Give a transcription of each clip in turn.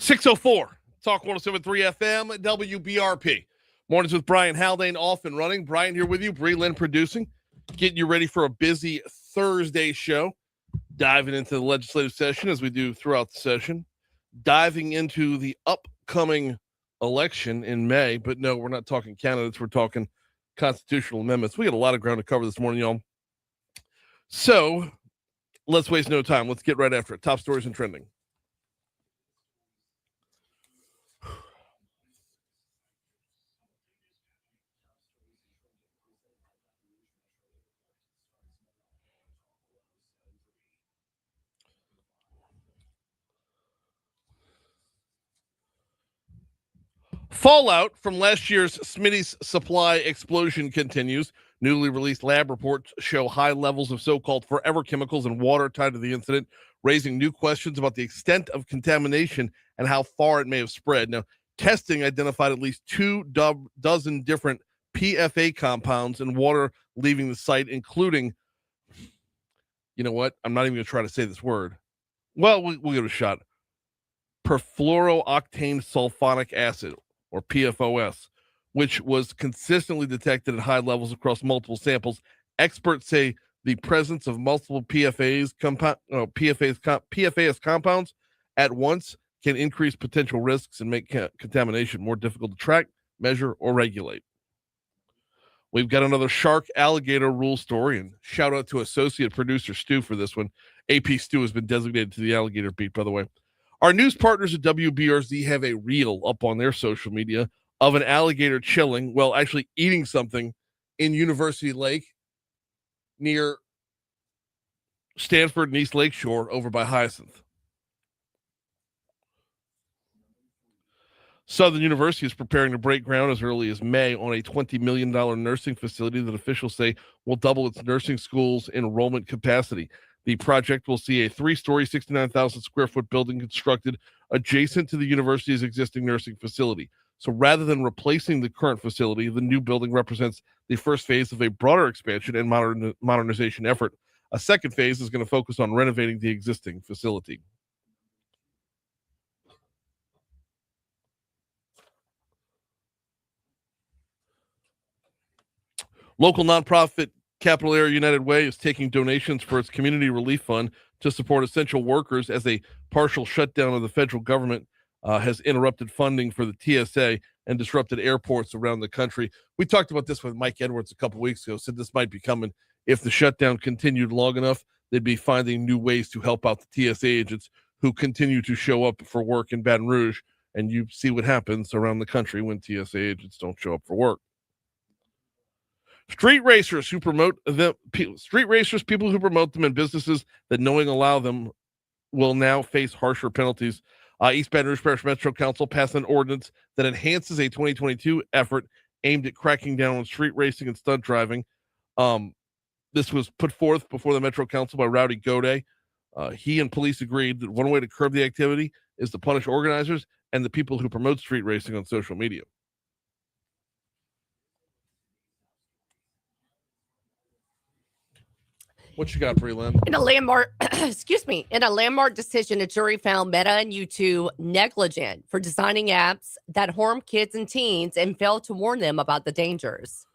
6:04, Talk 107.3 FM, WBRP. Mornings with Brian Haldane, off and running. Brian here with you, Bree Lynn producing, getting you ready for a busy Thursday show. Diving into the legislative session as we do throughout the session. Diving into the upcoming election in May. But no, we're not talking candidates. We're talking constitutional amendments. We got a lot of ground to cover this morning, y'all. So let's waste no time. Let's get right after it. Top stories and trending. Fallout from last year's Smitty's supply explosion continues. Newly released lab reports show high levels of so-called forever chemicals in water tied to the incident, raising new questions about the extent of contamination and how far it may have spread. Now, testing identified at least 24 different PFA compounds in water leaving the site, including, you know what? I'm not even going to try to say this word. Well, we'll give it a shot. Perfluorooctane sulfonic acid, or PFOS, which was consistently detected at high levels across multiple samples. Experts say the presence of multiple PFAS compounds at once can increase potential risks and make contamination more difficult to track, measure, or regulate. We've got another shark alligator rule story, and shout out to associate producer Stu for this one. AP Stu has been designated to the alligator beat, by the way. Our news partners at WBRZ have a reel up on their social media of an alligator chilling, well, actually eating something in University Lake near Stanford and East Lakeshore over by Hyacinth. Southern University is preparing to break ground as early as May on a $20 million nursing facility that officials say will double its nursing school's enrollment capacity. The project will see a 3-story, 69,000 square foot building constructed adjacent to the university's existing nursing facility. So rather than replacing the current facility, the new building represents the first phase of a broader expansion and modernization effort. A second phase is going to focus on renovating the existing facility. Local nonprofit Capital Area United Way is taking donations for its community relief fund to support essential workers as a partial shutdown of the federal government has interrupted funding for the TSA and disrupted airports around the country. We talked about this with Mike Edwards a couple weeks ago, said this might be coming. If the shutdown continued long enough, they'd be finding new ways to help out the TSA agents who continue to show up for work in Baton Rouge. And you see what happens around the country when TSA agents don't show up for work. Street racers, people who promote them in businesses that knowingly allow them will now face harsher penalties. East Baton Rouge Parish Metro Council passed an ordinance that enhances a 2022 effort aimed at cracking down on street racing and stunt driving. This was put forth before the Metro Council by Rowdy Goday. He and police agreed that one way to curb the activity is to punish organizers and the people who promote street racing on social media. What you got, Breland? In a landmark, in a landmark decision, a jury found Meta and YouTube negligent for designing apps that harm kids and teens and failed to warn them about the dangers.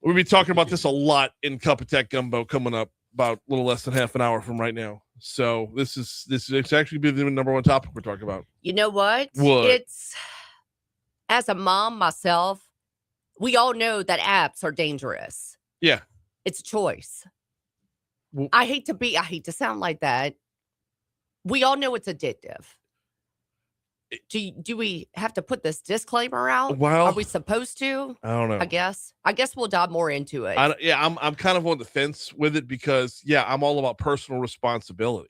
We'll be talking about this a lot in Cup of Tech Gumbo coming up about a little less than half an hour from right now. So this is actually be the number one topic we're talking about. You know what? What? It's, as a mom myself, we all know that apps are dangerous. Yeah. It's a choice. I hate to sound like that. We all know it's addictive. Do we have to put this disclaimer out? Well, are we supposed to? I don't know. I guess we'll dive more into it. I'm kind of on the fence with it because I'm all about personal responsibility.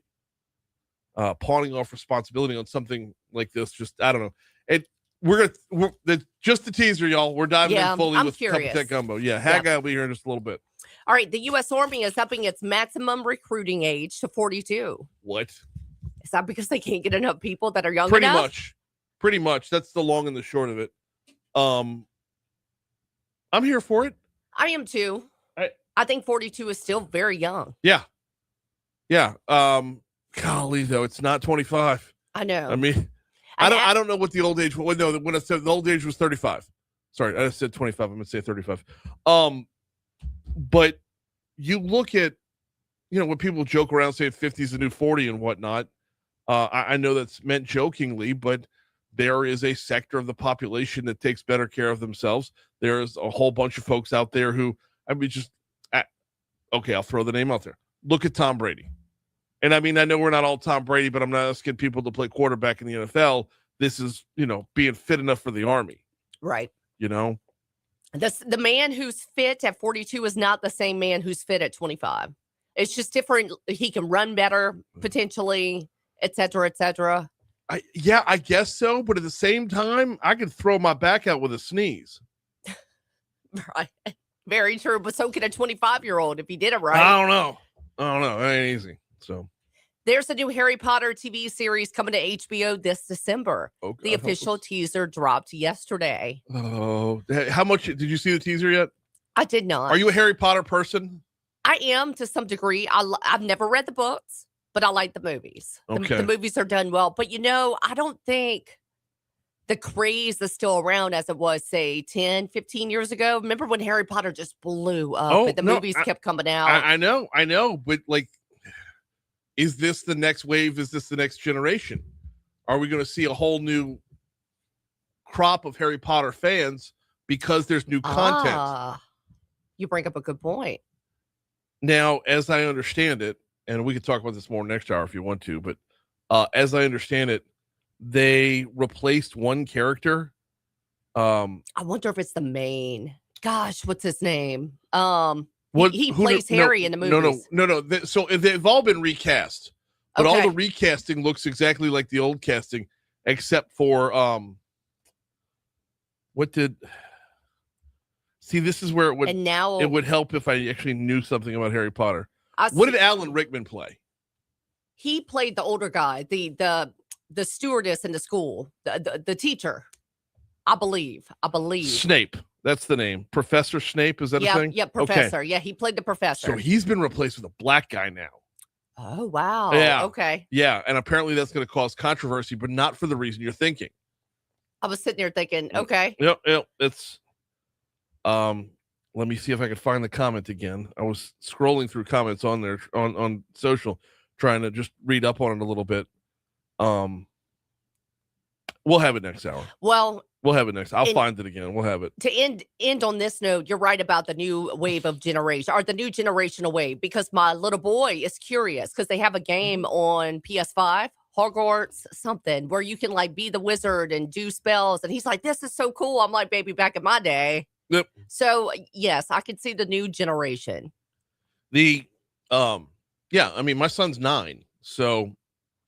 Pawning off responsibility on something like this, just I don't know. We're just the teaser, y'all. We're diving in fully with Cup of Tech Gumbo. Yeah, Haggai will be here in just a little bit. All right, the U.S. Army is upping its maximum recruiting age to 42. What? Is that because they can't get enough people that are young enough? Pretty much. That's the long and the short of it. I'm here for it. I am too. I think 42 is still very young. Yeah. Golly, though, it's not 25. I know. I mean, I don't know what the old age was. No, when I said the old age was 35. Sorry, I said 25. I'm going to say 35. But you look at, when people joke around saying 50 is the new 40 and whatnot, I know that's meant jokingly, but there is a sector of the population that takes better care of themselves. There's a whole bunch of folks out there who, okay, I'll throw the name out there. Look at Tom Brady. And I know we're not all Tom Brady, but I'm not asking people to play quarterback in the NFL. This is, being fit enough for the Army. Right. The man who's fit at 42 is not the same man who's fit at 25. It's just different. He can run better, potentially, et cetera, et cetera. I guess so. But at the same time, I could throw my back out with a sneeze. Right. Very true. But so can a 25-year-old if he did it right. I don't know. It ain't easy. So there's a new Harry Potter TV series coming to HBO this December. Okay, the official teaser dropped yesterday. Oh, how much did you see the teaser yet? I did not. Are you a Harry Potter person? I am to some degree. I've never read the books, but I like the movies. Okay. The movies are done well. But, I don't think the craze is still around as it was, say, 10, 15 years ago. Remember when Harry Potter just blew up and the movies kept coming out? I know. But, is this the next wave? Is this the next generation? Are we going to see a whole new crop of Harry Potter fans because there's new content? You bring up a good point. Now, as I understand it, and we could talk about this more next hour if you want to, but as I understand it, they replaced one character. I wonder if it's the main. Gosh, what's his name? He plays Harry in the movies. No. So they've all been recast, but all the recasting looks exactly like the old casting, except for See, this is where it would help if I actually knew something about Harry Potter. What did Alan Rickman play? He played the older guy, the stewardess in the school, the teacher. I believe. Snape. That's the name. Professor Snape, is that a thing? Yeah, Professor. Okay. Yeah, he played the professor. So he's been replaced with a black guy now. Oh, wow. Yeah. Okay. Yeah, and apparently that's going to cause controversy, but not for the reason you're thinking. I was sitting there thinking, okay. Yep, it's let me see if I can find the comment again. I was scrolling through comments on there on social, trying to just read up on it a little bit. We'll have it next hour. Well, we'll have it next. I'll find it again. We'll have it. To end on this note, you're right about the new wave of generation, or the new generational wave, because my little boy is curious because they have a game on PS5, Hogwarts something, where you can be the wizard and do spells, and he's like, "This is so cool." I'm like, "Baby, back in my day." Yep. So yes, I can see the new generation. My son's 9, so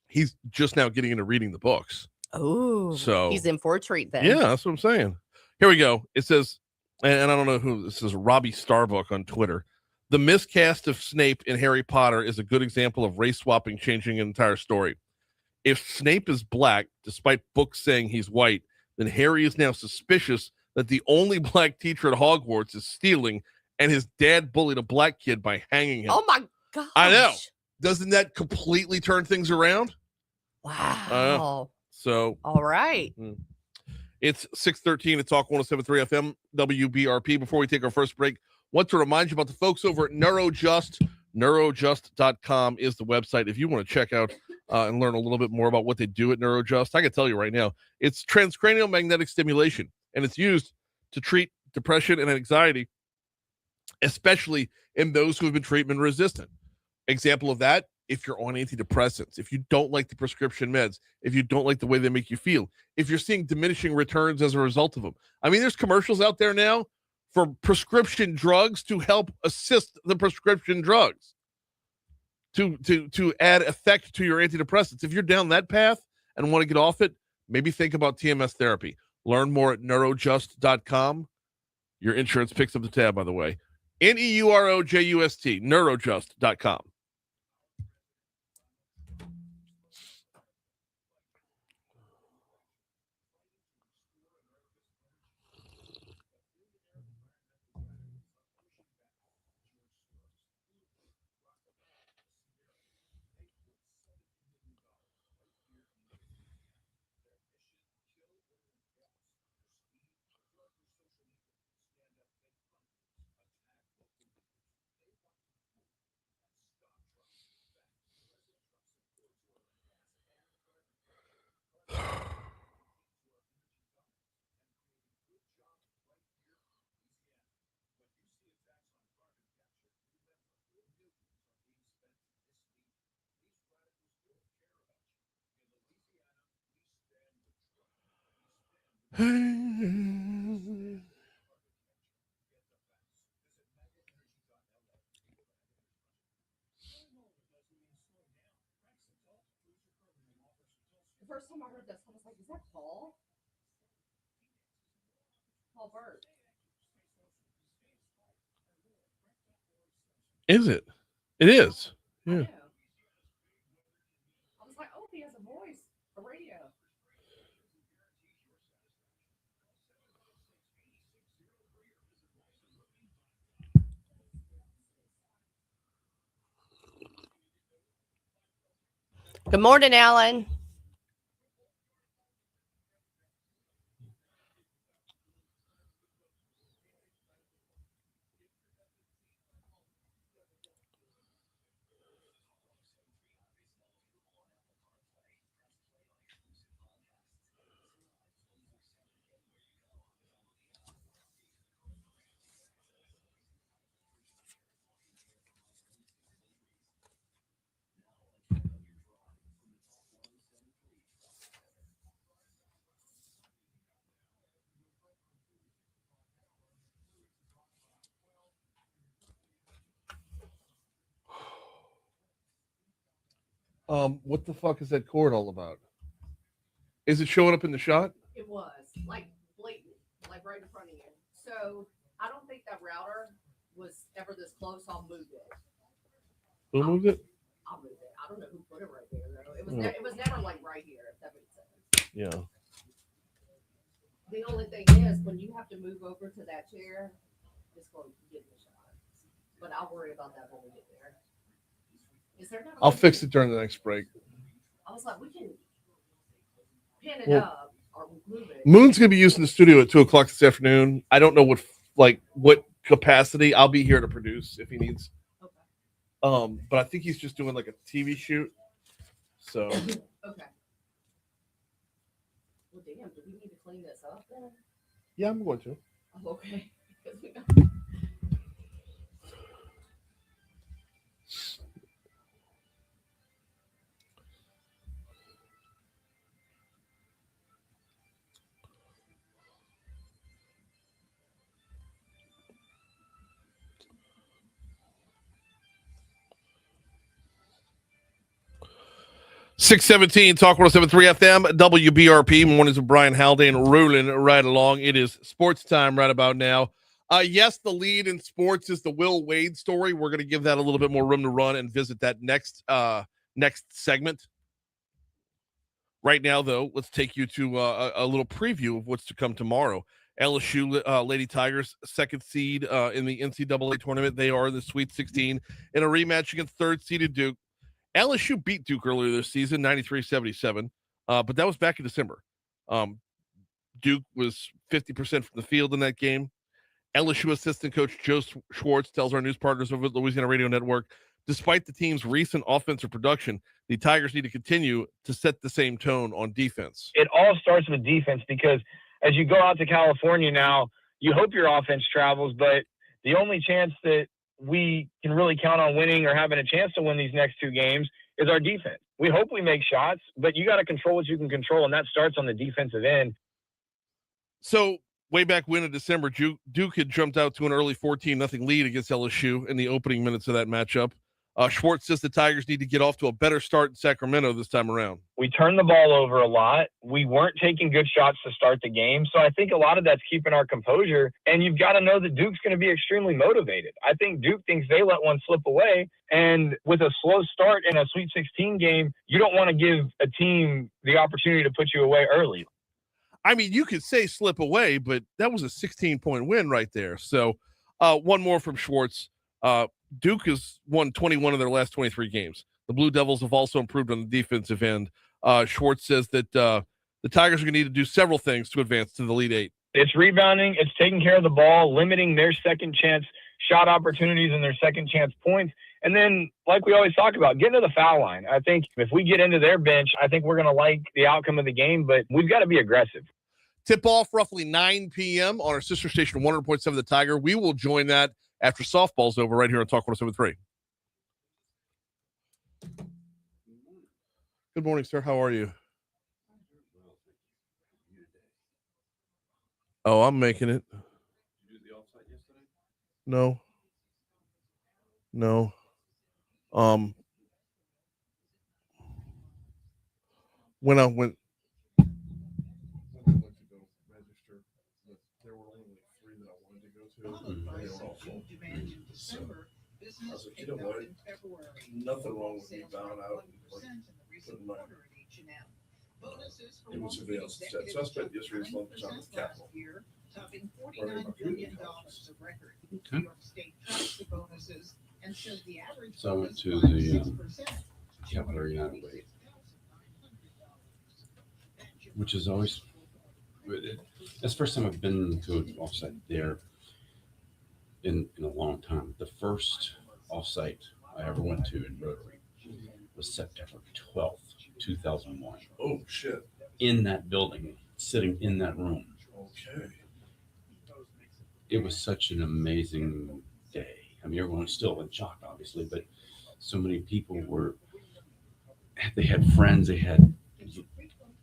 he's just now getting into reading the books. Oh, so he's in for a treat then. Yeah, that's what I'm saying. Here we go. It says, and I don't know who this is, Robbie Starbuck on Twitter. The miscast of Snape in Harry Potter is a good example of race swapping changing an entire story. If Snape is black, despite books saying he's white, then Harry is now suspicious that the only black teacher at Hogwarts is stealing, and his dad bullied a black kid by hanging him. Oh my gosh. I know. Doesn't that completely turn things around? Wow. So, all right. It's 6:13 at Talk 107.3 FM WBRP. Before we take our first break, want to remind you about the folks over at Neurojust. Neurojust.com is the website. If you want to check out and learn a little bit more about what they do at Neurojust, I can tell you right now, it's transcranial magnetic stimulation, and it's used to treat depression and anxiety, especially in those who have been treatment resistant. Example of that, if you're on antidepressants, if you don't like the prescription meds, if you don't like the way they make you feel, if you're seeing diminishing returns as a result of them. There's commercials out there now for prescription drugs to help assist the prescription drugs to add effect to your antidepressants. If you're down that path and want to get off it, maybe think about TMS therapy. Learn more at neurojust.com. Your insurance picks up the tab, by the way. Neurojust, neurojust.com. The first time I heard this, I was like, is that Paul? Paul Burt. Is it? It is. I Yeah. know. I was like, oh, he has a voice for radio. Good morning, Alan. What the fuck is that cord all about? Is it showing up in the shot? It was like blatant, like right in front of you. So I don't think that router was ever this close. I'll move it. Who moved it? I'll move it. I don't know who put it right there though. It was it was never like right here. If that makes sense. Yeah. The only thing is when you have to move over to that chair, it's going to get the shot. But I'll worry about that when we get there. Is there not? I'll fix it during the next break. I was like, we can pin it Well, up or move it. Moon's gonna be using the studio at 2:00 this afternoon. I don't know what capacity. I'll be here to produce if he needs. Okay. But I think he's just doing like a TV shoot. So Okay. Well, damn, do we need to clean this up then? yeah, I'm going to. Oh, okay. 'Cause we got- 617 Talk 1073 FM, WBRP, mornings with Brian Haldane rolling right along. It is sports time right about now. Yes, the lead in sports is the Will Wade story. We're going to give that a little bit more room to run and visit that next segment. Right now, though, let's take you to a little preview of what's to come tomorrow. LSU Lady Tigers, second seed in the NCAA tournament. They are in the Sweet 16 in a rematch against third-seeded Duke. LSU beat Duke earlier this season, 93-77, but that was back in December. Duke was 50% from the field in that game. LSU assistant coach Joe Schwartz tells our news partners over at Louisiana Radio Network, despite the team's recent offensive production, the Tigers need to continue to set the same tone on defense. It all starts with defense because as you go out to California now, you hope your offense travels, but the only chance that we can really count on winning or having a chance to win these next two games is our defense. We hope we make shots, but you got to control what you can control, and that starts on the defensive end. So way back when in December, Duke had jumped out to an early 14-0 lead against LSU in the opening minutes of that matchup. Schwartz says the Tigers need to get off to a better start in Sacramento this time around. We turned the ball over a lot. We weren't taking good shots to start the game. So I think a lot of that's keeping our composure. And you've got to know that Duke's going to be extremely motivated. I think Duke thinks they let one slip away. And with a slow start in a Sweet 16 game, you don't want to give a team the opportunity to put you away early. I mean, you could say slip away, but that was a 16-point win right there. So one more from Schwartz. Duke has won 21 of their last 23 games. The Blue Devils have also improved on the defensive end. Schwartz says that the Tigers are going to need to do several things to advance to the Elite Eight. It's rebounding. It's taking care of the ball, limiting their second chance shot opportunities and their second chance points. And then, like we always talk about, getting to the foul line. I think if we get into their bench, I think we're going to like the outcome of the game, but we've got to be aggressive. Tip-off roughly 9 p.m. on our sister station, 100.7 The Tiger. We will join that after softball's over right here on Talk 1073. Good morning, sir. How are you? Oh, I'm making it. Did you do the offsite yesterday? No. When I went to go register, there were only like 3 that I wanted to go to. And they were all full. So I was like, you know what? Nothing wrong with me bowing out and putting my. It was somebody else said. So I spent yesterday's lunch on the Capitol. So I went to the Capital United Way, which is always. That's the first time I've been to an offsite there in a long time. The first offsite I ever went to in Rotary was September 12th, 2001. Oh, shit. In that building, sitting in that room. Okay. It was such an amazing day. I mean, everyone was still in shock, obviously, but so many people they had friends, they had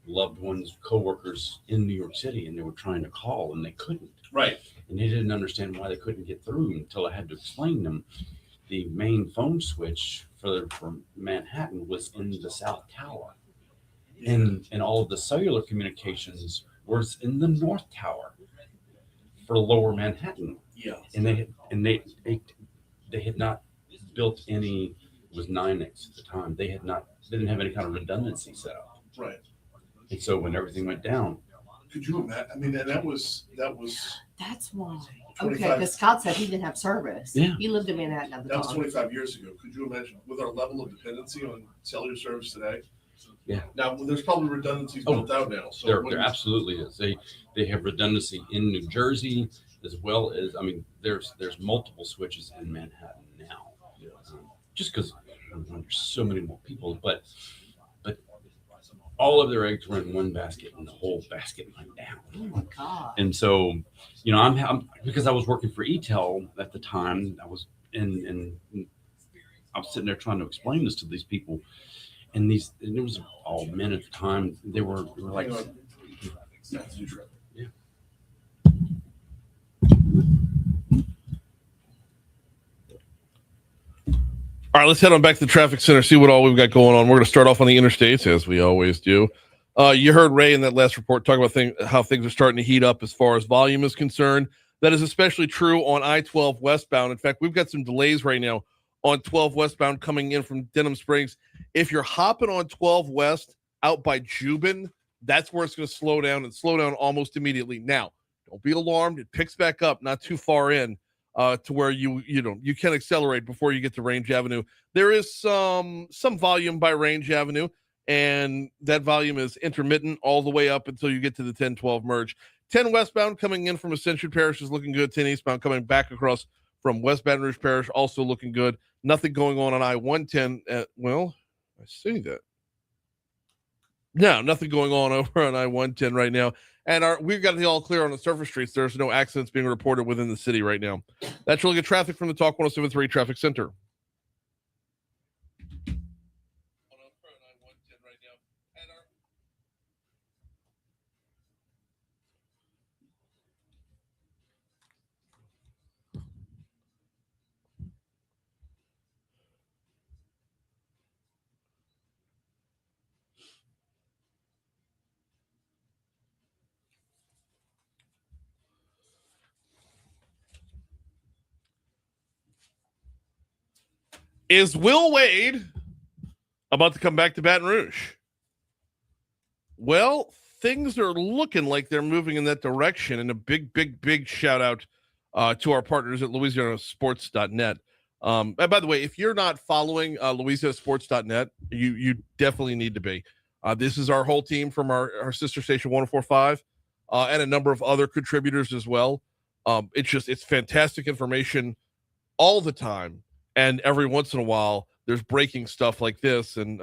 loved ones, coworkers in New York City, and they were trying to call and they couldn't. Right. And they didn't understand why they couldn't get through until I had to explain to them the main phone switch for Manhattan was in the South Tower. And all of the cellular communications was in the North Tower for Lower Manhattan. Yeah. And they had not built any. It was NYNEX at the time. They didn't have any kind of redundancy set up. Right. And so when everything went down, Could you imagine? I mean, and that was. That's why. 25 Okay, because Scott said he didn't have service. Yeah. He lived in Manhattan at the That was time. 25 years ago. Could you imagine with our level of dependency on cellular service today? Yeah. Now there's probably redundancies built out now. So there absolutely is. They have redundancy in New Jersey as well as, I mean, there's multiple switches in Manhattan now. Yeah. Just because there's so many more people, but all of their eggs were in one basket, and the whole basket went down. Oh my God. And so, I'm because I was working for ETEL at the time. I was and I was sitting there trying to explain this to these people, and it was all men at the time. They were like, Yeah. All right, let's head on back to the traffic center, see what all we've got going on. We're going to start off on the interstates, as we always do. You heard Ray in that last report talk about how things are starting to heat up as far as volume is concerned. That is especially true on I-12 westbound. In fact, we've got some delays right now on 12 westbound coming in from Denham Springs. If you're hopping on 12 west out by Jubin, that's where it's going to slow down almost immediately. Now, don't be alarmed. It picks back up not too far in. To where you can accelerate before you get to Range Avenue. There is some volume by Range Avenue, and that volume is intermittent all the way up until you get to the 10-12 merge. 10 westbound coming in from Ascension Parish is looking good. 10 eastbound coming back across from West Baton Rouge Parish also looking good. Nothing going on I-110. Well, I see that. No, nothing going on over on I-110 right now. And we've got the all clear on the surface streets. There's no accidents being reported within the city right now. That's really good traffic from the Talk 107.3 Traffic Center. Is Will Wade about to come back to Baton Rouge? Well, things are looking like they're moving in that direction, and a big shout out to our partners at LouisianaSports.net. And by the way, if you're not following LouisianaSports.net, you definitely need to be. This is our whole team from our sister station 104.5 and a number of other contributors as well. It's fantastic information all the time. And every once in a while, there's breaking stuff like this. And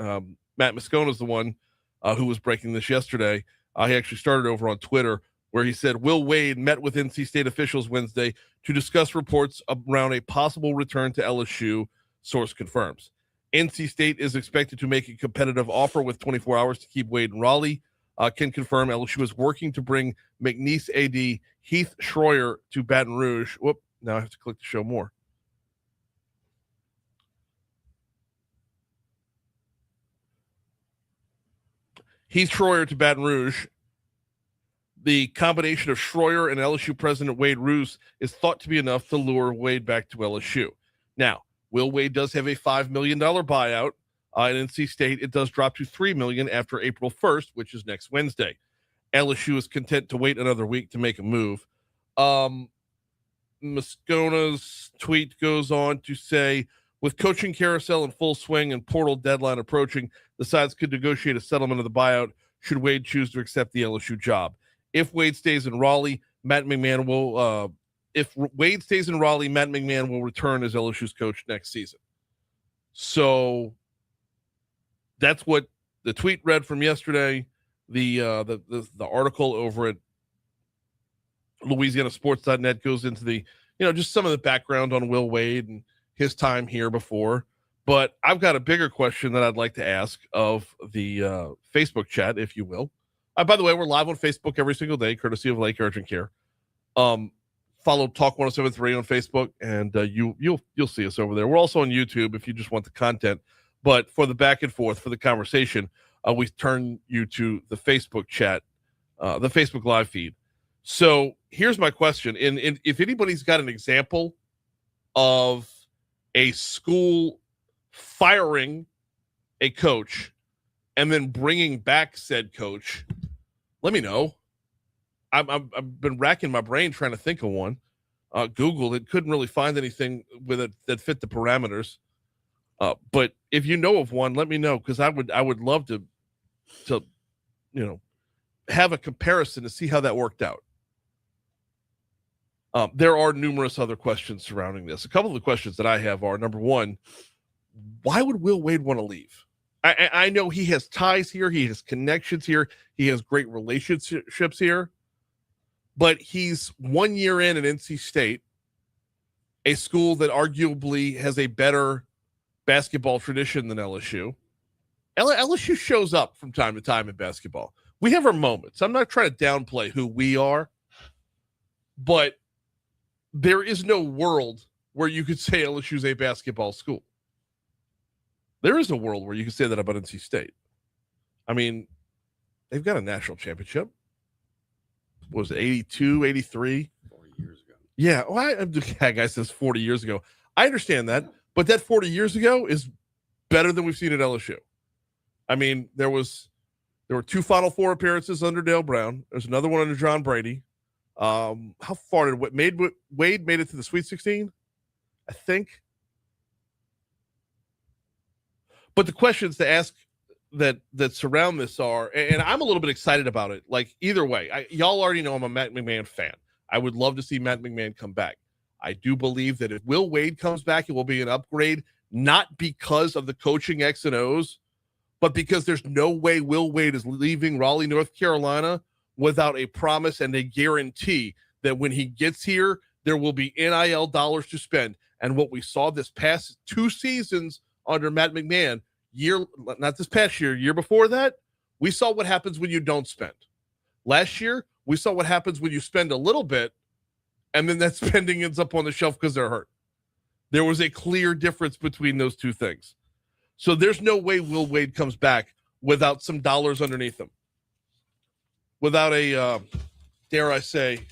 Matt Moscona is the one who was breaking this yesterday. He actually started over on Twitter, where he said, Will Wade met with NC State officials Wednesday to discuss reports around a possible return to LSU, source confirms. NC State is expected to make a competitive offer with 24 hours to keep Wade in Raleigh. can confirm LSU is working to bring McNeese AD Heath Schroyer to Baton Rouge. Whoop, now I have to click to show more. Heath Schroyer to Baton Rouge. The combination of Schroyer and LSU president Wade Roos is thought to be enough to lure Wade back to LSU. Now, Will Wade does have a $5 million buyout at NC State. It does drop to $3 million after April 1st, which is next Wednesday. LSU is content to wait another week to make a move. Moscona's tweet goes on to say, with coaching carousel in full swing and portal deadline approaching, the sides could negotiate a settlement of the buyout should Wade choose to accept the LSU job. If Wade stays in Raleigh, Matt McMahon will return as LSU's coach next season. So that's what the tweet read from yesterday. The article over at LouisianaSports.net goes into the, just some of the background on Will Wade and his time here before. But I've got a bigger question that I'd like to ask of the Facebook chat, if you will. By the way, we're live on Facebook every single day, courtesy of Lake Urgent Care. Follow Talk 1073 on Facebook, and you'll see us over there. We're also on YouTube if you just want the content. But for the back and forth, for the conversation, we turn you to the Facebook chat, the Facebook live feed. So here's my question. And if anybody's got an example of a school firing a coach and then bringing back said coach, let me know. I've been racking my brain trying to think of one. Googled it, couldn't really find anything with it that fit the parameters. But if you know of one, let me know, because I would love to have a comparison to see how that worked out. There are numerous other questions surrounding this. A couple of the questions that I have are, number one, why would Will Wade want to leave? I know he has ties here. He has connections here. He has great relationships here. But he's 1 year in at NC State, a school that arguably has a better basketball tradition than LSU. LSU shows up from time to time in basketball. We have our moments. I'm not trying to downplay who we are, but there is no world where you could say LSU's a basketball school. There is a world where you can say that about NC State. I mean, they've got a national championship. What was it, 82, 83? 40 years ago. Yeah, well, Haggai says 40 years ago. I understand that, but that 40 years ago is better than we've seen at LSU. I mean, there were 2 Final Four appearances under Dale Brown. There's another one under John Brady. How far did Wade made it to the Sweet 16? I think. But the questions to ask that surround this are, and I'm a little bit excited about it. Like, either way, y'all already know I'm a Matt McMahon fan. I would love to see Matt McMahon come back. I do believe that if Will Wade comes back, it will be an upgrade, not because of the coaching X and O's, but because there's no way Will Wade is leaving Raleigh, North Carolina without a promise and a guarantee that when he gets here, there will be NIL dollars to spend. And what we saw this past 2 seasons under Matt McMahon, not this past year before that, we saw what happens when you don't spend. Last year, we saw what happens when you spend a little bit and then that spending ends up on the shelf because they're hurt. There was a clear difference between those two things. So there's no way Will Wade comes back without some dollars underneath him. Without a, dare I say,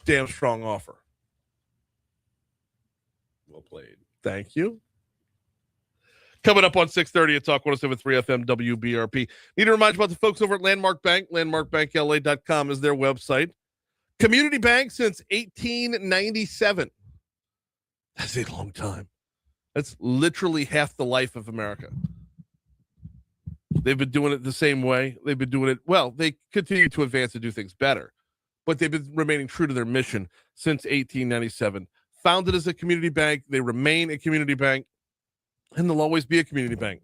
damn strong offer. Well played. Thank you. Coming up on 6:30 at Talk 1073 FM WBRP. Need to remind you about the folks over at Landmark Bank. LandmarkBankLA.com is their website. Community bank since 1897. That's a long time. That's literally half the life of America. They've been doing it the same way. They've been doing it, well, they continue to advance and do things better, but they've been remaining true to their mission since 1897. Founded as a community bank, they remain a community bank, and they'll always be a community bank.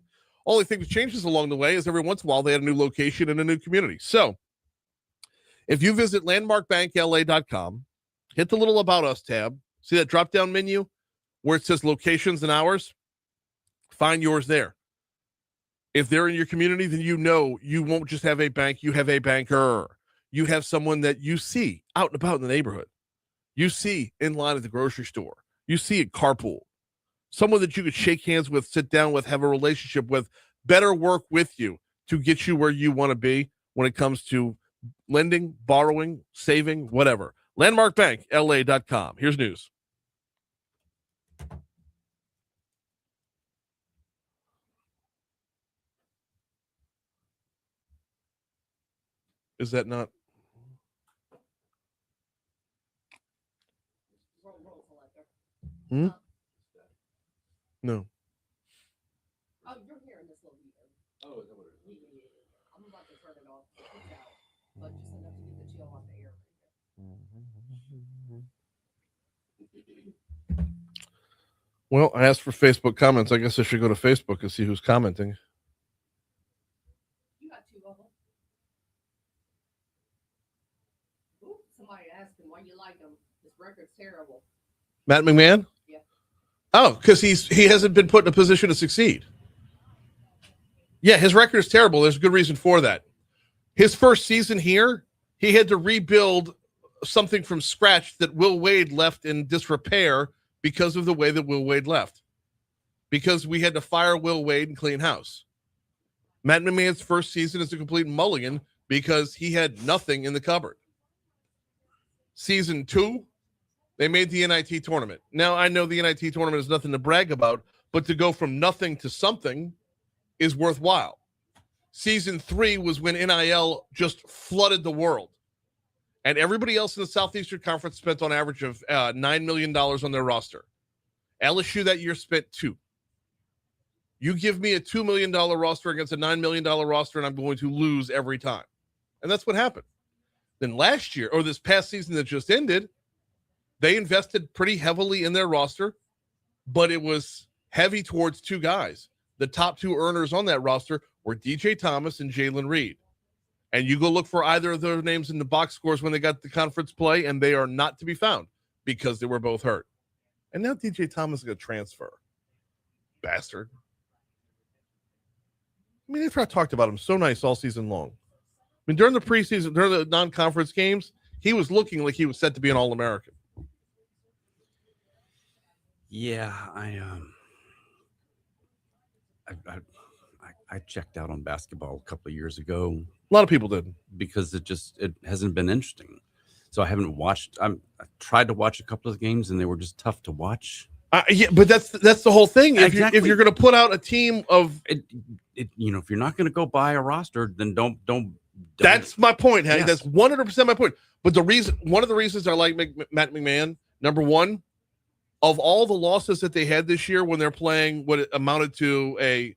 Only thing that changes along the way is every once in a while they had a new location in a new community. So if you visit landmarkbankla.com, hit the little About Us tab, see that drop-down menu where it says locations and hours? Find yours there. If they're in your community, then you know you won't just have a bank, you have a banker. You have someone that you see out and about in the neighborhood. You see in line at the grocery store. You see at carpool. Someone that you could shake hands with, sit down with, have a relationship with, better work with you to get you where you want to be when it comes to lending, borrowing, saving, whatever. LandmarkBankLA.com. Here's news. Is that not? Hmm? No. Oh, you're hearing this little meter. Oh, is that what it is? Yeah. I'm about to turn it off. It's out. But just enough to get the chill off the air. Well, I asked for Facebook comments. I guess I should go to Facebook and see who's commenting. You got 2 of them. Ooh, somebody asked him why you like him. His record's terrible. Matt McMahon? Yeah. Oh, because he hasn't been put in a position to succeed. Yeah, his record is terrible. There's a good reason for that. His first season here, he had to rebuild something from scratch that Will Wade left in disrepair because of the way that Will Wade left. Because we had to fire Will Wade and clean house. Matt McMahon's first season is a complete mulligan because he had nothing in the cupboard. Season 2, they made the NIT tournament. Now, I know the NIT tournament is nothing to brag about, but to go from nothing to something is worthwhile. Season 3 was when NIL just flooded the world. And everybody else in the Southeastern Conference spent on average of $9 million on their roster. LSU that year spent $2 million. You give me a $2 million roster against a $9 million roster, and I'm going to lose every time. And that's what happened. Then last year, or this past season that just ended, they invested pretty heavily in their roster, but it was heavy towards 2 guys. The top 2 earners on that roster were DJ Thomas and Jalen Reed. And you go look for either of their names in the box scores when they got the conference play, and they are not to be found because they were both hurt. And now DJ Thomas is going to transfer. Bastard. I mean, after I talked about him so nice all season long. I mean, during the preseason, during the non-conference games, he was looking like he was set to be an All-American. Yeah, I checked out on basketball a couple of years ago. A lot of people did because it hasn't been interesting. So I haven't watched. I tried to watch a couple of games and they were just tough to watch. Yeah, but that's the whole thing. Exactly. If you're going to put out a team of if you're not going to go buy a roster, then don't. That's my point, Hattie. Yes. That's 100% my point. But one of the reasons I like Matt McMahon, number one, of all the losses that they had this year when they're playing what amounted to a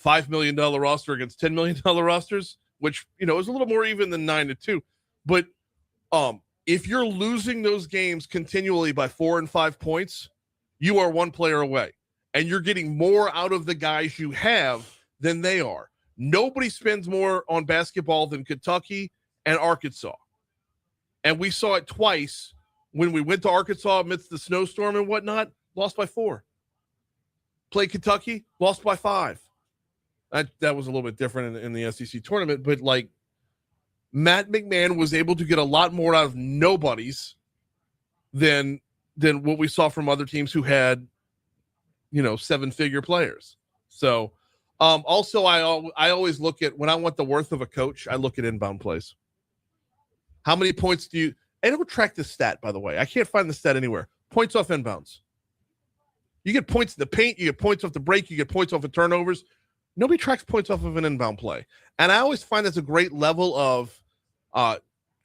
$5 million roster against $10 million rosters, which, is a little more even than 9-2. But if you're losing those games continually by 4 and 5 points, you are 1 player away. And you're getting more out of the guys you have than they are. Nobody spends more on basketball than Kentucky and Arkansas. And we saw it twice when we went to Arkansas amidst the snowstorm and whatnot, lost by 4. Played Kentucky, lost by 5. That was a little bit different in the SEC tournament, but like Matt McMahon was able to get a lot more out of nobodies than what we saw from other teams who had, 7-figure players. So also I always look at, when I want the worth of a coach, I look at inbound plays. How many points I don't track this stat, by the way. I can't find the stat anywhere. Points off inbounds. You get points in the paint, you get points off the break, you get points off of turnovers. Nobody tracks points off of an inbound play. And I always find that's a great level of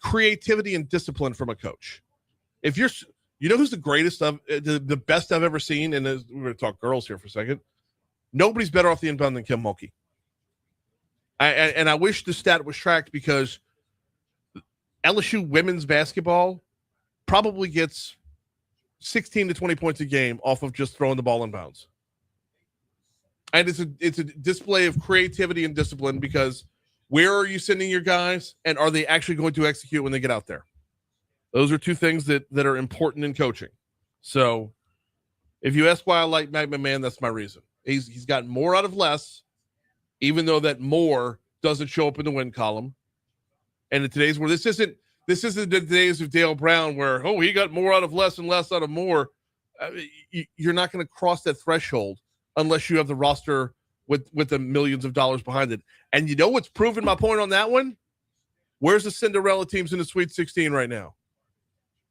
creativity and discipline from a coach. If you're, who's the greatest of the best I've ever seen, and we're going to talk girls here for a second. Nobody's better off the inbound than Kim Mulkey. And I wish the stat was tracked because LSU women's basketball probably gets 16 to 20 points a game off of just throwing the ball in bounds. And it's a display of creativity and discipline because where are you sending your guys, and are they actually going to execute when they get out there? Those are 2 things that are important in coaching. So if you ask why I like Matt McMahon, that's my reason. He's gotten more out of less, even though that more doesn't show up in the win column. And in today's where this isn't the days of Dale Brown where, oh, he got more out of less and less out of more. You're not going to cross that threshold unless you have the roster with the millions of dollars behind it. And you know what's proven my point on that one? Where's the Cinderella teams in the Sweet 16 right now?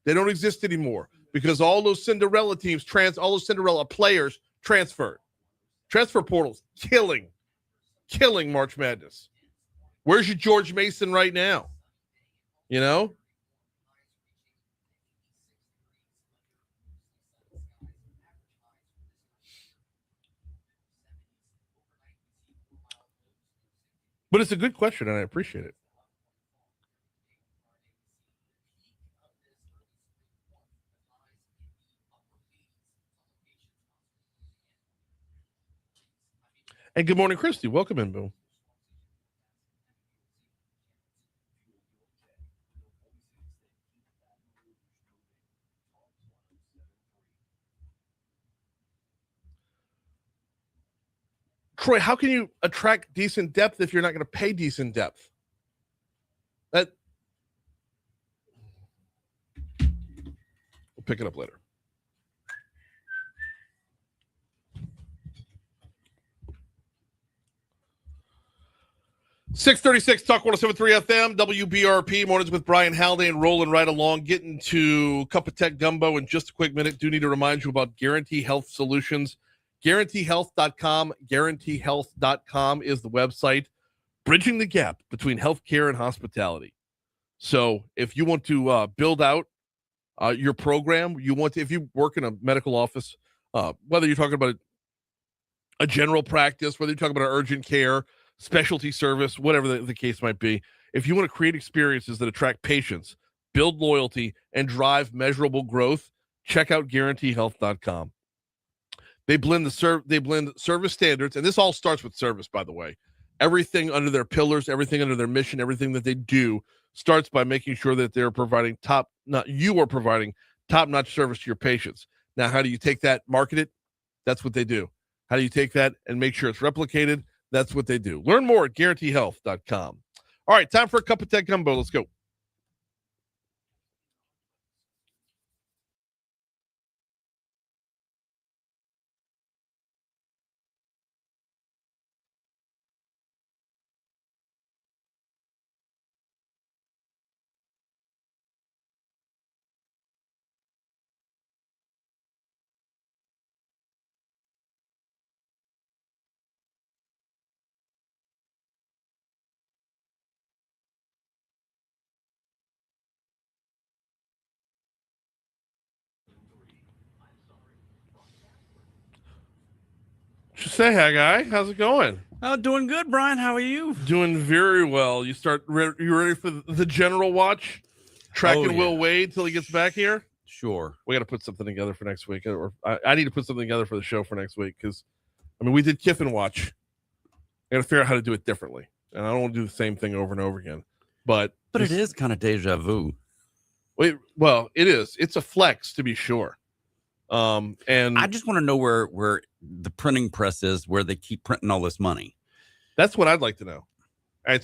They don't exist anymore because all those Cinderella teams, all those Cinderella players transferred. Transfer portals killing March Madness. Where's your George Mason right now? You know? But it's a good question, and I appreciate it. And good morning, Christy. Welcome in, Boom. Troy, how can you attract decent depth if you're not going to pay decent depth? We'll pick it up later. .636 Talk 107.3 FM, WBRP, mornings with Brian Haldane, rolling right along, getting to Cup of Tech Gumbo in just a quick minute. Do need to remind you about Guarantee Health Solutions. GuaranteeHealth.com. GuaranteeHealth.com is the website, bridging the gap between healthcare and hospitality. So if you want to build out your program, if you work in a medical office, whether you're talking about a general practice, whether you're talking about urgent care, specialty service, whatever the case might be, if you want to create experiences that attract patients, build loyalty, and drive measurable growth, check out GuaranteeHealth.com. They blend service standards, and this all starts with service, by the way. Everything under their pillars, everything under their mission, everything that they do starts by making sure that they're providing top-notch service to your patients. Now, how do you take that, market it? That's what they do. How do you take that and make sure it's replicated? That's what they do. Learn more at GuaranteeHealth.com. All right, time for a Cup of Tech Gumbo. Let's go. Just say, Haggai, how's it going? Oh, doing good, Brian. How are you? Doing very well. You ready for the general watch? Tracking Will Wade till he gets back here? Sure. We got to put something together for next week. Or I need to put something together for the show for next week because, we did Kiffin Watch. I got to figure out how to do it differently. And I don't want to do the same thing over and over again. But it is kind of deja vu. Well, it is. It's a flex, to be sure. And I just want to know where the printing press is, where they keep printing all this money. That's what I'd like to know. I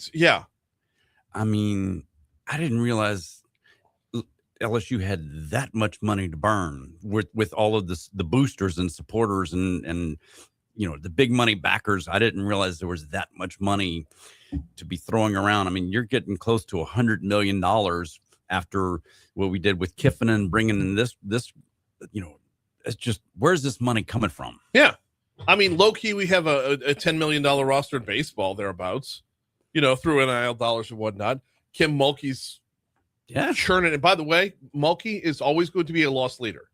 didn't realize LSU had that much money to burn with all of the boosters and supporters and the big money backers. I didn't realize there was that much money to be throwing around. You're getting close to $100 million after what we did with Kiffin and bringing in this. It's just, where's this money coming from? Yeah. Low key, we have a $10 million roster in baseball thereabouts, through NIL dollars and whatnot. Kim Mulkey's churning. And by the way, Mulkey is always going to be a loss leader.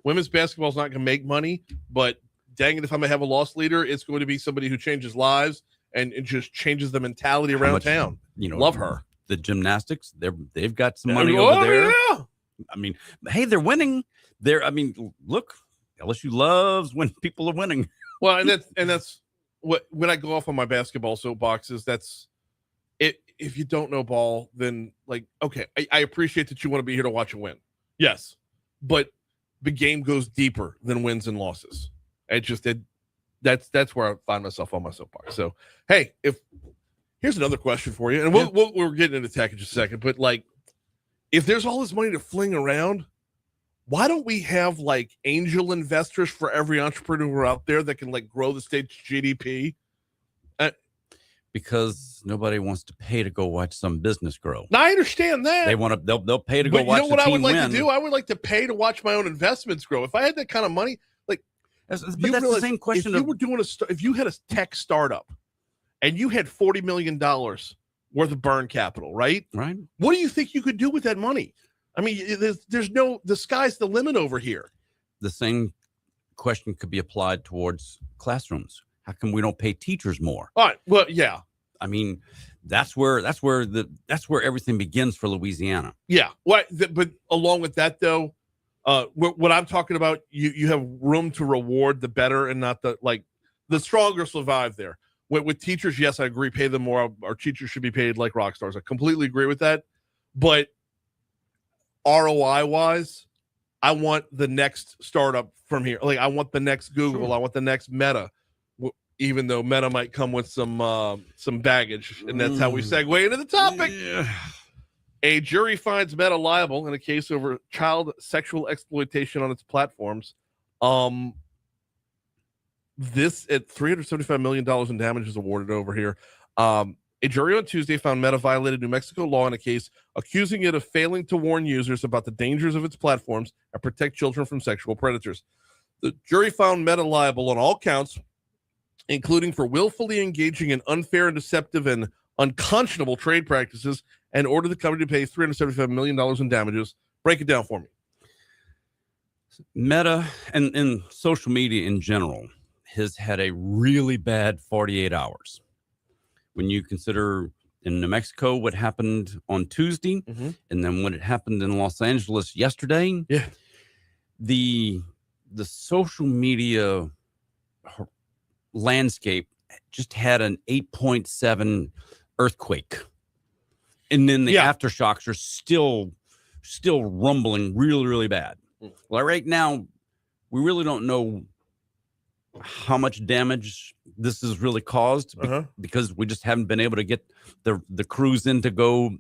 Women's basketball is not going to make money, but dang it, if I'm going to have a loss leader, it's going to be somebody who changes lives and just changes the mentality around town. Love her. The gymnastics, they've got some money over there. Yeah. Hey, they're winning. Look, LSU loves when people are winning. Well, and that's what, when I go off on my basketball soapboxes, that's it. If you don't know ball, then okay, I appreciate that you want to be here to watch a win. Yes. But the game goes deeper than wins and losses. that's where I find myself on my soapbox. So, hey, here's another question for you, and we're getting into tech in just a second, but like, if there's all this money to fling around, why don't we have like angel investors for every entrepreneur out there that can like grow the state's GDP? Because nobody wants to pay to go watch some business grow. Now, I understand that. They want to. They'll pay to go watch. You know what I would like win. to do? I would like to pay to watch my own investments grow. If I had that kind of money, like, but that's the same question. If you were doing if you had a tech startup, and you had $40 million worth of burn capital, right? Right. What do you think you could do with that money? I mean, the sky's the limit over here. The same question could be applied towards classrooms. How come we don't pay teachers more? All right. Well, yeah. I mean, that's where everything begins for Louisiana. Yeah. But along with that, though, what I'm talking about, you have room to reward the better and not the stronger survive there. With teachers, yes, I agree. Pay them more. Our teachers should be paid like rock stars. I completely agree with that. But ROI wise, I want the next startup from here. Like I want the next Google. Sure. I want the next Meta. Even though Meta might come with some baggage, and that's how we segue into the topic. Yeah. A jury finds Meta liable in a case over child sexual exploitation on its platforms. This at $375 million in damages awarded over here. A jury on Tuesday found Meta violated New Mexico law in a case accusing it of failing to warn users about the dangers of its platforms and protect children from sexual predators. The jury found Meta liable on all counts, including for willfully engaging in unfair and deceptive and unconscionable trade practices, and ordered the company to pay $375 million in damages. Break it down for me. Meta and social media in general has had a really bad 48 hours. When you consider in New Mexico what happened on Tuesday, and then when it happened in Los Angeles yesterday, the social media landscape just had an 8.7 earthquake, and then the aftershocks are still rumbling really bad. Well, right now we really don't know how much damage this has really caused because we just haven't been able to get the crews in to go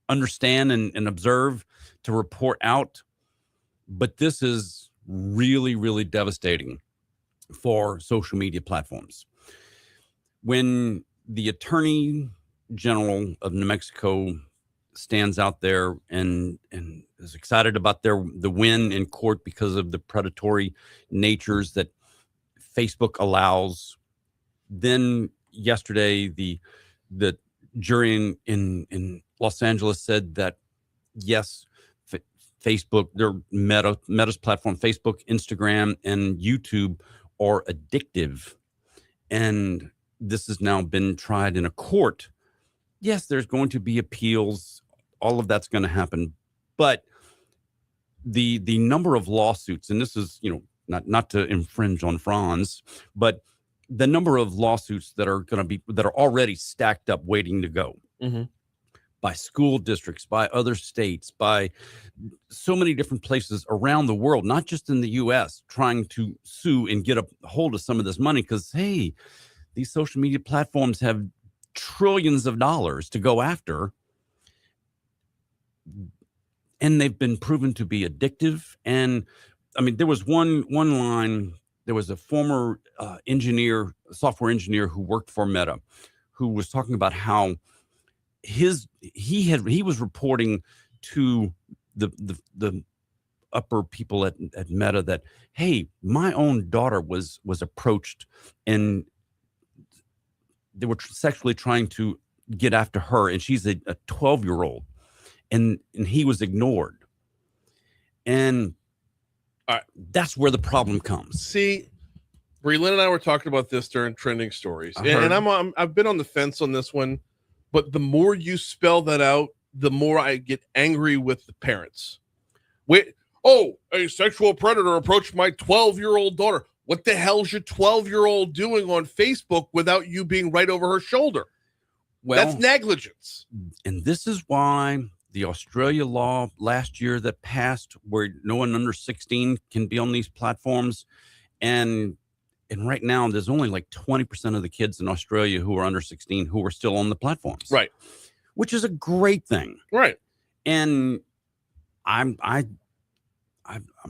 understand and observe to report out. But this is really devastating for social media platforms. When the Attorney General of New Mexico stands out there and is excited about the win in court because of the predatory natures that Facebook allows, then yesterday the jury in Los Angeles said that yes, Facebook, their Meta's platform, Facebook, Instagram, and YouTube are addictive, and this has now been tried in a court. Yes, there's going to be appeals. All of that's going to happen, but the number of lawsuits, and this is not to infringe on Franz, but the number of lawsuits that are already stacked up, waiting to go. By school districts, by other states, by so many different places around the world, not just in the U.S., trying to sue and get a hold of some of this money because, hey, these social media platforms have trillions of dollars to go after, and they've been proven to be addictive. And, I mean, there was one line, there was a former software engineer who worked for Meta, who was talking about how he was reporting to the upper people at Meta that, hey, my own daughter was approached and they were sexually trying to get after her, and she's a 12-year-old, and he was ignored. And that's where the problem comes. See, Breland and I were talking about this during trending stories, and I've been on the fence on this one. But the more you spell that out, the more I get angry with the parents. Wait, a sexual predator approached my 12-year-old daughter. What the hell's your 12-year-old doing on Facebook without you being right over her shoulder? Well, that's negligence. And this is why the Australia law last year that passed, where no one under 16 can be on these platforms, and And right now, there's only like 20% of the kids in Australia who are under 16 who are still on the platforms. Right. Which is a great thing. Right. And I'm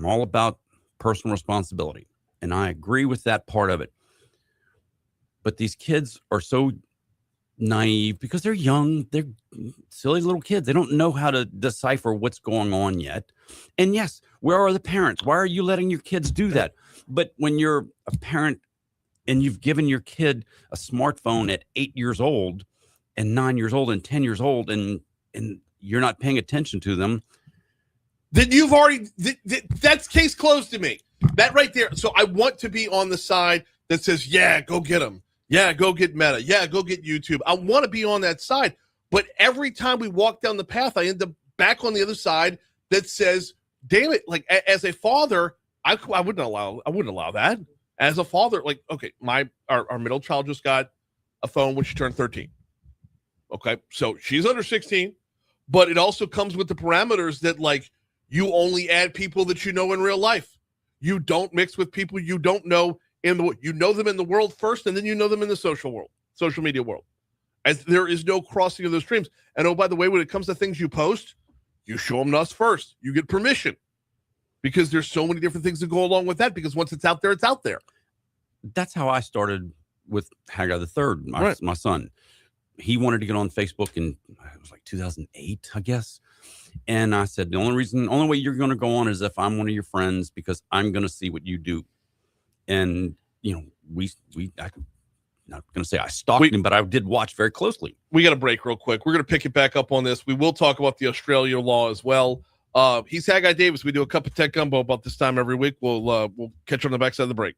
all about personal responsibility. And I agree with that part of it. But these kids are so naive because they're young. They're silly little kids. They don't know how to decipher what's going on yet. And yes, where are the parents? Why are you letting your kids do that? But when you're a parent and you've given your kid a smartphone at 8 years old and 9 years old and 10 years old and you're not paying attention to them, then you've already that's case closed to me. That right there. So I want to be on the side that says, yeah, go get them. Yeah, go get Meta. Yeah, go get YouTube. I want to be on that side. But every time we walk down the path, I end up back on the other side that says, damn it, like as a father, I wouldn't allow that. As a father, like, okay, our middle child just got a phone when she turned 13. Okay, so she's under 16, but it also comes with the parameters that, like, you only add people that you know in real life. You don't mix with people you don't know you know them in the world first, and then you know them in the social media world. As there is no crossing of those streams. And oh, by the way, when it comes to things you post, you show them to us first. You get permission because there's so many different things that go along with that. Because once it's out there, it's out there. That's how I started with Haggai the Third, my son. He wanted to get on Facebook in it was like 2008, I guess. And I said, the only way you're going to go on is if I'm one of your friends, because I'm going to see what you do. And, you know, I'm not going to say I stalked him, but I did watch very closely. We got a break real quick. We're going to pick it back up on this. We will talk about the Australia law as well. He's Haggai Davis. We do a cup of tech gumbo about this time every week. We'll catch you on the backside of the break.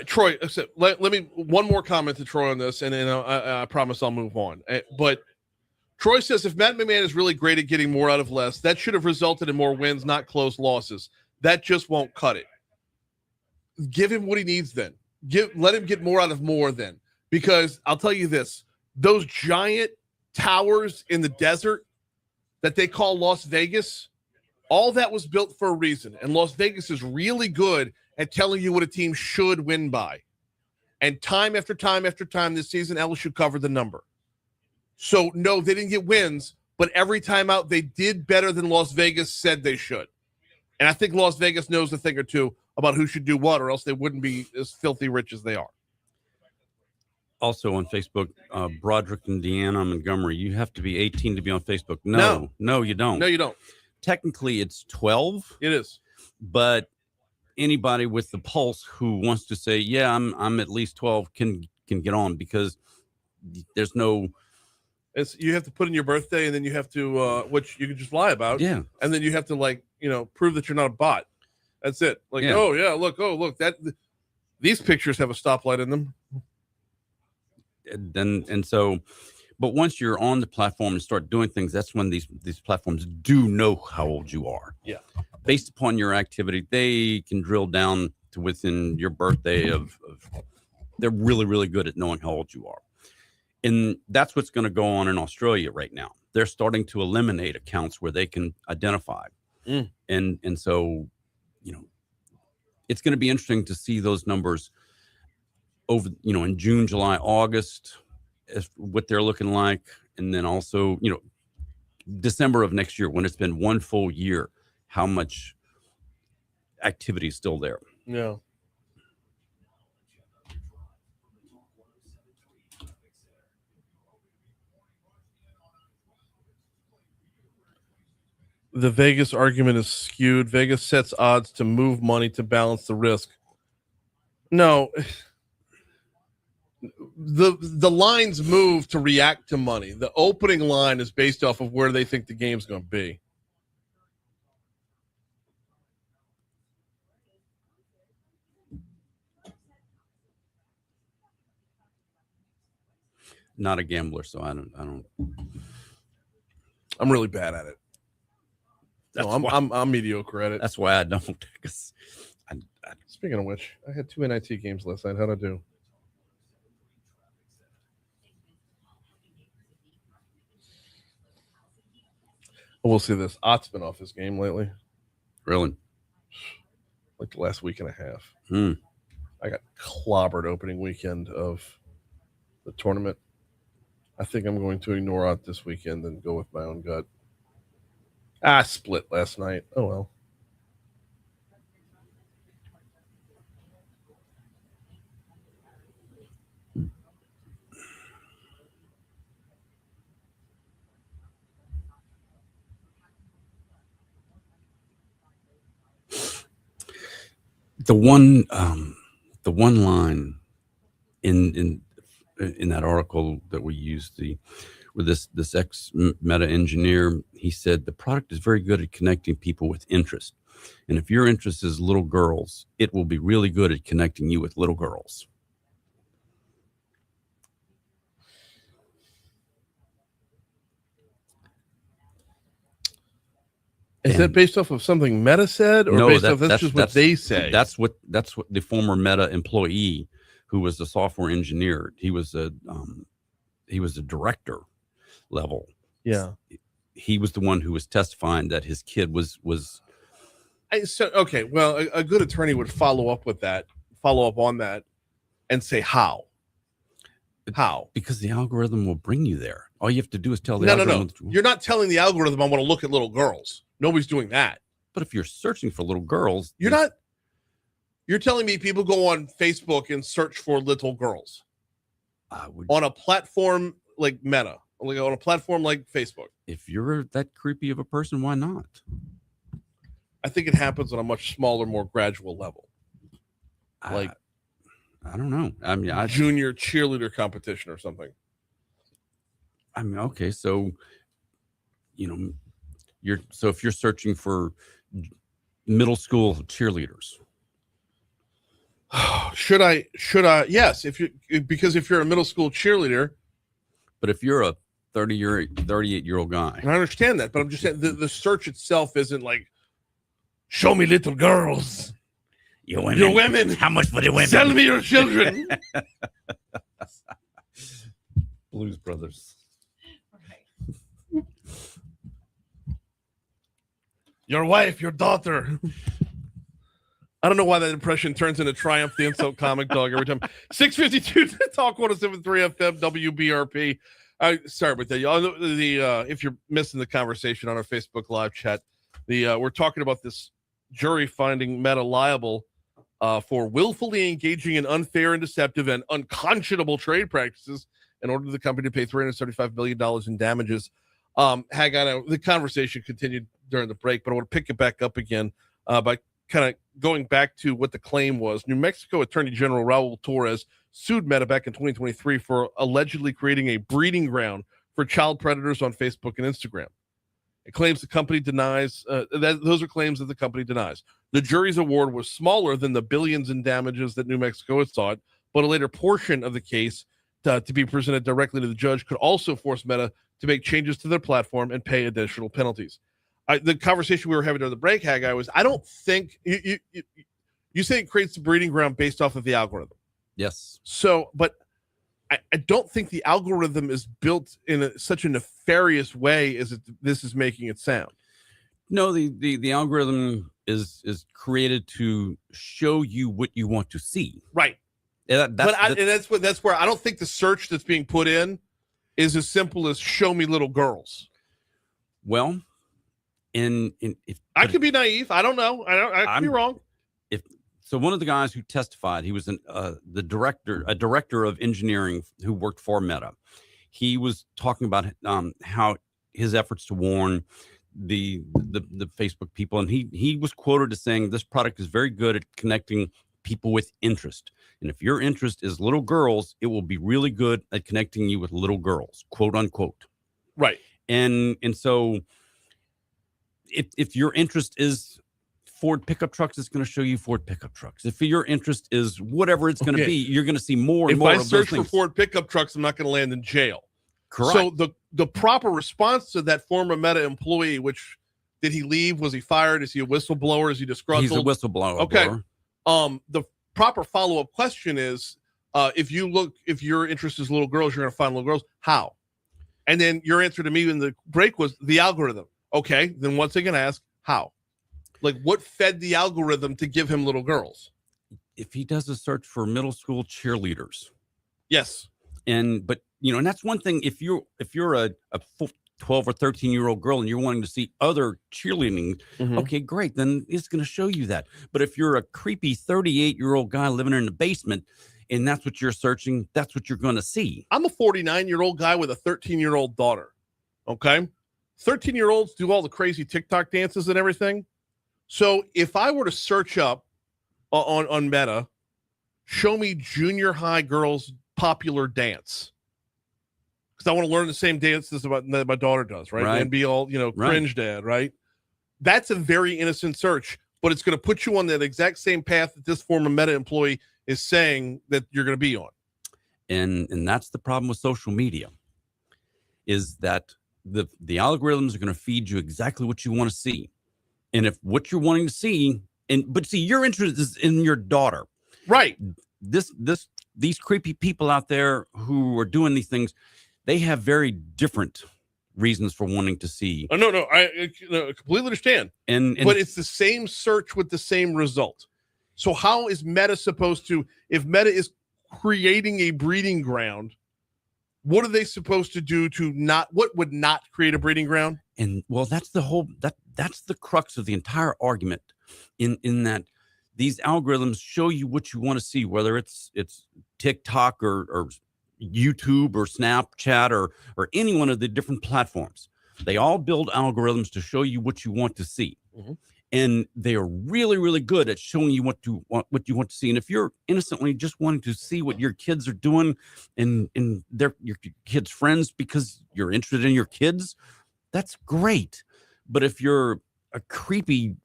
Troy, let me one more comment to Troy on this, and then I promise I'll move on. But Troy says, if Matt McMahon is really great at getting more out of less, that should have resulted in more wins, not close losses. That just won't cut it. Give him what he needs then. Let him get more out of more then. Because I'll tell you this, those giant towers in the desert that they call Las Vegas, all that was built for a reason. And Las Vegas is really good at telling you what a team should win by. And time after time after time this season, LSU covered the number. So, no, they didn't get wins, but every time out, they did better than Las Vegas said they should. And I think Las Vegas knows a thing or two about who should do what, or else they wouldn't be as filthy rich as they are. Also on Facebook, Broderick and Deanna Montgomery, you have to be 18 to be on Facebook. No, you don't. No, you don't. Technically, it's 12. It is. But anybody with the pulse who wants to say, yeah, I'm at least 12 can get on, because there's no... You have to put in your birthday, and then you have to, which you can just lie about. Yeah. And then you have to, prove that you're not a bot. That's it. Like, yeah. Look, these pictures have a stoplight in them. But once you're on the platform and start doing things, that's when these platforms do know how old you are. Yeah. Based upon your activity, they can drill down to within your birthday of they're really, really good at knowing how old you are. And that's what's going to go on in Australia right now. They're starting to eliminate accounts where they can identify. And so, it's going to be interesting to see those numbers over, in June, July, August, what they're looking like. And then also, December of next year, when it's been one full year, how much activity is still there. Yeah. The Vegas argument is skewed. Vegas sets odds to move money to balance the risk. No, the lines move to react to money. The opening line is based off of where they think the game's going to be. Not a gambler, so I don't. I'm really bad at it. No, I'm mediocre at it. That's why I don't. Speaking of which, I had 2 NIT games last night. How'd I do? I will say this: Ott's been off his game lately, Really? like the last week and a half. Hmm. I got clobbered opening weekend of the tournament. I think I'm going to ignore Ott this weekend and go with my own gut. I split last night. Oh well. The one line in that article that we used, with this ex meta engineer, he said the product is very good at connecting people with interest, and if your interest is little girls, it will be really good at connecting you with little girls. Is that based off of something Meta said, or No, based off that's just what they say? That's what the former Meta employee, who was a software engineer, he was a director level. Yeah. He was the one who was testifying that his kid was. Okay. Well, a good attorney would follow up on that, and say how. How? Because the algorithm will bring you there. All you have to do is tell the No. algorithm. You're not telling the algorithm I want to look at little girls. Nobody's doing that. But if you're searching for little girls, You're not. You're telling me people go on Facebook and search for little girls on a platform like Meta, like on a platform like Facebook. If you're that creepy of a person, why not? I think it happens on a much smaller, more gradual level. Like I don't know. I mean, junior cheerleader competition or something. I mean, okay, so if you're searching for middle school cheerleaders, should I? Yes, because if you're a middle school cheerleader. But if you're a 38-year-old guy, I understand that, but I'm just saying the search itself isn't like, show me little girls. Your women. How much for the women? Sell me your children. Blues Brothers. Your wife, your daughter. I don't know why that impression turns into Triumph the Insult Comic Dog every time. 652 Talk 107.3 FM WBRP. Sorry about that, y'all. If you're missing the conversation on our Facebook live chat, we're talking about this jury finding Meta liable for willfully engaging in unfair and deceptive and unconscionable trade practices in order for the company to pay $375 million in damages. Haggai, the conversation continued during the break, but I want to pick it back up again by kind of going back to what the claim was. New Mexico Attorney General Raul Torres sued Meta back in 2023 for allegedly creating a breeding ground for child predators on Facebook and Instagram. It claims the company denies those are claims that the company denies. The jury's award was smaller than the billions in damages that New Mexico had sought, but a later portion of the case to be presented directly to the judge could also force Meta to make changes to their platform and pay additional penalties. The conversation we were having during the break, Haggai, was I don't think you say it creates the breeding ground based off of the algorithm. Yes. So, but I don't think the algorithm is built in such a nefarious way as this is making it sound. No, the algorithm is created to show you what you want to see. Right. And that's where I don't think the search that's being put in is as simple as show me little girls. Well, if I could be naive, I don't know. I could be wrong. So one of the guys who testified, he was a director of engineering who worked for Meta. He was talking about how his efforts to warn the Facebook people, and he was quoted as saying this product is very good at connecting people with interest. And if your interest is little girls, it will be really good at connecting you with little girls, quote unquote. Right. And so if your interest is Ford pickup trucks, it's going to show you Ford pickup trucks. If your interest is whatever it's going to be, you're going to see more and more of those things. If I search for Ford pickup trucks, I'm not going to land in jail. Correct. So the proper response to that former Meta employee, which did he leave? Was he fired? Is he a whistleblower? Is he disgruntled? He's a whistleblower. Okay. The proper follow-up question is, if your interest is little girls, you're going to find little girls. How? And then your answer to me in the break was the algorithm. Okay, then what's he going to ask? How? Like, what fed the algorithm to give him little girls? If he does a search for middle school cheerleaders, Yes. but and that's one thing. If you're a 12 or 13-year-old girl and you're wanting to see other cheerleading, okay, great. Then it's going to show you that. But if you're a creepy 38-year-old guy living in the basement and that's what you're searching, that's what you're going to see. I'm a 49-year-old guy with a 13-year-old daughter. Okay. 13-year-olds do all the crazy TikTok dances and everything. So if I were to search up on Meta, show me junior high girls popular dance, because I want to learn the same dances that my daughter does, right? And be all, cringed at, right? That's a very innocent search, but it's going to put you on that exact same path that this former Meta employee is saying that you're going to be on. And that's the problem with social media, is that the algorithms are going to feed you exactly what you want to see. And if what you're wanting to see, but your interest is in your daughter, right? These creepy people out there who are doing these things, they have very different reasons for wanting to see. Oh, no, I completely understand. But it's the same search with the same result. So how is Meta supposed to, if Meta is creating a breeding ground, what are they supposed to do what would not create a breeding ground? And well, that's that's the crux of the entire argument, in that these algorithms show you what you want to see, whether it's TikTok or YouTube or Snapchat or any one of the different platforms. They all build algorithms to show you what you want to see. And they are really, really good at showing you what you want to see. And if you're innocently just wanting to see what your kids are doing and your kids' friends because you're interested in your kids, that's great. But if you're a creepy,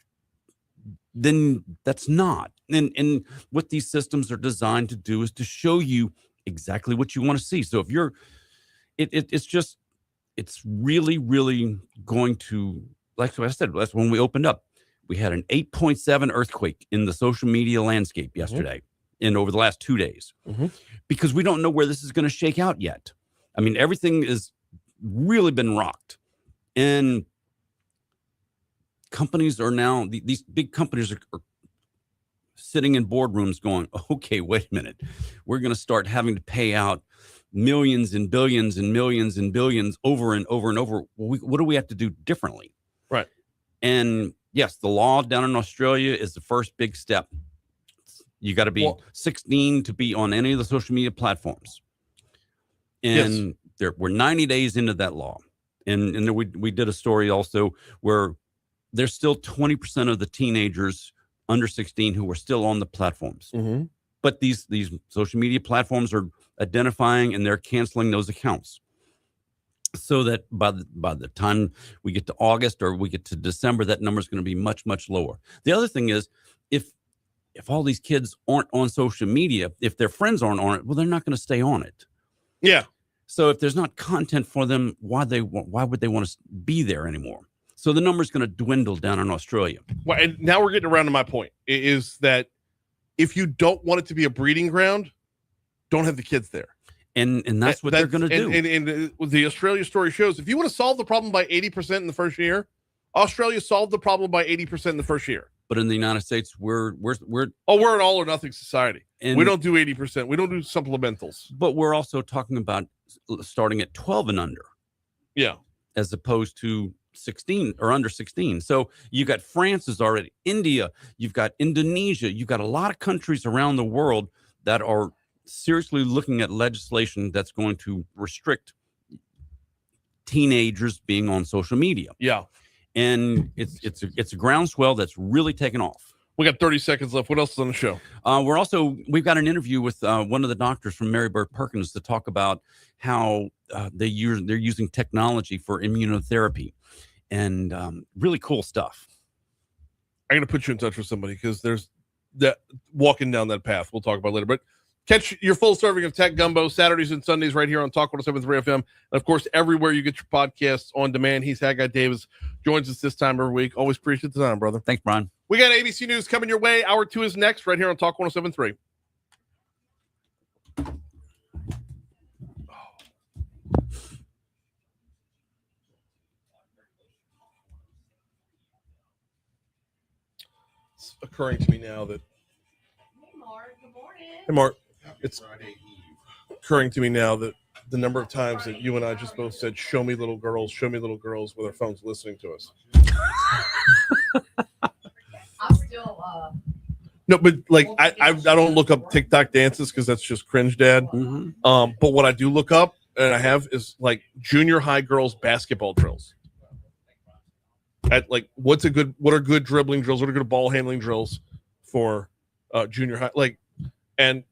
then that's not. And what these systems are designed to do is to show you exactly what you want to see. So if you're, it's really, really going to, like I said, that's when we opened up. We had an 8.7 earthquake in the social media landscape yesterday and over the last 2 days, because we don't know where this is going to shake out yet. I mean, everything has really been rocked. And companies are now, these big companies are sitting in boardrooms going, okay, wait a minute. We're going to start having to pay out millions and billions and millions and billions over and over and over. What do we have to do differently? Right. And yes, the law down in Australia is the first big step. You got to be 16 to be on any of the social media platforms. And we're 90 days into that law. And we did a story also where there's still 20% of the teenagers under 16 who are still on the platforms. But these social media platforms are identifying and they're canceling those accounts, so that by the time we get to August or we get to December, that number is going to be much, much lower. The other thing is, if all these kids aren't on social media, if their friends aren't on it, well, they're not going to stay on it. Yeah. So if there's not content for them, why would they want to be there anymore? So the number is going to dwindle down in Australia. Well, and now we're getting around to my point, is that if you don't want it to be a breeding ground, don't have the kids there. And that's what they're going to do. And the Australia story shows, if you want to solve the problem by 80% in the first year, Australia solved the problem by 80% in the first year. But in the United States, we're an all or nothing society. And we don't do 80%. We don't do supplementals. But we're also talking about starting at 12 and under. Yeah. As opposed to 16 or under 16. So you got France is already, India, you've got Indonesia, you've got a lot of countries around the world that are seriously looking at legislation that's going to restrict teenagers being on social media. Yeah. And it's a groundswell that's really taken off. We got 30 seconds left. What else is on the show? We've got an interview with one of the doctors from Mary Bird Perkins to talk about how they're using technology for immunotherapy, and really cool stuff. I'm going to put you in touch with somebody, because there's that walking down that path. We'll talk about it later, but catch your full serving of Tech Gumbo Saturdays and Sundays right here on Talk 107.3 FM. And of course, everywhere you get your podcasts on demand. He's Haggai Davis, joins us this time every week. Always appreciate the time, brother. Thanks, Brian. We got ABC News coming your way. Hour 2 is next right here on Talk 107.3. occurring to me now that Hey, Mark. Good morning. hey Mark, it's occurring to me now that the number of times that you and I just both said, show me little girls with our phones listening to us. I'm still No, but like I don't look up TikTok dances because that's just cringe, Dad. Mm-hmm. But what I do look up and I have is like junior high girls basketball drills. At like what are good dribbling drills? What are good ball handling drills for junior high? Like, and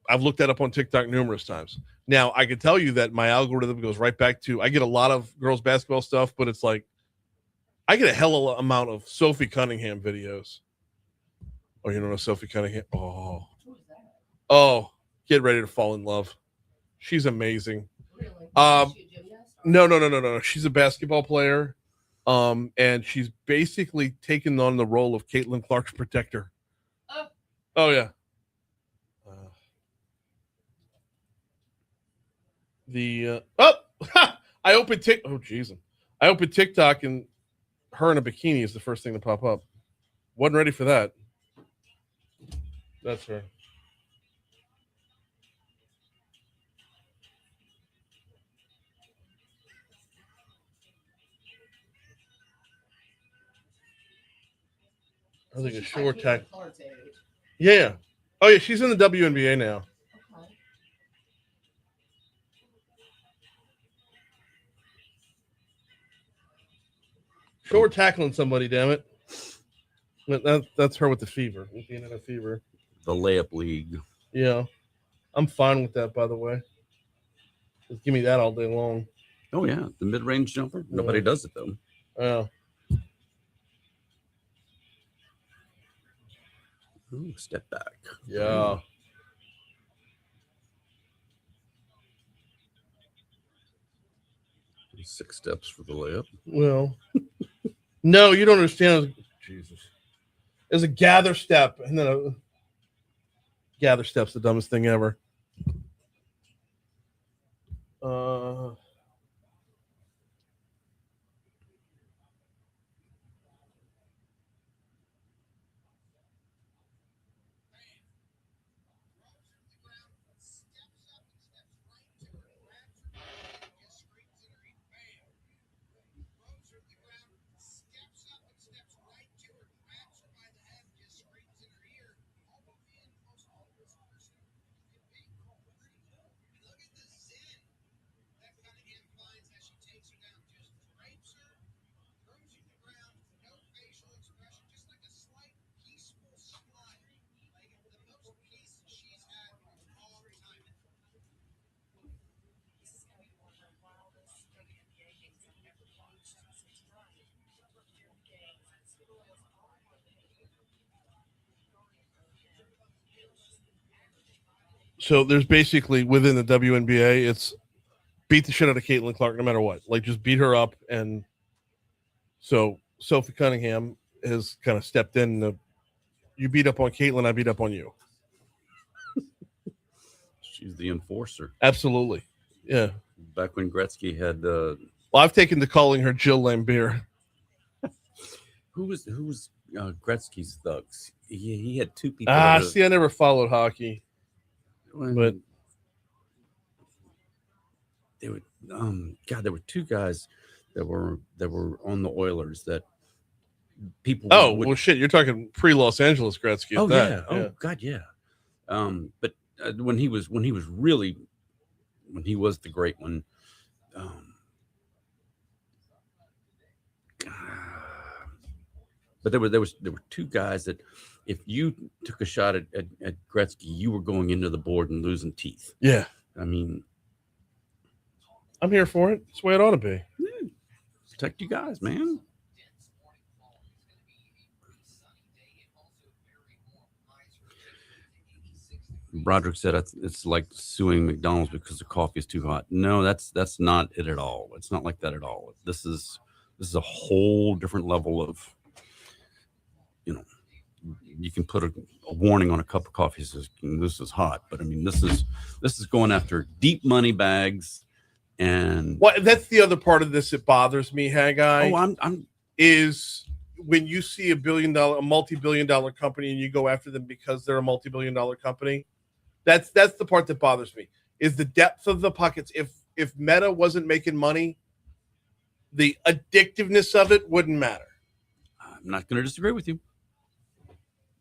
I've looked that up on TikTok numerous times. Now I can tell you that my algorithm goes right back to I get a lot of girls basketball stuff, but it's like I get a hell of a amount of Sophie Cunningham videos. Oh, you don't know Sophie Cunningham? Oh, get ready to fall in love. She's amazing. No. She's a basketball player. And she's basically taken on the role of Caitlin Clark's protector. Oh yeah. I opened TikTok. Oh Jesus! I opened TikTok and her in a bikini is the first thing to pop up. Wasn't ready for that. That's her. I think a short tack. Yeah. Oh yeah, she's in the WNBA now. Short tackling somebody, damn it. That's her with the fever. Being in a fever. The layup league. Yeah. I'm fine with that, by the way. Just give me that all day long. Oh yeah, the mid-range jumper. Nobody does it though. Yeah. Ooh, step back. Yeah. 6 steps for the layup. Well, no, you don't understand. Jesus. There's a gather step, and then a gather step's the dumbest thing ever. So there's basically within the WNBA, it's beat the shit out of Caitlin Clark no matter what. Like just beat her up. And so Sophie Cunningham has kind of stepped in. You beat up on Caitlin, I beat up on you. She's the enforcer. Absolutely. Yeah. Back when Gretzky had well, I've taken to calling her Jill Lambier. who was Gretzky's thugs? He had 2 people. See, I never followed hockey. But they would there were 2 guys that were on the Oilers that people well shit, you're talking pre-Los Angeles Gretzky. Oh yeah. Oh god, yeah. But when he was the great one, but there were 2 guys that if you took a shot at Gretzky, you were going into the board and losing teeth. Yeah. I mean, I'm here for it. That's the way it ought to be. Yeah. Protect you guys, man. Broderick said it's like suing McDonald's because the coffee is too hot. No, that's not it at all. It's not like that at all. This is a whole different level of, you can put a warning on a cup of coffee that says this is hot, but I mean this is going after deep money bags, and that's the other part of this that bothers me, Haggai. Oh, I'm is when you see a multi-billion-dollar company and you go after them because they're a multi-billion-dollar company, that's the part that bothers me, is the depth of the pockets. If Meta wasn't making money, the addictiveness of it wouldn't matter. I'm not going to disagree with you.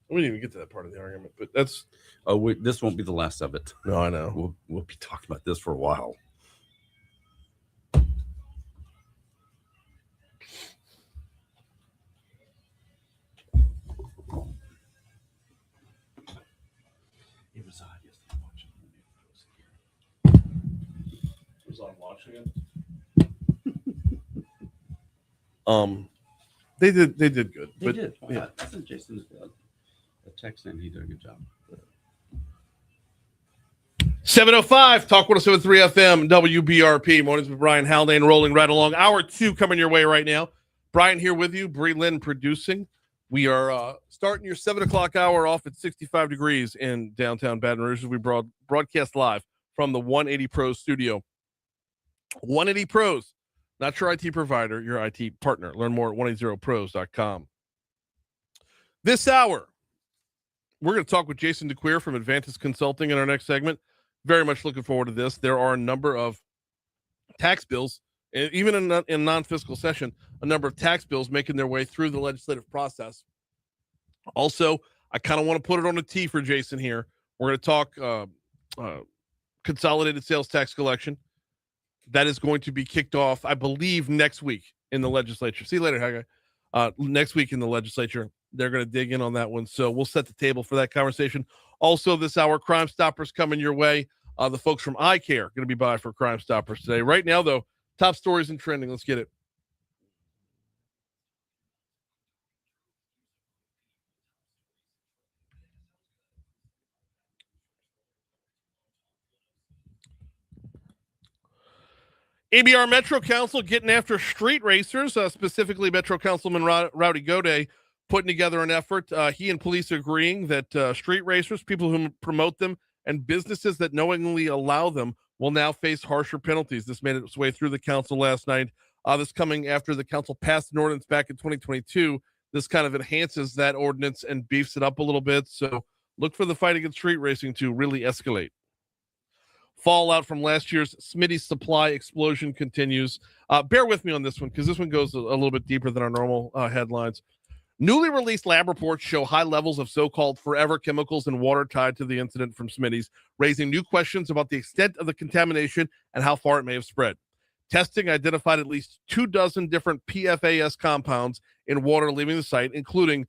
We didn't even get to that part of the argument, but that's. Oh, this won't be the last of it. No, I know. We'll be talking about this for a while. It was odd yesterday watching the news. It was on watching it. They did good. They did. Yeah. I sent Jason a text and he did a good job. 7:05 Talk 107.3 FM WBRP. Mornings with Brian Haldane, rolling right along. Hour 2 coming your way right now. Brian here with you. Bree Lynn producing. We are starting your 7 o'clock hour off at 65 degrees in downtown Baton Rouge as we broadcast live from the 180 Pros studio. 180 Pros, not your IT provider, your IT partner. Learn more at 180pros.com. This hour, we're going to talk with Jason DeCuir from Advantage Consulting in our next segment. Very much looking forward to this. There are a number of tax bills, even in non-fiscal session, a number of tax bills making their way through the legislative process. Also, I kind of want to put it on a T for Jason here. We're going to talk consolidated sales tax collection. That is going to be kicked off, I believe, next week in the legislature. See you later, Haggai. Next week in the legislature, they're going to dig in on that one. So we'll set the table for that conversation. Also, this hour, Crime Stoppers coming your way. The folks from iCare are going to be by for Crime Stoppers today. Right now, though, top stories and trending. Let's get it. ABR Metro Council getting after street racers, specifically Metro Councilman Rowdy Goday, putting together an effort. He and police agreeing that street racers, people who promote them, and businesses that knowingly allow them will now face harsher penalties. This made its way through the council last night. This coming after the council passed an ordinance back in 2022. This kind of enhances that ordinance and beefs it up a little bit. So look for the fight against street racing to really escalate. Fallout from last year's Smitty's supply explosion continues. Bear with me on this one because this one goes a little bit deeper than our normal headlines. Newly released lab reports show high levels of so-called forever chemicals in water tied to the incident from Smitty's, raising new questions about the extent of the contamination and how far it may have spread. Testing identified at least 24 different PFAS compounds in water leaving the site, including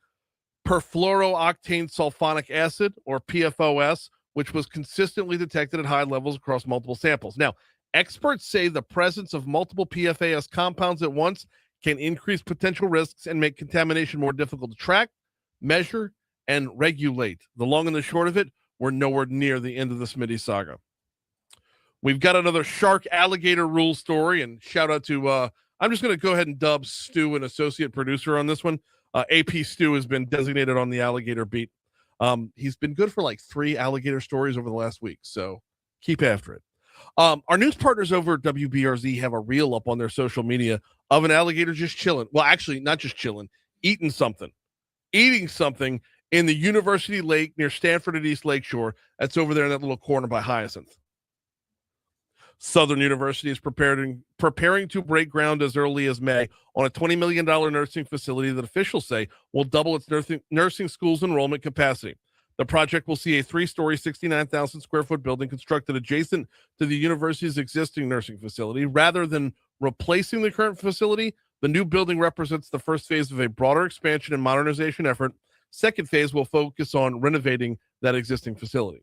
perfluorooctane sulfonic acid, or PFOS, which was consistently detected at high levels across multiple samples. Now, experts say the presence of multiple PFAS compounds at once can increase potential risks and make contamination more difficult to track, measure, and regulate. The long and the short of it, we're nowhere near the end of the Smitty saga. We've got another shark alligator rule story, and shout out to, I'm just going to go ahead and dub Stu an associate producer on this one. AP Stu has been designated on the alligator beat. He's been good for like 3 alligator stories over the last week, so keep after it. Our news partners over at WBRZ have a reel up on their social media of an alligator just chilling. Well, actually, not just chilling, eating something in the University Lake near Stanford at East Lakeshore. That's over there in that little corner by Hyacinth. Southern University is preparing to break ground as early as May on a $20 million nursing facility that officials say will double its nursing school's enrollment capacity. The project will see a 3-story, 69,000 square foot building constructed adjacent to the university's existing nursing facility. Rather than replacing the current facility, the new building represents the first phase of a broader expansion and modernization effort. Second phase will focus on renovating that existing facility.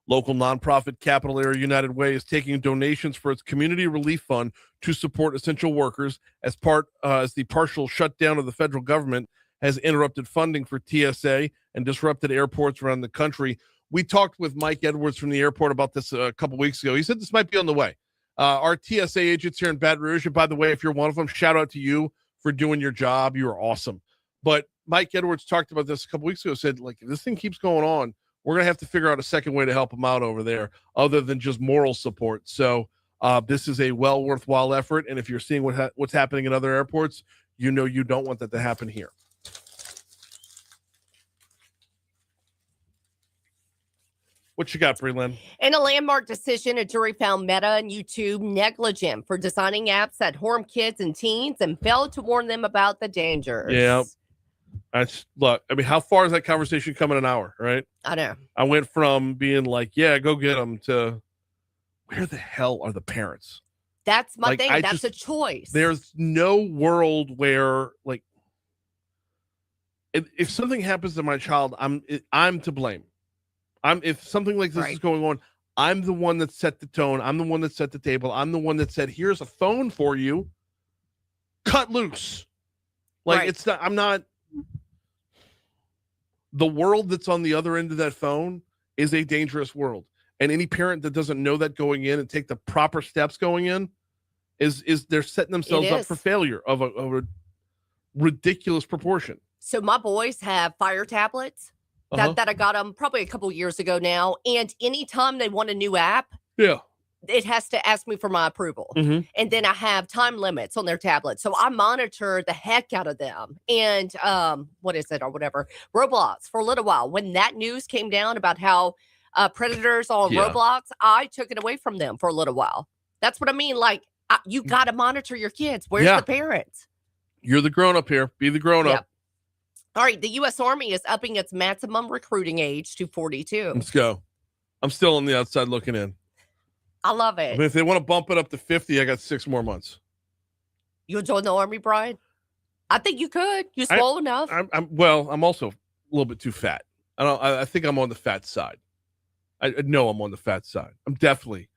Local nonprofit Capital Area United Way is taking donations for its community relief fund to support essential workers as the partial shutdown of the federal government has interrupted funding for TSA and disrupted airports around the country. We talked with Mike Edwards from the airport about this a couple weeks ago. He said this might be on the way. Our TSA agents here in Baton Rouge, and by the way, if you're one of them, shout out to you for doing your job. You are awesome. But Mike Edwards talked about this a couple weeks ago, said, like, if this thing keeps going on, we're going to have to figure out a second way to help them out over there other than just moral support. So this is a worthwhile effort. And if you're seeing what's happening in other airports, you know you don't want that to happen here. What you got, Breland? In a landmark decision, a jury found Meta and YouTube negligent for designing apps that harm kids and teens and failed to warn them about the dangers. Yeah. Look, I mean, how far is that conversation come in an hour, right? I know. I went from being like, yeah, go get them, to where the hell are the parents? That's my Like, thing. I That's just- a choice. There's no world where, like, if something happens to my child, I'm to blame. If something like this is Right. going on, I'm the one that set the tone. I'm the one that set the table. I'm the one that said, here's a phone for you. Cut loose. Like, Right. it's not, I'm not. The world that's on the other end of that phone is a dangerous world. And any parent that doesn't know that going in and take the proper steps going in is they're setting themselves up for is. failure of a ridiculous proportion. So my boys have Fire tablets Uh-huh. that I got them probably a couple years ago now. And anytime they want a new app, Yeah. it has to ask me for my approval. Mhm. And then I have time limits on their tablets. So I monitor the heck out of them. And what is it or whatever? Roblox for a little while. When that news came down about how predators on Yeah. Roblox, I took it away from them for a little while. That's what I mean. Like, you got to monitor your kids. Where's Yeah. the parents? You're the grown up here. Be the grown up. Yep. All right. The U.S. Army is upping its maximum recruiting age to 42. Let's go. I'm still on the outside looking in. I love I it. mean, if they want to bump it up to 50, I got 6 more months. You'll join the Army, Brian? I think you could. You're swole enough. I'm also a little bit too fat. I think I'm on the fat side. I know I'm on the fat side. I'm definitely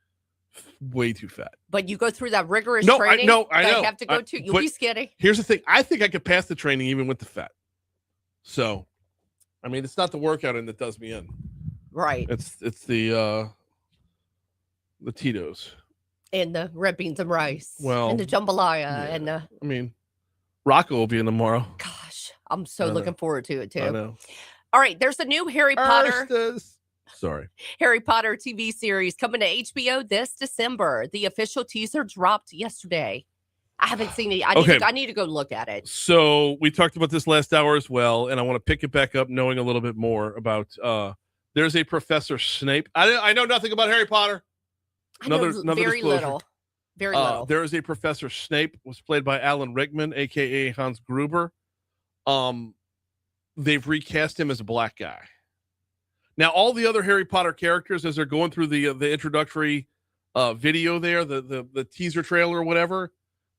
way too fat. But you go through that rigorous No, training. I know. They have to go to. You'll but be skinny. Here's the thing. I think I could pass the training even with the fat. So, I mean, it's not the workout in that does me in. Right. It's the Tito's. And the red beans and rice. Well, and the jambalaya. yeah. And the, I mean, Rocco will be in tomorrow. gosh, I'm so I know. looking forward to it I too. know. All right. There's a new Harry Potter Sorry. TV series coming to HBO this December. The official teaser dropped yesterday. I haven't seen it. I need to go look at it. So we talked about this last hour as well, and I want to pick it back up knowing a little bit more about there's a Professor Snape. I know nothing about Harry Potter. I know Another very disclosure. little. Very little. There is a Professor Snape, was played by Alan Rickman, aka Hans Gruber. They've recast him as a black guy. Now, all the other Harry Potter characters, as they're going through the introductory video there, the teaser trailer or whatever,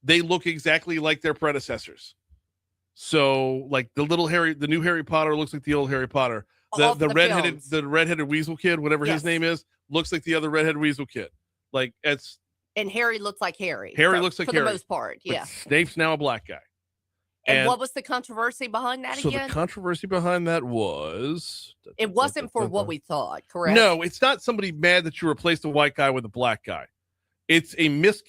they look exactly like their predecessors. So, like the new Harry Potter looks like the old Harry Potter. Off The films. redheaded weasel kid, whatever his Yes. name is, looks like the other redheaded weasel kid. Like it's And Harry looks like Harry. Harry looks like for Harry. the most part. but Yeah. Snape's now a black guy. And what was the controversy behind that So again? the controversy behind that was It wasn't for what we thought, correct? No, it's not somebody mad that you replaced a white guy with a black guy. It's a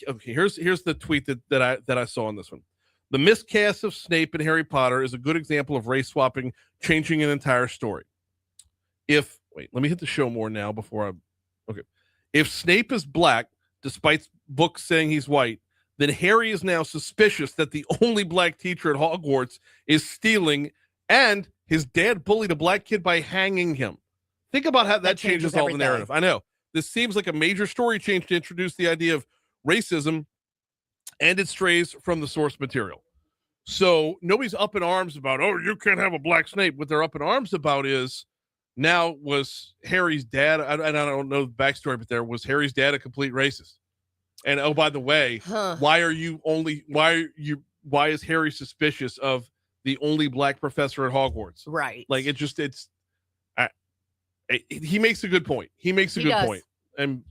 Okay, here's the tweet that I saw on this one. The miscast of Snape and Harry Potter is a good example of race swapping, changing an entire story. Let me hit the show more now before if Snape is black, despite books saying he's white, then Harry is now suspicious that the only black teacher at Hogwarts is stealing, and his dad bullied a black kid by hanging him. Think about how that changes all everything. the narrative. I know. This seems like a major story change to introduce the idea of racism, and it strays from the source material. So nobody's up in arms about, oh, you can't have a black Snape. What they're up in arms about is, now was Harry's dad, I don't know the backstory, but was Harry's dad a complete racist? And oh, by the way, why is Harry suspicious of the only black professor at Hogwarts? Right. Like he makes a good point. He makes a good point. And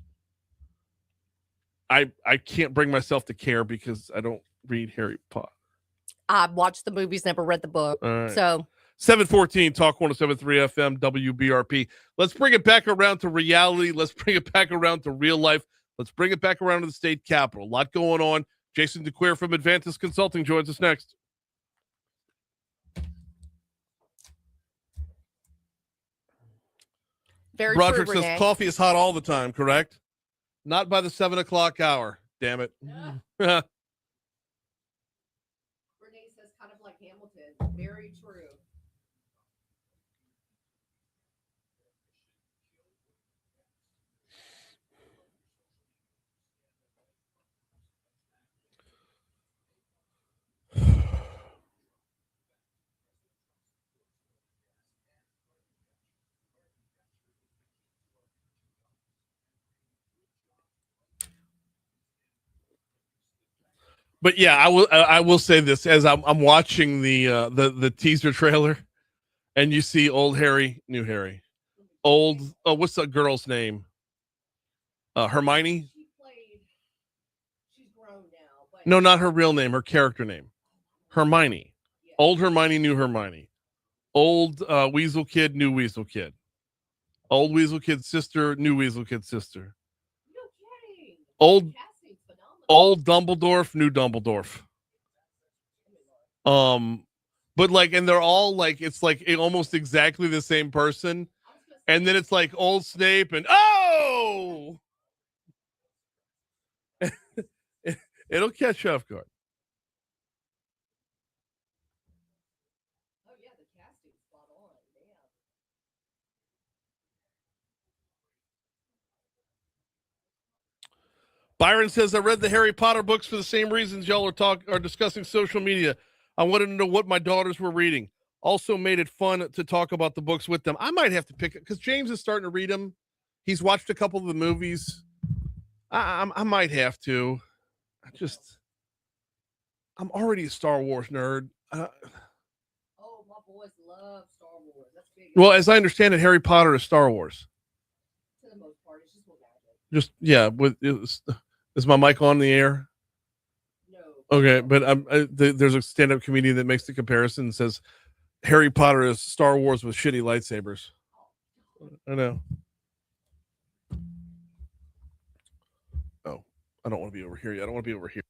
I can't bring myself to care because I don't read Harry Potter. I watched the movies, never read the book. All right. So 714 Talk 107.3 FM WBRP. Let's bring it back around to reality. Let's bring it back around to real life. Let's bring it back around to the state capitol. A lot going on. Jason DeCuir from Advantis Consulting joins us next. very Broderick true, says Renee. coffee is hot all the time, correct? Not by the 7 o'clock hour. Damn it. Renee says But yeah, I will say this as I'm watching the teaser trailer, and you see old Harry, new Harry, old. Oh, what's the girl's name? Hermione. She's grown now. But No, not her real name. Her character name. Hermione. Old Hermione, new Hermione. Old Weasel Kid, new Weasel Kid. Old Weasel Kid's sister, new Weasel Kid's sister. Old Dumbledore, new Dumbledore. But like, and they're all like, it's like almost exactly the same person. And then it's like old Snape and oh, it'll catch you off guard. Oh yeah, the casting's spot on. Yeah. Byron says, I read the Harry Potter books for the same reasons y'all are discussing social media. I wanted to know what my daughters were reading. Also made it fun to talk about the books with them. I might have to pick it because James is starting to read them. He's watched a couple of the movies. I might have to. I'm already a Star Wars nerd. Oh, my boys love Star Wars. That's big. Well, as I understand it, Harry Potter is Star Wars. To the most part, it's just what magic. Just yeah. Is my mic on the air? No. Okay, but there's a stand-up comedian that makes the comparison and says Harry Potter is Star Wars with shitty lightsabers. I know. Oh, I don't want to be over here yet. I don't want to be over here.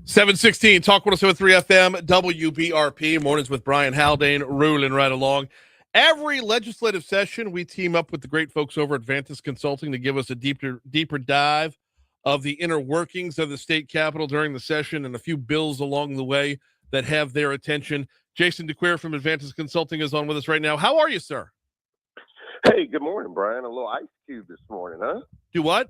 716 Talk 107.3 FM WBRP mornings with Brian Haldane rolling right along. Every legislative session, we team up with the great folks over at Vantis Consulting to give us a deeper dive of the inner workings of the state capitol during the session and a few bills along the way that have their attention. Jason DeCuir from Advantage Consulting is on with us right now. How are you, sir? Hey, good morning, Brian. A little ice cube this morning, huh? Do what?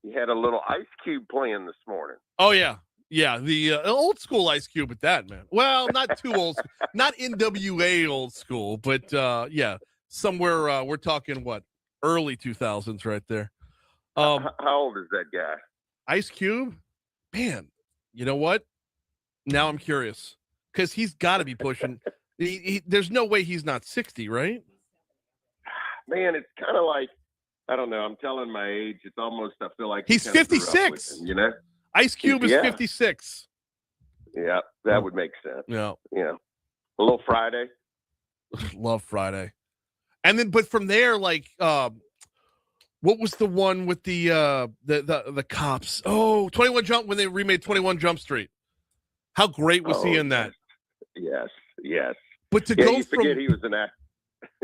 You had a little ice cube playing this morning. Oh, yeah. Yeah, the old school Ice Cube at that, man. Well, not too old, not NWA old school, but yeah, somewhere we're talking what, early 2000s right there. How old is that guy? Ice Cube? Man, you know what? Now I'm curious because he's got to be pushing. There's no way he's not 60, right? Man, it's kind of like, I don't know. I'm telling my age. It's almost, I feel like he's 56. Him, you know? Ice Cube is 56. Yeah, that would make sense. Yeah. Yeah. A little Friday. Love Friday. And then, but from there, like, what was the one with the cops? Oh, 21 Jump, when they remade 21 Jump Street. How great was he in that? Yes, yes. But to go from, forget he was an actor.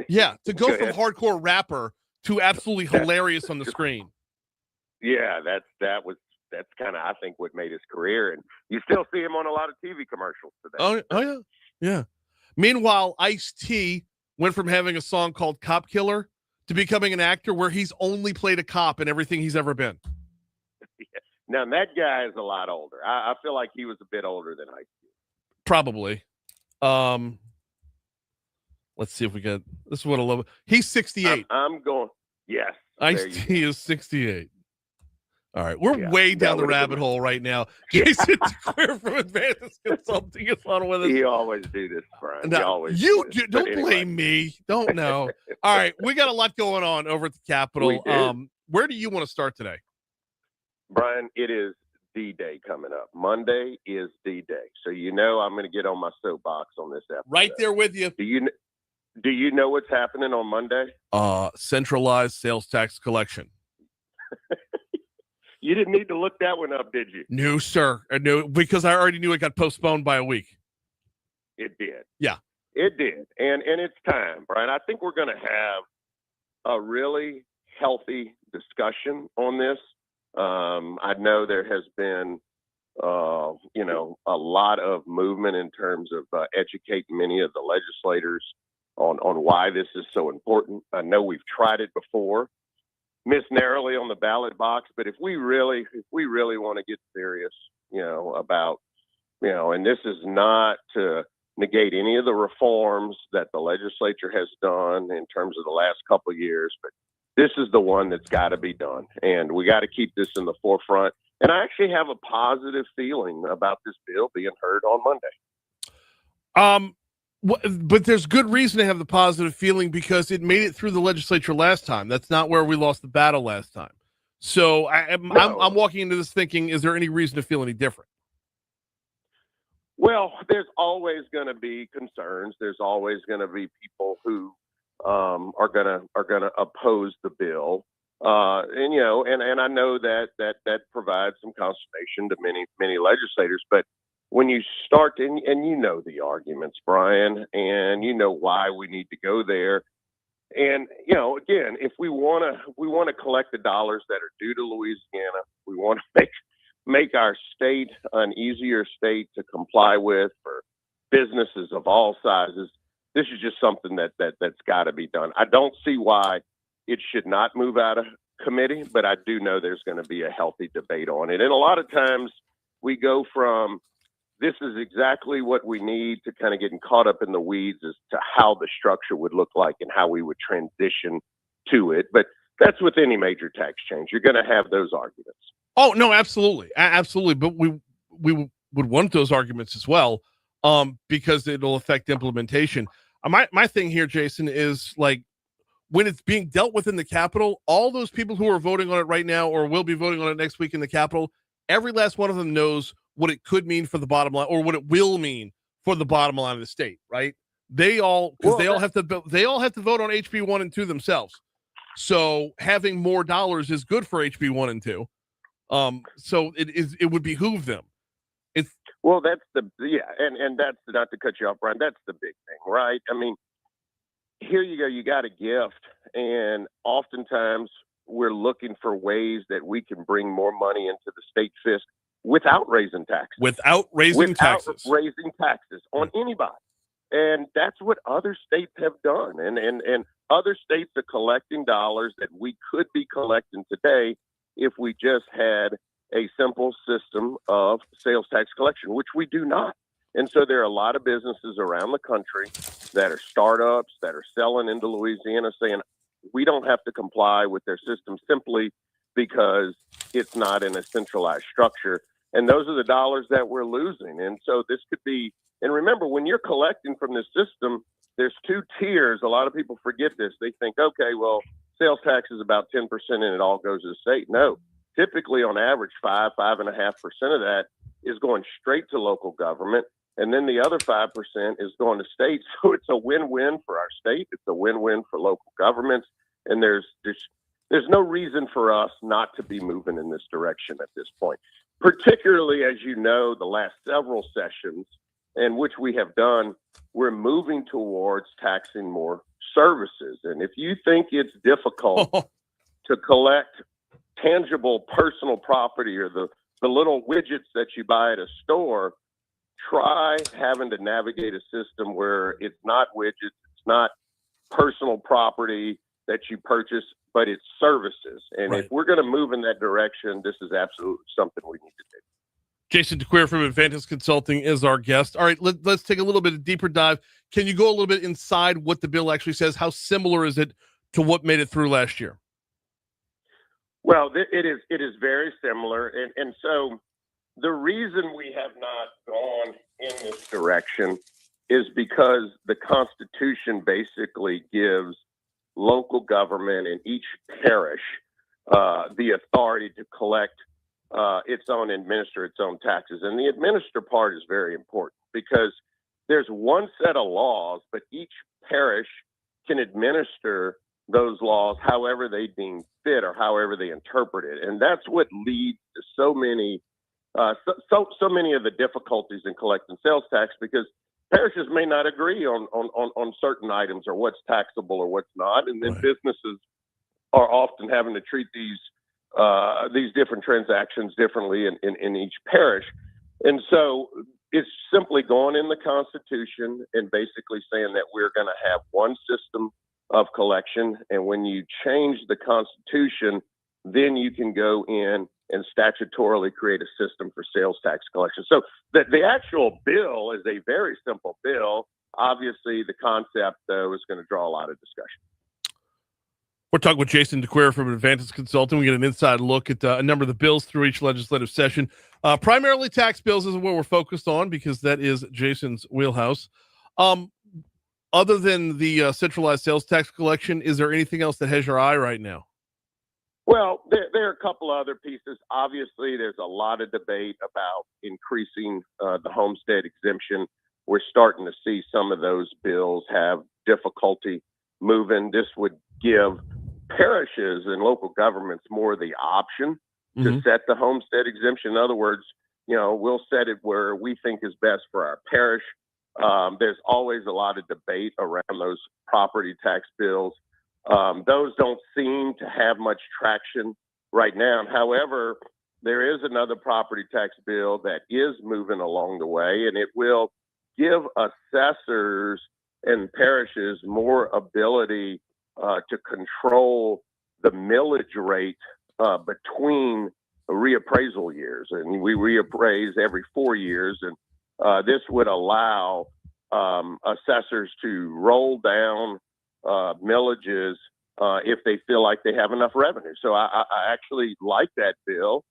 Yeah, to go from hardcore rapper to absolutely hilarious on the screen. Yeah, that's kind of, I think, what made his career. And you still see him on a lot of TV commercials today. Oh yeah. Yeah. Meanwhile, Ice-T went from having a song called Cop Killer to becoming an actor where he's only played a cop in everything he's ever been. Yeah. Now, that guy is a lot older. I feel like he was a bit older than Ice-T. Probably. Let's see if we got, this is what I love. He's 68. I'm going, yes. Ice-T is 68. All right, we're way down the rabbit hole right now. Jason DeCuir from Advantage Consulting is on with us. You always do this, Brian. No, don't blame me. Don't know. All right, we got a lot going on over at the Capitol. Where do you want to start today? Brian, it is D-Day coming up. Monday is D-Day. So I'm going to get on my soapbox on this episode. Right there with you. Do you know what's happening on Monday? Centralized sales tax collection. You didn't need to look that one up, did you? No, sir. No, because I already knew it got postponed by a week. It did. Yeah. It did. And it's time, Brian. I think we're going to have a really healthy discussion on this. I know there has been, a lot of movement in terms of educating many of the legislators on why this is so important. I know we've tried it before. Missed narrowly on the ballot box, but if we really want to get serious, about, and this is not to negate any of the reforms that the legislature has done in terms of the last couple of years, but this is the one that's got to be done, and we got to keep this in the forefront. And I actually have a positive feeling about this bill being heard on Monday. But there's good reason to have the positive feeling because it made it through the legislature last time. That's not where we lost the battle last time. So I'm walking into this thinking, is there any reason to feel any different? Well, there's always going to be concerns. There's always going to be people who are going to oppose the bill, and I know that provides some consternation to many legislators. But when you start, and you know the arguments, Brian, and you know why we need to go there. And again, if we want to collect the dollars that are due to Louisiana, we want to make our state an easier state to comply with for businesses of all sizes. This is just something that's got to be done. I don't see why it should not move out of committee, but I do know there's going to be a healthy debate on it. And a lot of times we go from this is exactly what we need to kind of getting caught up in the weeds as to how the structure would look like and how we would transition to it. But that's with any major tax change. You're going to have those arguments. Oh, no, absolutely. Absolutely. But we would want those arguments as well, because it'll affect implementation. My thing here, Jason, is like when it's being dealt with in the Capitol, all those people who are voting on it right now or will be voting on it next week in the Capitol, every last one of them knows what it could mean for the bottom line or what it will mean for the bottom line of the state, right? They all have to vote on HB 1 and 2 themselves. So having more dollars is good for HB 1 and 2. So it would behoove them. And that's, not to cut you off, Brian, that's the big thing, right? I mean, here you go, you got a gift, and oftentimes we're looking for ways that we can bring more money into the state fisc without raising taxes. Without raising taxes on anybody. And that's what other states have done. And other states are collecting dollars that we could be collecting today if we just had a simple system of sales tax collection, which we do not. And so there are a lot of businesses around the country that are startups that are selling into Louisiana saying we don't have to comply with their system simply because it's not in a centralized structure. And those are the dollars that we're losing. And so this could be, and remember, when you're collecting from this system, there's two tiers. A lot of people forget this. They think, okay, well, sales tax is about 10% and it all goes to the state. No, typically on average, 5.5% of that is going straight to local government. And then the other 5% is going to states. So it's a win-win for our state. It's a win-win for local governments. And there's no reason for us not to be moving in this direction at this point, particularly, as you know, the last several sessions in which we have done, we're moving towards taxing more services. And if you think it's difficult to collect tangible personal property or the little widgets that you buy at a store, try having to navigate a system where it's not widgets, it's not personal property that you purchase, but it's services. And right. If we're going to move in that direction, this is absolutely something we need to do. Jason DeCuir from Advantage Consulting is our guest. All right, let's take a little bit of deeper dive. Can you go a little bit inside what the bill actually says? How similar is it to what made it through last year? Well, it is very similar. And so the reason we have not gone in this direction is because the Constitution basically gives local government in each parish the authority to collect its own, administer its own taxes. And the administer part is very important because there's one set of laws, but each parish can administer those laws however they deem fit or however they interpret it. And that's what leads to so many of the difficulties in collecting sales tax, because parishes may not agree on certain items or what's taxable or what's not. And then businesses are often having to treat these different transactions differently in each parish. And so it's simply going in the Constitution and basically saying that we're going to have one system of collection. And when you change the Constitution, then you can go in and statutorily create a system for sales tax collection. So the actual bill is a very simple bill. Obviously, the concept, though, is going to draw a lot of discussion. We're talking with Jason DeCuir from Advantage Consulting. We get an inside look at a number of the bills through each legislative session. Primarily tax bills is what we're focused on because that is Jason's wheelhouse. Other than the centralized sales tax collection, is there anything else that has your eye right now? Well, there are a couple other pieces. Obviously, there's a lot of debate about increasing the homestead exemption. We're starting to see some of those bills have difficulty moving. This would give parishes and local governments more the option to set the homestead exemption. In other words, we'll set it where we think is best for our parish. There's always a lot of debate around those property tax bills. Those don't seem to have much traction right now. However, there is another property tax bill that is moving along the way, and it will give assessors and parishes more ability to control the millage rate between reappraisal years. And we reappraise every 4 years, and this would allow assessors to roll down millages if they feel like they have enough revenue. So I actually like that bill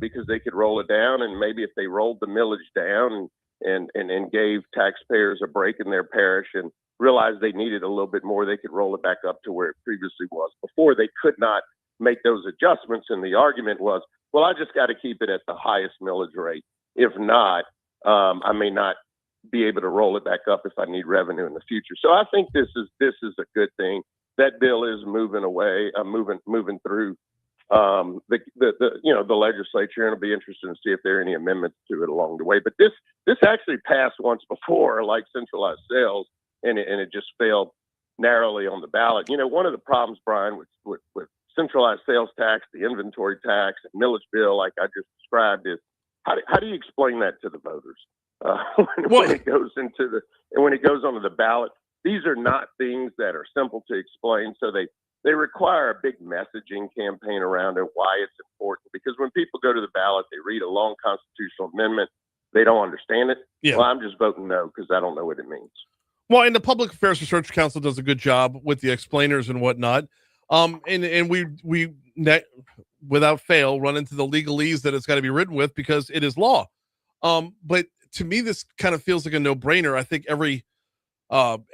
because they could roll it down, and maybe if they rolled the millage down and gave taxpayers a break in their parish and realized they needed a little bit more, they could roll it back up to where it previously was. Before, they could not make those adjustments, and the argument was, well, I just got to keep it at the highest millage rate. If not, I may not be able to roll it back up if I need revenue in the future. So I think this is a good thing. That bill is moving through the legislature, and it'll be interesting to see if there are any amendments to it along the way. But this actually passed once before, like centralized sales, and it just failed narrowly on the ballot. One of the problems, Brian, with centralized sales tax, the inventory tax, and millage bill, like I just described, is how do you explain that to the voters when it goes onto the ballot? These are not things that are simple to explain, so they require a big messaging campaign around it, why it's important. Because when people go to the ballot, they read a long constitutional amendment, they don't understand it. Yeah. Well, I'm just voting no because I don't know what it means. Well, and the Public Affairs Research Council does a good job with the explainers and whatnot. And we without fail run into the legalese that it's got to be written with because it is law. But to me, this kind of feels like a no-brainer. I think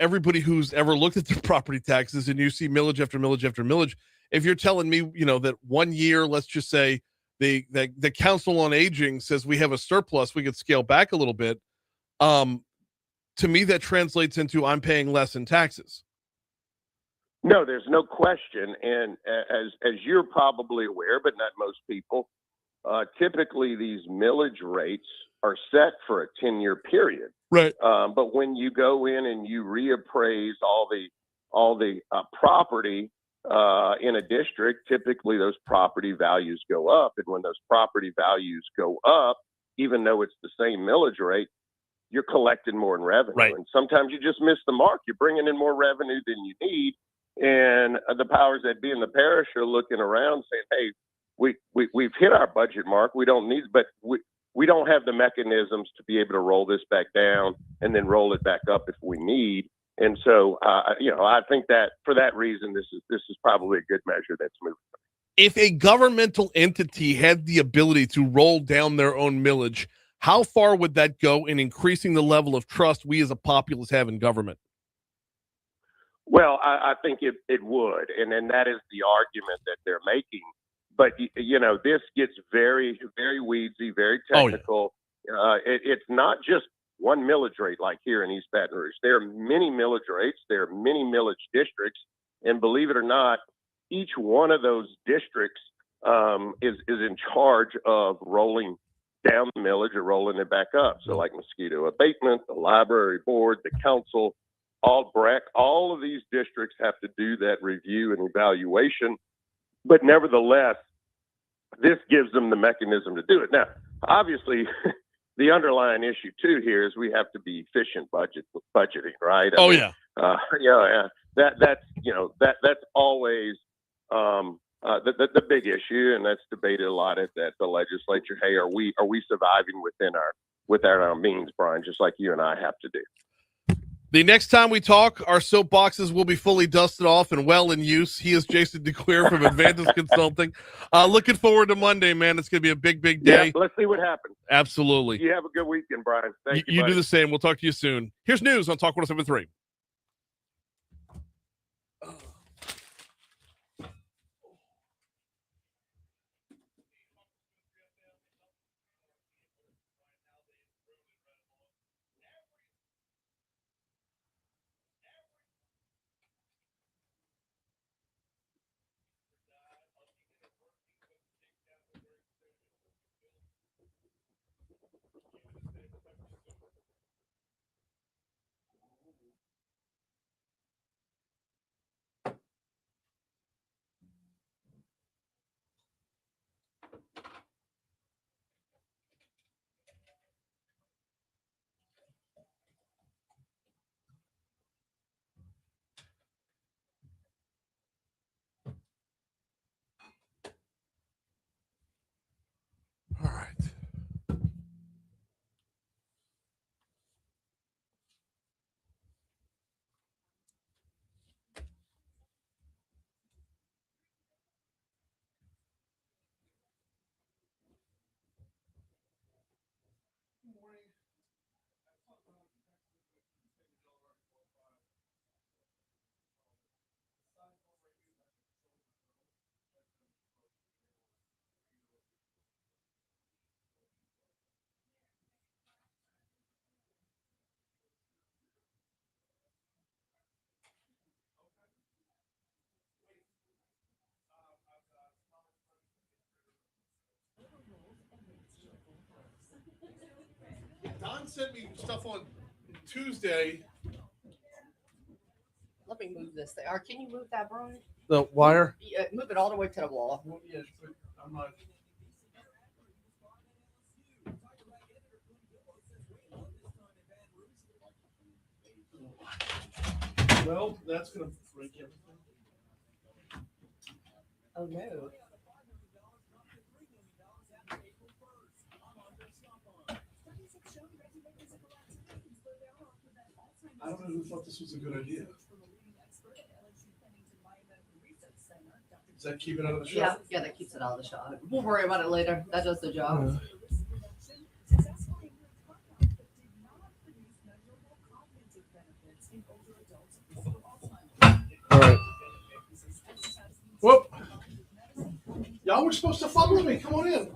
everybody who's ever looked at the property taxes and you see millage after millage after millage, if you're telling me, that 1 year, let's just say the Council on Aging says we have a surplus, we could scale back a little bit. To me, that translates into I'm paying less in taxes. No, there's no question. And as you're probably aware, but not most people, typically these millage rates are set for a 10-year period. Right. But when you go in and you reappraise all the property in a district, typically those property values go up. And when those property values go up, even though it's the same millage rate, you're collecting more in revenue. Right. And sometimes you just miss the mark. You're bringing in more revenue than you need. And the powers that be in the parish are looking around saying, hey, we've hit our budget mark. We don't need, but we don't have the mechanisms to be able to roll this back down and then roll it back up if we need. And so, I think that for that reason, this is probably a good measure that's moving. If a governmental entity had the ability to roll down their own millage, how far would that go in increasing the level of trust we as a populace have in government? Well, I think it would. And that is the argument that they're making. But, this gets very, very weedsy, very technical. Oh, yeah. It's not just one millage rate like here in East Baton Rouge. There are many millage rates. There are many millage districts. And believe it or not, each one of those districts is in charge of rolling down the millage or rolling it back up. So like mosquito abatement, the library board, the council, all of these districts have to do that review and evaluation. But nevertheless, this gives them the mechanism to do it. Now, obviously, the underlying issue too here is we have to be efficient budgeting, right? Yeah. That's always the big issue, and that's debated a lot at the legislature. Hey, are we surviving within our means, Brian? Just like you and I have to do. The next time we talk, our soapboxes will be fully dusted off and well in use. He is Jason DeCuir from Advantage Consulting. Looking forward to Monday, man. It's going to be a big, big day. Yeah, let's see what happens. Absolutely. You have a good weekend, Brian. Thank you. You buddy. do the same. We'll talk to you soon. Here's news on Talk 107.3. All right. Don sent me stuff on Tuesday. Let me move this thing. Or can you move that, Brian? The wire? Yeah, move it all the way to the wall. Well, yes, but I'm not. Well, that's going to break everything. Oh, no. I don't know who thought this was a good idea. Does that keep it out of the shot? Yeah, that keeps it out of the shot. We'll worry about it later. That does the job. All right. Whoop. Y'all were supposed to follow me. Come on in.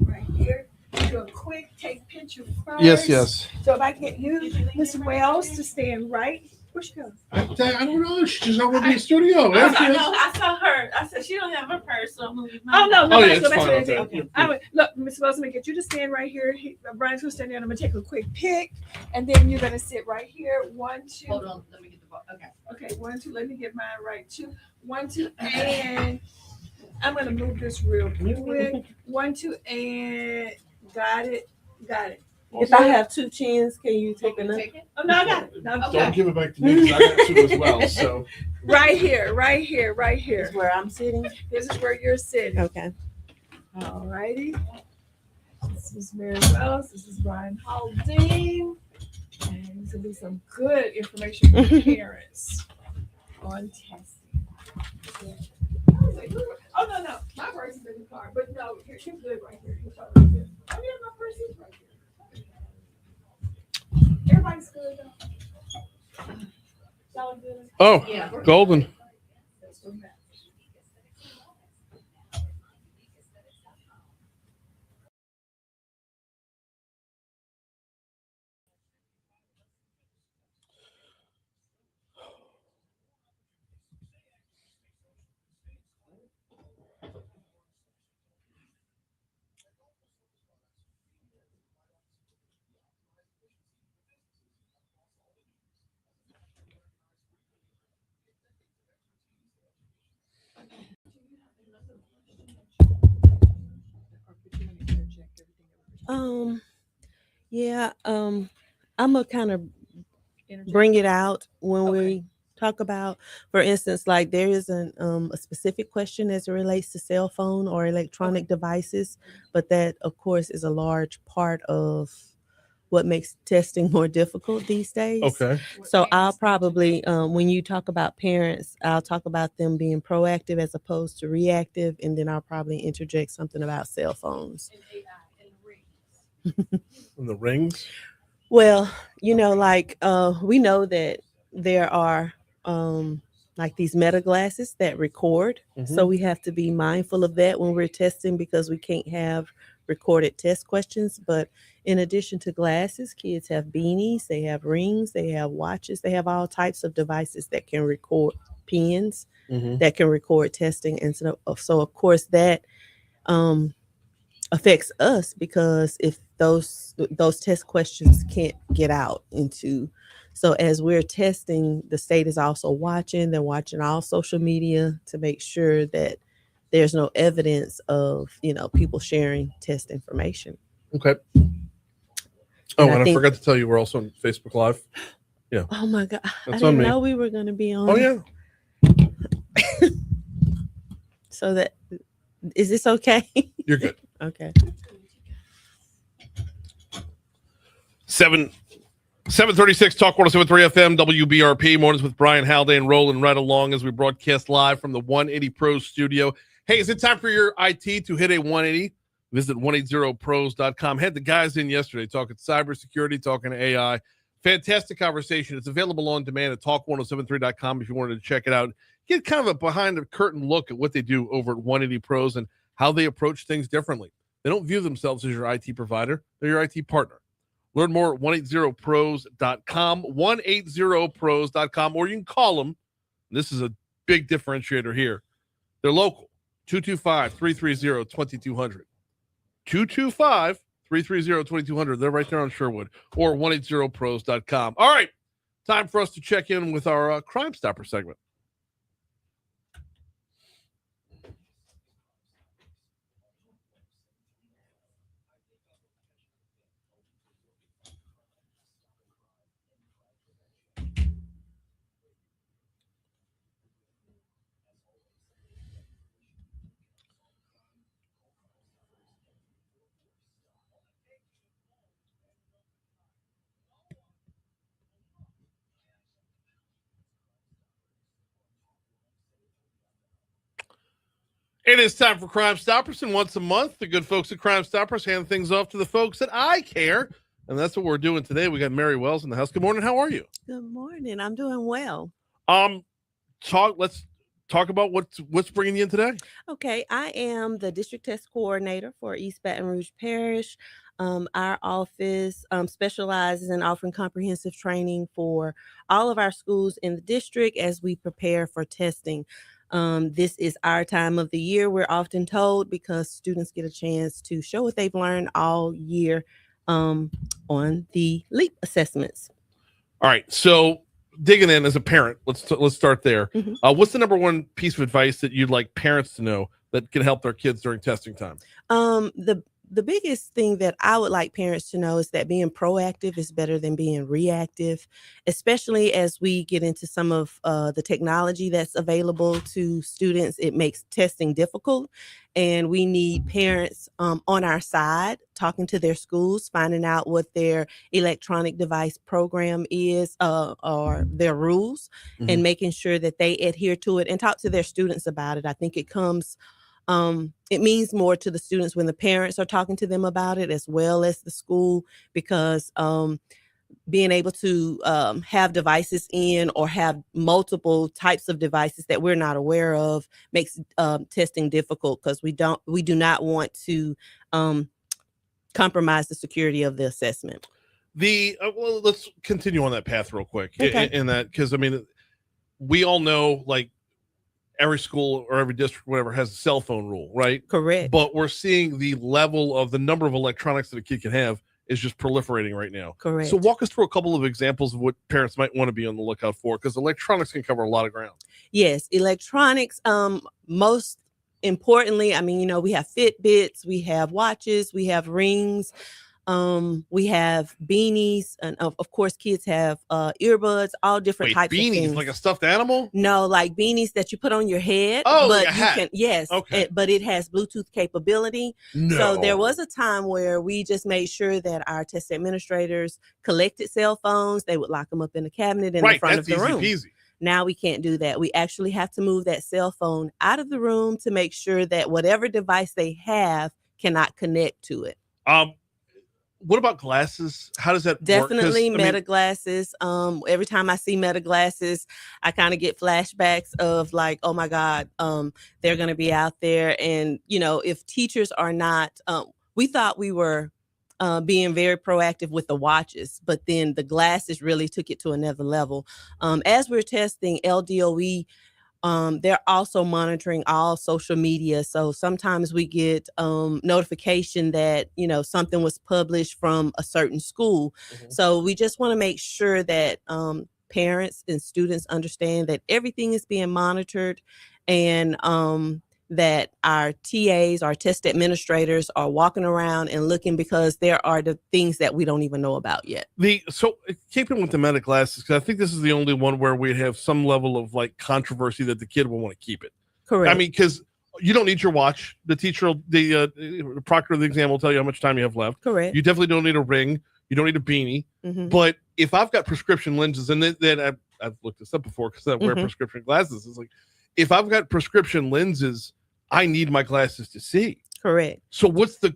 Right here. Do a quick take picture first. Yes. So if I get you, Miss Wells, to stand right. Where she go? I don't know. She's just over in the studio. I saw her. I said she don't have her purse, so I'm moving. Oh no, Oh, yeah, let's it's go back fine. to the Okay. I would, look, Miss Wells, I'm gonna get you to stand right here. Brian's gonna stand there. And I'm gonna take a quick pic, and then you're gonna sit right here. 1, 2. Hold on. Let me get the ball. Okay. Okay, 1, 2. Let me get mine right. 2, 1, 2, and I'm gonna move this real quick. 1, 2, and got it. If I have 2 chins, can you take Can you another? take it? Oh no, I got it. No, Okay. Don't give it back to me because I got two as well. So right here. Is where I'm sitting. This is where you're sitting. Okay. All righty. This is Mary Wells. This is Brian Haldane. And this will be some good information for parents on testing. Oh, no. My purse is in the car. But no, you're good right here. You're right here. Oh, yeah, my purse is right here. Everybody's good, though. Y'all good? oh, Yeah. we're- golden. Let's go back. Yeah. I'm gonna kind of Interject. bring it out when Okay. we talk about? For instance, like there is a specific question as it relates to cell phone or electronic devices, but that, of course, is a large part of what makes testing more difficult these days. Okay. So I'll probably, when you talk about parents, I'll talk about them being proactive as opposed to reactive, and then I'll probably interject something about cell phones. And the rings. Well, like we know that there are like these meta glasses that record. So we have to be mindful of that when we're testing because we can't have recorded test questions. But in addition to glasses, kids have beanies, they have rings, they have watches, they have all types of devices that can record pens that can record testing. And so of course that affects us because if those test questions can't get out into, so as we're testing, the state is also watching. They're watching all social media to make sure that there's no evidence of people sharing test information. Okay. Oh, and I forgot to tell you, we're also on Facebook Live. Yeah. Oh my God, That's I on didn't me. know we were going to be on. Oh yeah. So that is this okay? You're good. Okay. 736 Talk 107.3 FM WBRP mornings with Brian Haldane rolling right along as we broadcast live from the 180 Pros studio. Hey, is it time for your IT to hit a 180? Visit 180pros.com. Had the guys in yesterday talking cybersecurity, talking AI. Fantastic conversation. It's available on demand at talk1073.com if you wanted to check it out. Get kind of a behind the curtain look at what they do over at 180 Pros and how they approach things differently. They don't view themselves as your IT provider. They're your IT partner. Learn more at 180pros.com, 180pros.com, or you can call them. This is a big differentiator here. They're local, 225-330-2200. 225-330-2200. They're right there on Sherwood, or 180pros.com. All right, time for us to check in with our Crime Stopper segment. It is time for Crime Stoppers, and once a month, the good folks at Crime Stoppers hand things off to the folks that I care, and that's what we're doing today. We got Mary Wells in the house. Good morning. How are you? Good morning. I'm doing well. Let's talk about what's bringing you in today. Okay, I am the district test coordinator for East Baton Rouge Parish. Our office specializes in offering comprehensive training for all of our schools in the district as we prepare for testing. This is our time of the year, we're often told, because students get a chance to show what they've learned all year on the LEAP assessments. All right, so digging in as a parent, let's start there. What's the number one piece of advice that you'd like parents to know that can help their kids during testing time? The biggest thing that I would like parents to know is that being proactive is better than being reactive, especially as we get into some of the technology that's available to students. It makes testing difficult, and we need parents on our side, talking to their schools, finding out what their electronic device program is or their rules, and making sure that they adhere to it and talk to their students about it. I think it comes it means more to the students when the parents are talking to them about it as well as the school, because being able to have devices in or have multiple types of devices that we're not aware of makes testing difficult, because we do not want to compromise the security of the assessment. Well, let's continue on that path real quick. Okay. In that, because I mean, we all know, like, every school or every district, whatever, has a cell phone rule, right? Correct. But we're seeing the number of electronics that a kid can have is just proliferating right now. Correct. So walk us through a couple of examples of what parents might want to be on the lookout for, because electronics can cover a lot of ground. Yes, electronics, most importantly, I mean, we have Fitbits, we have watches, we have rings. We have beanies, and of course, kids have earbuds, all different Wait, types of beanies things. like a stuffed animal? No, like beanies that you put on your head. Oh, but like a you hat. can, yes, Okay. but it has Bluetooth capability. No. So there was a time where we just made sure that our test administrators collected cell phones. They would lock them up in the cabinet in the front of the room. Easy. Now we can't do that. We actually have to move that cell phone out of the room to make sure that whatever device they have cannot connect to it. What about glasses? How does that Definitely work? Meta glasses. Every time I see Meta glasses, I kind of get flashbacks of like, oh my God, they're going to be out there. And, if teachers are not, we thought we were being very proactive with the watches, but then the glasses really took it to another level. As we're testing LDOE, they're also monitoring all social media. So sometimes we get notification that, something was published from a certain school. Mhm. So we just want to make sure that parents and students understand that everything is being monitored, and that our TAs, our test administrators, are walking around and looking, because there are the things that we don't even know about yet. So keeping with the Meta glasses, because I think this is the only one where we have some level of like controversy that the kid will want to keep it. Correct. I mean, because you don't need your watch. The teacher, the proctor of the exam will tell you how much time you have left. Correct. You definitely don't need a ring. You don't need a beanie. Mhm. But if I've got prescription lenses, and then I've looked this up before because I wear Mhm. prescription glasses. It's like, if I've got prescription lenses, I need my glasses to see. Correct. So what's the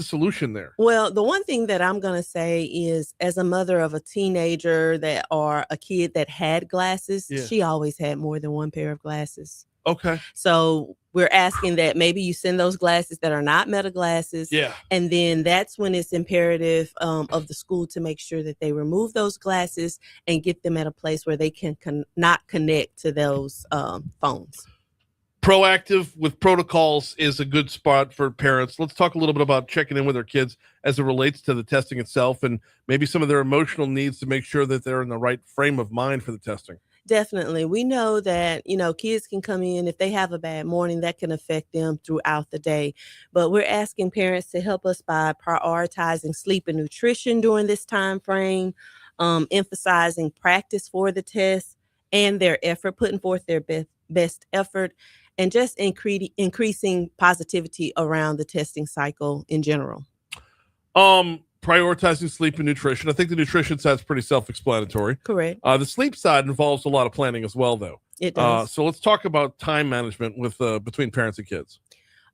solution there? Well, the one thing that I'm going to say is, as a mother of a teenager or a kid that had glasses, Yeah. she always had more than one pair of glasses. Okay. So we're asking that maybe you send those glasses that are not Meta glasses. Yeah. And then that's when it's imperative of the school to make sure that they remove those glasses and get them at a place where they can not connect to those phones. Proactive with protocols is a good spot for parents. Let's talk a little bit about checking in with their kids as it relates to the testing itself, and maybe some of their emotional needs to make sure that they're in the right frame of mind for the testing. Definitely. We know that, kids can come in, if they have a bad morning, that can affect them throughout the day. But we're asking parents to help us by prioritizing sleep and nutrition during this time frame, emphasizing practice for the test and their effort, putting forth their best effort, and just increasing positivity around the testing cycle in general. Prioritizing sleep and nutrition. I think the nutrition side's pretty self-explanatory. Correct. The sleep side involves a lot of planning as well, though. It does. So let's talk about time management with between parents and kids.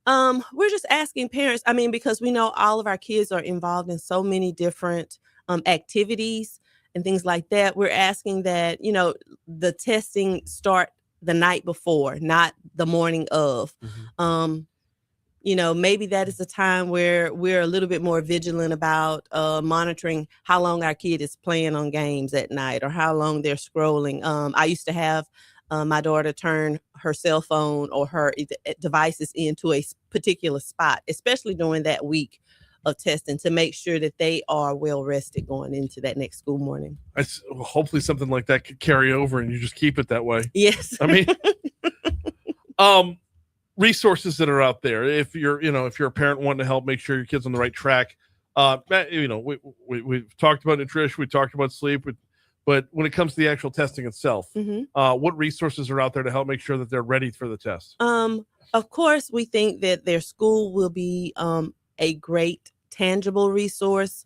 We're just asking parents, because we know all of our kids are involved in so many different activities and things like that. We're asking that, the testing start the night before, not the morning of. Mm-hmm. Maybe that is a time where we're a little bit more vigilant about monitoring how long our kid is playing on games at night or how long they're scrolling. I used to have my daughter turn her cell phone or her devices into a particular spot, especially during that week of testing, to make sure that they are well rested going into that next school morning. Hopefully something like that could carry over and you just keep it that way. Yes. Resources that are out there. If you're a parent wanting to help make sure your kid's on the right track, we've talked about nutrition, we talked about sleep, but when it comes to the actual testing itself, what resources are out there to help make sure that they're ready for the test? Of course, we think that their school will be a great tangible resource.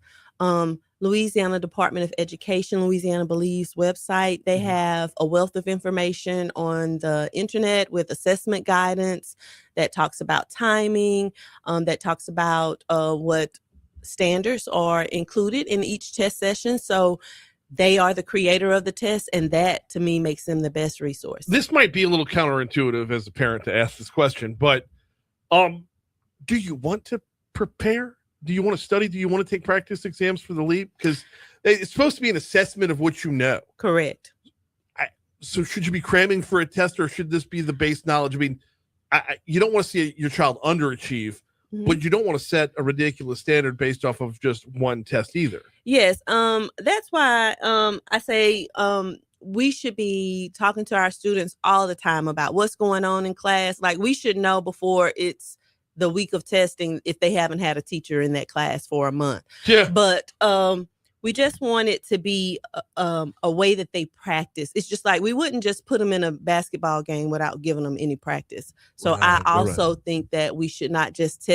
Louisiana Department of Education, Louisiana Believes website, they have a wealth of information on the internet with assessment guidance that talks about timing, that talks about what standards are included in each test session. So they are the creator of the test, and that to me makes them the best resource. This might be a little counterintuitive as a parent to ask this question, but do you want to prepare? Do you want to study? Do you want to take practice exams for the LEAP? Because it's supposed to be an assessment of what you know. Correct. So should you be cramming for a test, or should this be the base knowledge? You don't want to see your child underachieve, but you don't want to set a ridiculous standard based off of just one test either. Yes. That's why I say we should be talking to our students all the time about what's going on in class. Like, we should know before it's the week of testing if they haven't had a teacher in that class for a month. Yeah. But we just want it to be a way that they practice. It's just like we wouldn't just put them in a basketball game without giving them any practice. So I also think that we should not just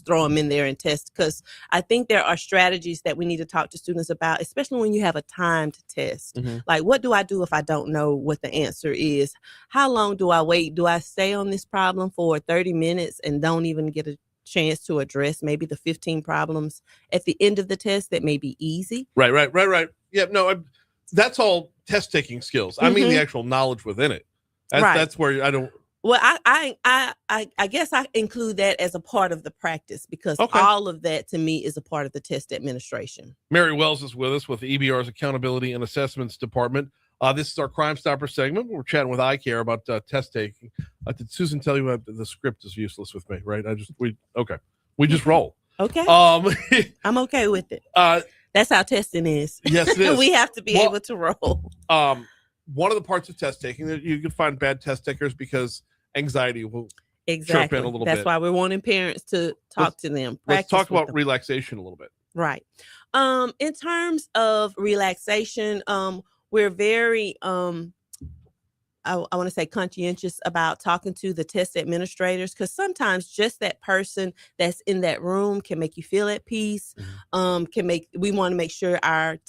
throw them in there and test, because I think there are strategies that we need to talk to students about, especially when you have a timed test. Mhm. Like, what do I do if I don't know what the answer is? How long do I wait? Do I stay on this problem for 30 minutes and don't even get a chance to address maybe the 15 problems at the end of the test that may be easy? Right. Yeah, no, that's all test taking skills. I mean the actual knowledge within it. That's where I don't. Well, I guess I include that as a part of the practice, because all of that to me is a part of the test administration. Mary Wells is with us with the EBR's Accountability and Assessments Department. This is our Crime Stopper segment. We're chatting with iCare about test taking. Did Susan tell you the script is useless with me, right? We just roll. Okay. I'm okay with it. That's how testing is. Yes, it is. We have to be able to roll. One of the parts of test taking that you can find bad test takers because anxiety will chirp in a little bit. That's why we're wanting parents to talk to them. Let's talk about relaxation a little bit. Right. In terms of relaxation, we're very I want to say conscientious about talking to the test administrators, because sometimes just that person that's in that room can make you feel at peace. We want to make sure our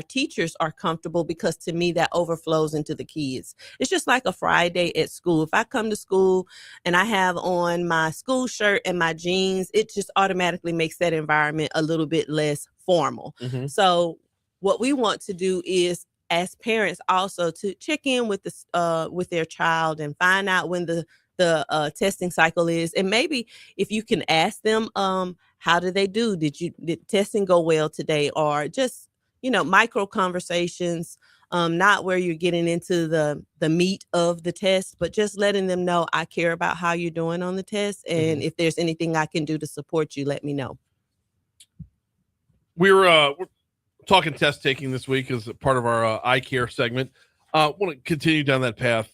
teachers are comfortable, because to me that overflows into the kids. It's just like a Friday at school. If I come to school and I have on my school shirt and my jeans, it just automatically makes that environment a little bit less formal. So what we want to do is, as parents, also to check in with their child and find out when the testing cycle is, and maybe if you can ask them, how did they do? Did testing go well today? Or just micro conversations, not where you're getting into the meat of the test, but just letting them know, I care about how you're doing on the test, and if there's anything I can do to support you, let me know. We're talking test taking this week as a part of our iCare segment. Want to continue down that path.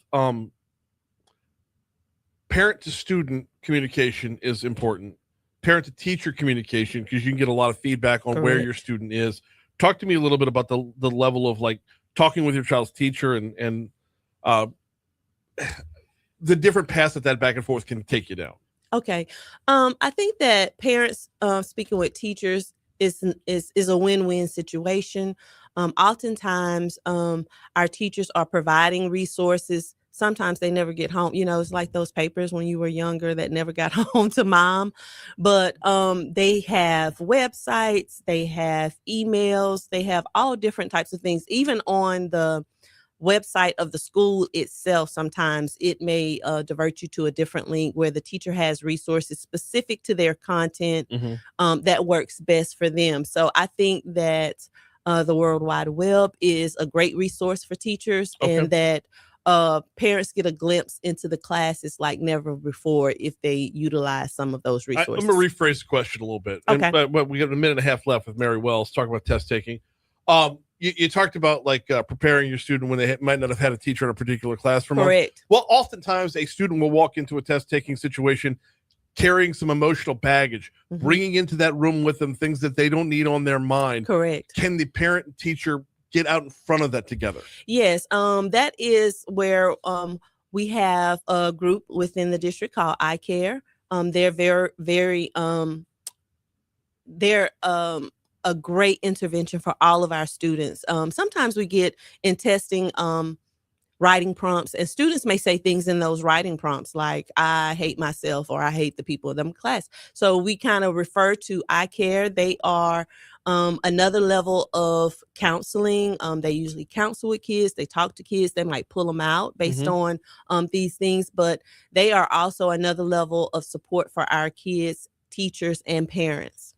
Parent to student communication is important. Parent to teacher communication, because you can get a lot of feedback on where your student is. Talk to me a little bit about the level of like talking with your child's teacher and the different paths that back and forth can take you down. Okay. I think that parents speaking with teachers is a win-win situation. Oftentimes, our teachers are providing resources. Sometimes they never get home. It's like those papers when you were younger that never got home to mom. But they have websites, they have emails, they have all different types of things. Even on the website of the school itself, sometimes it may divert you to a different link where the teacher has resources specific to their content that works best for them. So I think that the World Wide Web is a great resource for teachers, and that parents get a glimpse into the classes like never before if they utilize some of those resources. I'm going to rephrase the question a little bit. Okay. But we got a minute and a half left with Mary Wells talking about test taking. You talked about like preparing your student when they might not have had a teacher in a particular class for months. Correct. Well, oftentimes a student will walk into a test taking situation carrying some emotional baggage, bringing into that room with them things that they don't need on their mind. Correct. Can the parent and teacher get out in front of that together? Yes. That is where we have a group within the district called iCare. They're very they're a great intervention for all of our students. Sometimes we get in testing writing prompts, and students may say things in those writing prompts like, I hate myself, or I hate the people in the class. So we kind of refer to iCare. They are another level of counseling. They usually counsel with kids. They talk to kids. They might pull them out based on these things, but they are also another level of support for our kids, teachers, and parents.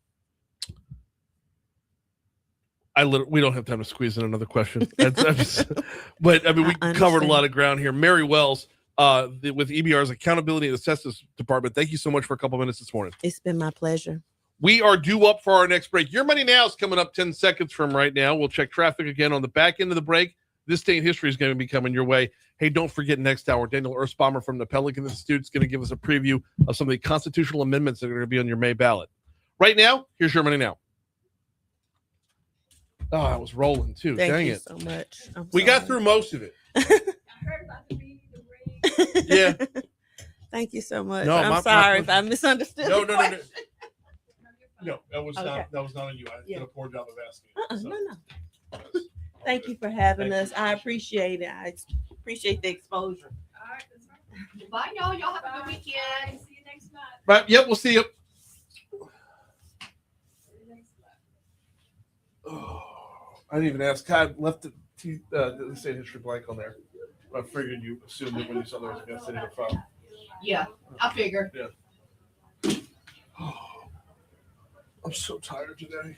We don't have time to squeeze in another question. But I mean, we covered a lot of ground here. Mary Wells, with EBR's Accountability and Assessments Department. Thank you so much for a couple minutes this morning. It's been my pleasure. We are due up for our next break. Your Money Now is coming up 10 seconds from right now. We'll check traffic again on the back end of the break. This day in history is going to be coming your way. Hey, don't forget next hour, Daniel Erspamer from the Pelican Institute is going to give us a preview of some of the constitutional amendments that are going to be on your May ballot. Right now, here's your money now. Oh, I was rolling too. Thank Dang you it. so much. We got through most of it. I heard about the meeting, the ring. Yeah. Thank you so much. No, I'm my sorry if pleasure. I misunderstood. No, the no, no, no. question. No, that was Okay. not. That was not on you. I did a poor job of asking. No, no. Thank you for having Thank us. I appreciate it. I appreciate the exposure. All right, that's right. Bye, y'all. Y'all have a good Bye. weekend. See you next month. But yep, we'll see you. See you next month. Oh, I didn't even ask. I left the state history blank on there. I figured you assumed that when you saw there was a guy sitting in the front. Yeah, I figured. I'm so tired today.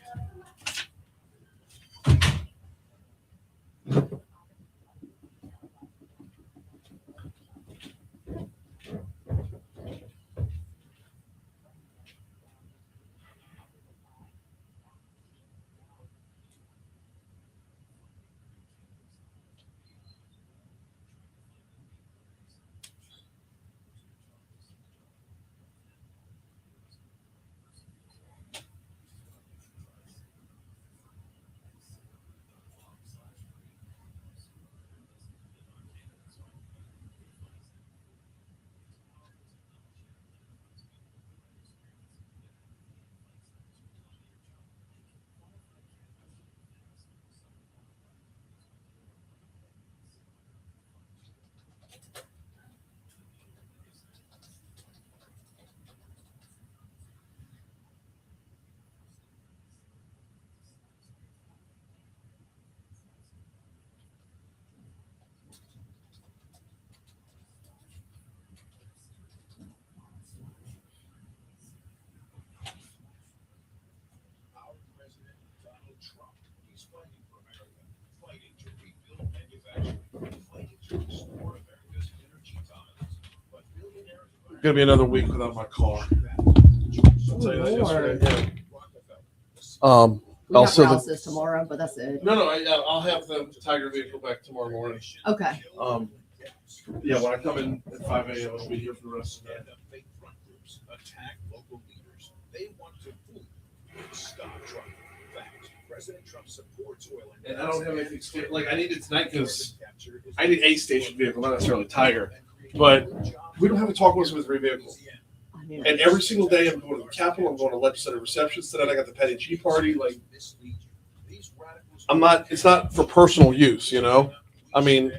Gonna be another week without my car. I'll tell you that yesterday. Yeah. We Also, have houses tomorrow, but that's it. No, I'll have the Tiger vehicle back tomorrow morning. Okay. Yeah, when I come in at 5 a.m., I'll be here for the rest of the day. Attack local leaders. They want to stop Trump. President Trump supports oil And I don't have anything like I need it tonight because I need a station vehicle, not necessarily Tiger. But we don't have a talk with vehicle. And every single day I'm going to the Capitol, I'm going to legislative receptions tonight. I got the Petty G party. Like it's not for personal use, you know? I mean,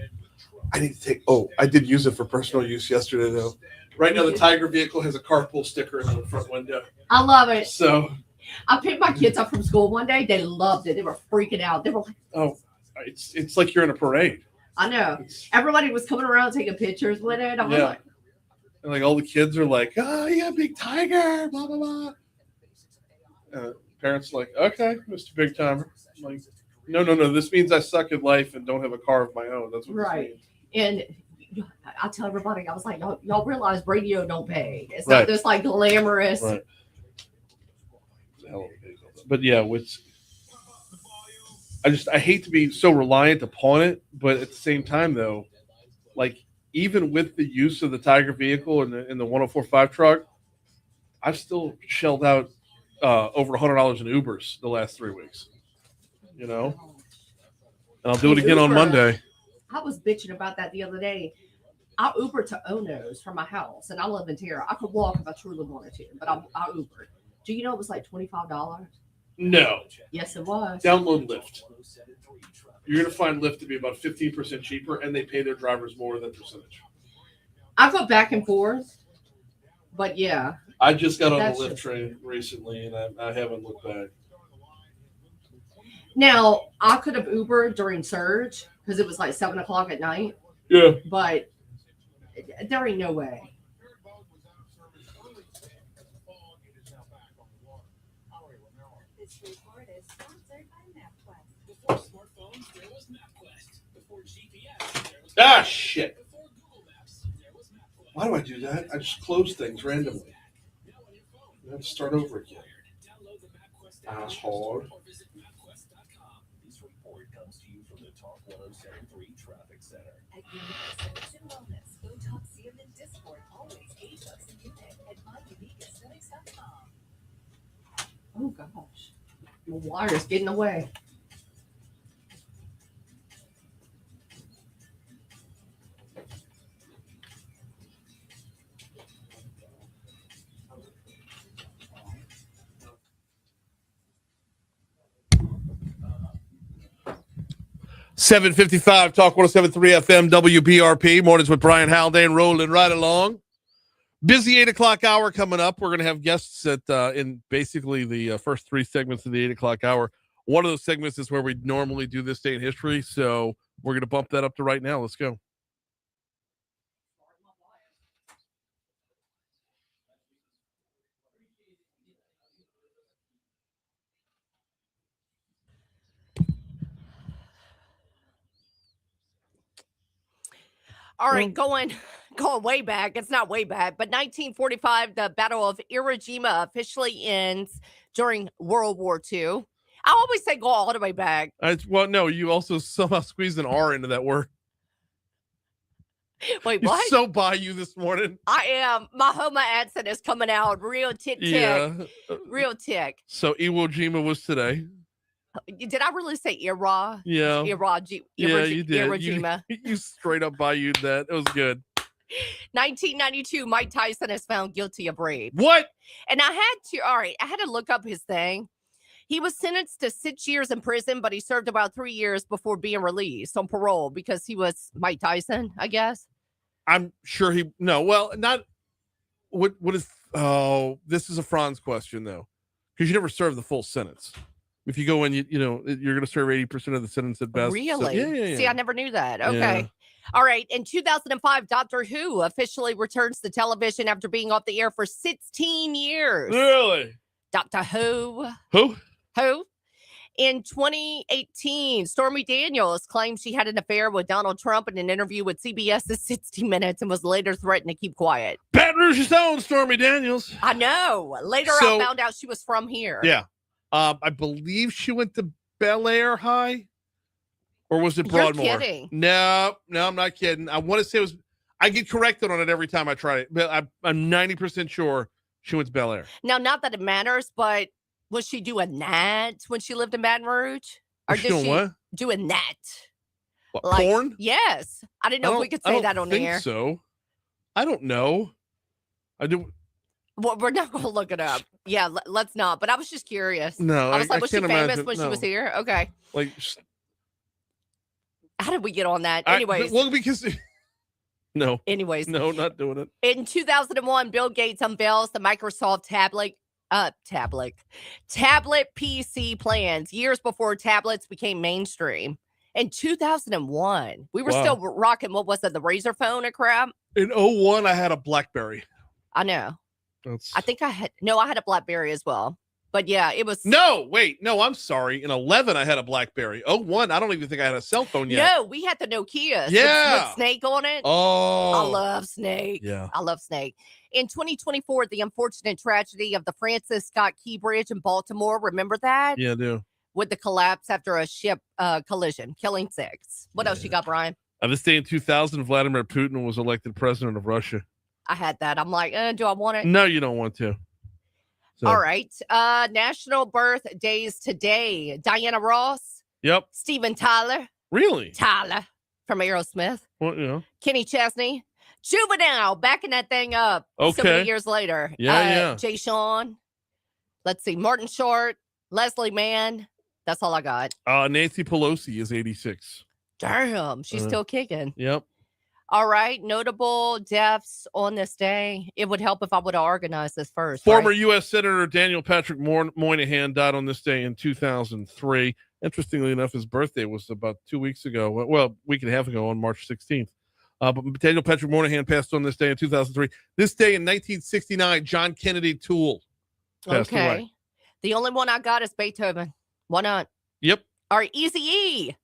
I need to I did use it for personal use yesterday though. Right now the Tiger vehicle has a carpool sticker in the front window. I love it. So I picked my kids up from school one day. They loved it. They were freaking out. They were like, oh, it's like you're in a parade. I know. Everybody was coming around taking pictures with it. I was like, and like all the kids are like, oh yeah, big Tiger, blah blah blah. Parents are like, okay, Mr. Big Timer. I'm like, no. This means I suck at life and don't have a car of my own. That's what right. This means. And I tell everybody, I was like, y'all realize radio don't pay. It's not this like glamorous. Right. But yeah, I hate to be so reliant upon it, but at the same time though, like even with the use of the Tiger vehicle and the 104.5 truck, I've still shelled out over $100 in Ubers the last 3 weeks. You know, and I'll do it again on Monday. I was bitching about that the other day. I Ubered to Ono's from my house, and I live in Terra. I could walk if I truly wanted to, but I Ubered. Do you know it was like $25? No. Yes, it was. Download Lyft. You're going to find Lyft to be about 15% cheaper, and they pay their drivers more than percentage. I go back and forth, but yeah. I just got on the Lyft train recently, and I haven't looked back. Now, I could have Ubered during Surge because it was like 7 o'clock at night. Yeah. But there ain't no way. This report is sponsored by MapQuest. Before smartphones, there was MapQuest. Before GPS, there was shit. Before Google Maps, there was MapQuest. Why do I do that? I just close things randomly. I have to start over again. Asshole. Or visit MapQuest.com. This report comes to you from the Talk 107.3 Solution Wellness, Botox, Serum, and Dysport, always $8 a unit at myuniqueaesthetics.com. Oh gosh, the wire's getting away. $7:55 Talk 107.3 FM WBRP. Mornings with Brian Haldane rolling right along. Busy 8 o'clock hour coming up. We're going to have guests at in basically the first three segments of the 8 o'clock hour. One of those segments is where we normally do This Day in History, so we're going to bump that up to right now. Let's go. All right, going way back. It's not way back, but 1945, the Battle of Iwo Jima officially ends during World War II. I always say go all the way back. Well, no, you also somehow squeezed an R into that word. Wait, You're what? so by you this morning. I am. My Homa accent is coming out real tick. Real tick. So Iwo Jima was today. Did I really say Ira? Yeah. You did. You, Jima. you straight up by you that. It was good. 1992, Mike Tyson is found guilty of rape. What? And I had to look up his thing. He was sentenced to 6 years in prison, but he served about 3 years before being released on parole because he was Mike Tyson, I guess. I'm sure this is a Franz question though, because you never serve the full sentence. If you go in, you're going to serve 80% of the sentence at best. Really? So, yeah. See, I never knew that. Okay. Yeah. All right. In 2005, Doctor Who officially returns to television after being off the air for 16 years. Really? Doctor Who. Who? In 2018, Stormy Daniels claimed she had an affair with Donald Trump in an interview with CBS's 60 Minutes and was later threatened to keep quiet. Baton Rouge's own Stormy Daniels. I know. Later, I found out she was from here. Yeah. I believe she went to Bel Air High, or was it Broadmoor? You're kidding. No, I'm not kidding. I want to say it was. I get corrected on it every time I try it, but I'm 90% sure she went to Bel Air. Now, not that it matters, but was she doing that when she lived in Baton Rouge? Or Was she doing what? Doing that? What, Like, porn? Yes. I didn't know if we could say that on the air. So I don't know. I do. Well, we're not going to look it up. Yeah, let's not. But I was just curious. No, I was like, was she can't famous imagine. when she No. was here? Okay. Like, How did we get on that? Anyways. because no. Anyways. No, not doing it. In 2001, Bill Gates unveils the Microsoft tablet PC plans years before tablets became mainstream. In 2001, we were still rocking, what was it, the Razor phone and crap? In 01, I had a BlackBerry. I know. I think I had a BlackBerry as well. But yeah, it was. No, I'm sorry. In 11, I had a BlackBerry. 01, I don't even think I had a cell phone yet. No, we had the Nokia. Yeah. With Snake on it. Oh. I love Snake. Yeah. I love Snake. In 2024, the unfortunate tragedy of the Francis Scott Key Bridge in Baltimore. Remember that? Yeah, I do. With the collapse after a ship collision, killing 6. What else you got, Brian? This day in 2000, Vladimir Putin was elected president of Russia. I had that. I'm like, do I want it? No, you don't want to. So. All right. National birthdays today. Diana Ross. Yep. Steven Tyler. Really? Tyler from Aerosmith. Well, Kenny Chesney. Juvenile. Backing that thing up. Okay. So many years later. Yeah. Jay Sean. Let's see. Martin Short. Leslie Mann. That's all I got. Nancy Pelosi is 86. Damn. She's still kicking. Yep. All right. Notable deaths on this day. It would help if I would have organized this first. Former right? U.S. Senator Daniel Patrick Moynihan died on this day in 2003. Interestingly enough, his birthday was about 2 weeks ago. Well, a week and a half ago on March 16th. But Daniel Patrick Moynihan passed on this day in 2003. This day in 1969, John Kennedy Toole passed away. The only one I got is Beethoven. Why not? Yep. All right. Eazy-E.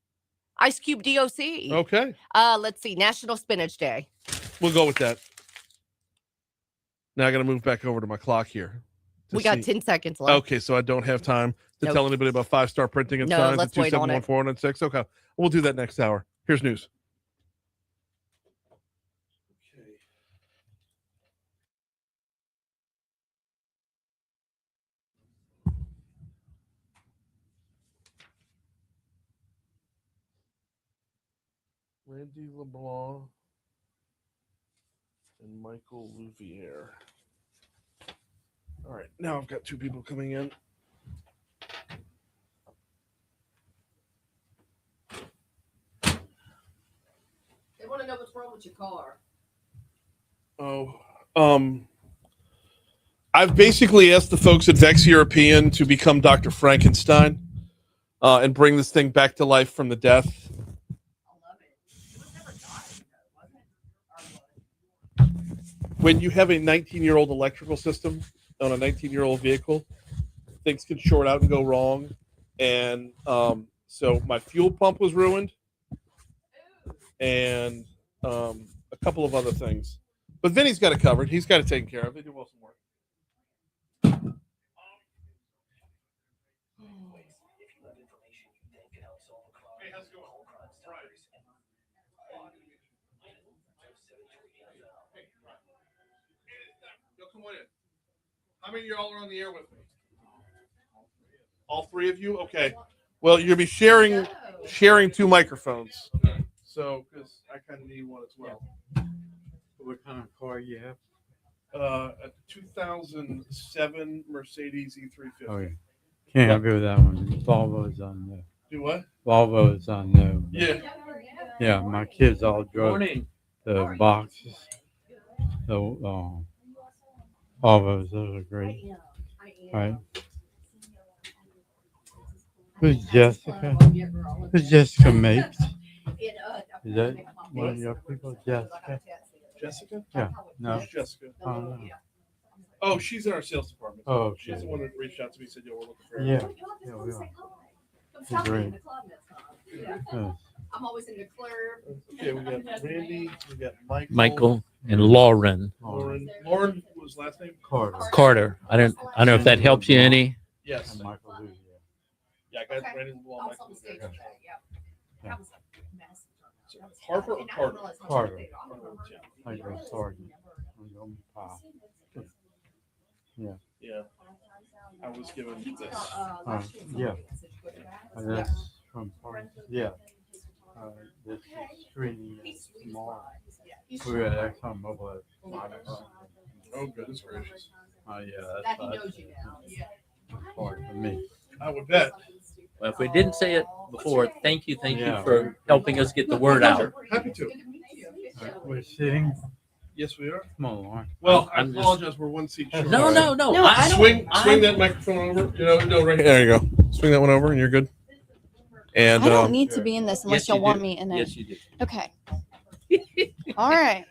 Ice Cube DOC. Okay. Let's see. National Spinach Day. We'll go with that. Now I got to move back over to my clock here. We got 10 seconds left. Okay, so I don't have time to tell anybody about 5-star printing and signs. Let's wait on it. 271-496. Okay, we'll do that next hour. Here's news. Randy LeBlanc and Michael Louvier. All right, now I've got two people coming in. They want to know what's wrong with your car. I've basically asked the folks at Vex European to become Dr. Frankenstein and bring this thing back to life from the death. When you have a 19-year-old electrical system on a 19-year-old vehicle, things can short out and go wrong. And so my fuel pump was ruined and a couple of other things. But Vinny's got it covered. He's got it taken care of. They do well some work. Come on in. How many of y'all are on the air with me? All three of you? Okay. Well, you're gonna be sharing two microphones. So, because I kind of need one as well. What kind of car you have? A 2007 Mercedes E350. Oh, yeah. Can't go with that one. Volvo's on there. Do what? Volvo's on there. Yeah. Yeah, my kids all drove the boxes. So, Volvo's, those are great. Right. Who's Jessica? Who's Jessica Mapes? Is that one of your people, Jessica? Jessica? Yeah. No. Who's Jessica? No. Oh, she's in our sales department. Oh, okay. She's the one that reached out to me and said, "Yo, we're looking for her." Yeah. Yeah, we are. She's great. Yeah. Yes. I'm always in the club. Okay, we got Randy, we got Michael and Lauren Lauren was last name? Carter. I don't know if that helps you any. Yes. And Michael Louis, Yeah, I got Randy LeBlanc, Michael on stage Louvier. today. Yeah. Harper or Carter? Carter. Yeah. Michael Sargent. Yeah. Yeah. I was given this. Yeah. That's from Park. Yeah. This is screening tomorrow. We're at Exxon Mobil at 5 o'clock. Oh, goodness gracious. Oh, yeah. That That's he knows you now. Yeah. hard for me. I would bet. Well, if we didn't say it before, thank you Yeah. for helping us get the word out. Happy to. We're sitting. Yes, we are. Come on, Lauren. Well, I I'm just- apologize. We're one seat short. No. No, I don't. Swing that microphone over. No, right here. There you go. Swing that one over, and you're good. And I don't need to be in this unless Yes, y'all you want do. me in it. Yes, you do. Okay. All right.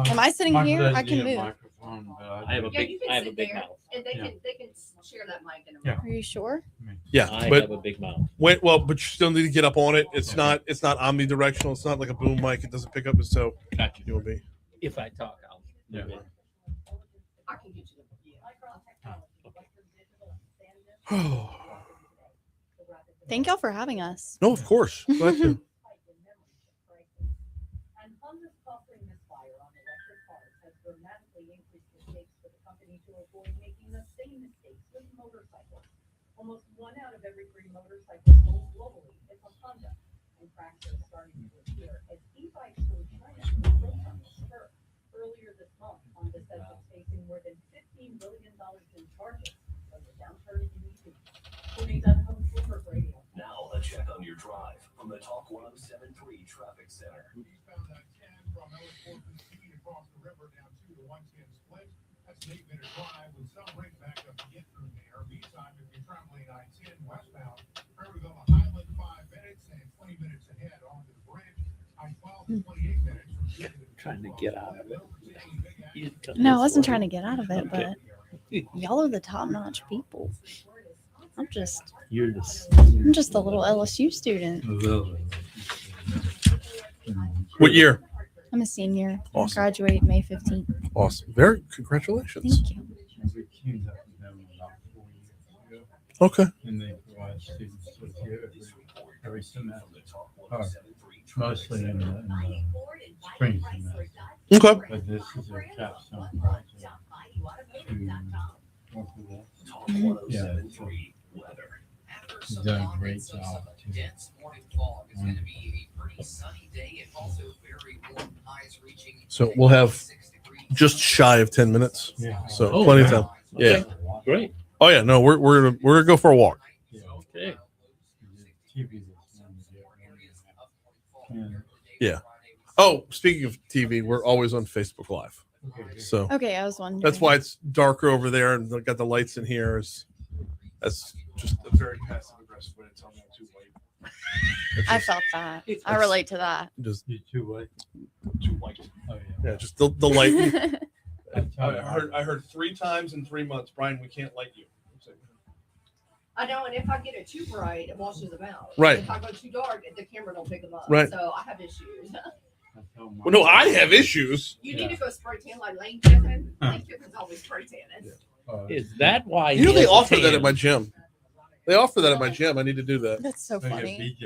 Am I sitting Michael here? doesn't I can need a move. microphone, but I have a Yeah, big, you can I have a sit big there. mouth. And they Yeah. can share that mic in a Yeah. minute. Are you sure? yeah, I but have a big mouth. but you still need to get up on it. It's not omnidirectional. It's not like a boom mic. It doesn't pick up. So Gotcha. you'll be. If I talk, I'll. Yeah. I can get you the. Oh Thank y'all for having us. no, of course. Glad to. And Honda's costly misfire on electric cars has dramatically increased the stakes for the company to avoid making the same mistakes with motorcycles. Almost 1 out of every 3 motorcycles sold globally is a Honda, and cracks are starting to appear as e-bikes from China rose on the spur. Earlier this month, Honda says it's facing more than $15 billion in charges from the downturn in EVs. Tony's on Home Bloomberg Radio. Now a check on your drive from the Talk 107.3 Traffic Center. Eastbound 10 from Ellisport to Speed across the river down to the 110 split. That's an 8-minute drive with some rate backup to get through there. Meantime, if you're traveling I-10 westbound, Fairville to Highland 5 minutes and 20 minutes ahead onto the bridge. I-12 28 minutes. Trying to get out of it. No, I wasn't trying to get out of it, but y'all are the top-notch people. I'm just a little LSU student. What year? I'm a senior. I Awesome. graduate May 15th. Awesome. Very congratulations. Thank you. We teamed up with them about 4 years ago, Okay. and they provide students with here every semester. Mostly in the spring semester. Okay. But this is a capstone project to work with us. Talk Yeah. 107.3 weather. She's done a great job. Too. So we'll have just shy of 10 minutes. Yeah. So Oh, plenty of wow. time. Yeah. Okay. Great. Oh yeah. No, we're gonna go for a walk. Okay. Yeah. Oh, speaking of TV, we're always on Facebook Live. So Okay, I was wondering. that's why it's darker over there and they've got the lights in here. That's just a very passive aggressive way to tell me I'm too white. I felt that. I relate to that. Just you too white. Too white. Oh Yeah, just the light. I heard 3 times in 3 months, Brian, we can't light you. I know, and if I get it too bright, it washes them out. Right. If I go too dark, the camera don't pick them up. Right. So I have issues. Well, no, I have issues. You need to go spray tan like Lane Kiffin. Lane Kiffin's always spray tanning. Is that why? You know he they has a offer that tan? at my gym. They offer that at my gym. I need to do that. That's so funny.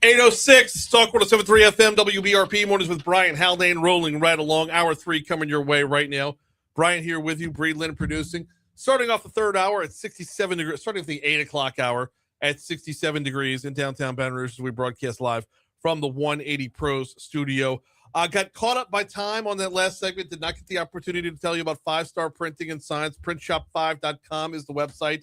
806 Talk 107.3 FM WBRP mornings with Brian Haldane rolling right along. Hour 3 coming your way right now. Brian here with you. Bree Lynn producing. Starting off the third hour at 67 degrees. Starting with the 8 o'clock hour at 67 degrees in downtown Baton Rouge as we broadcast live from the 180 Pros studio. Got caught up by time on that last segment. Did not get the opportunity to tell you about 5-Star Printing and Signs. Printshop5.com is the website.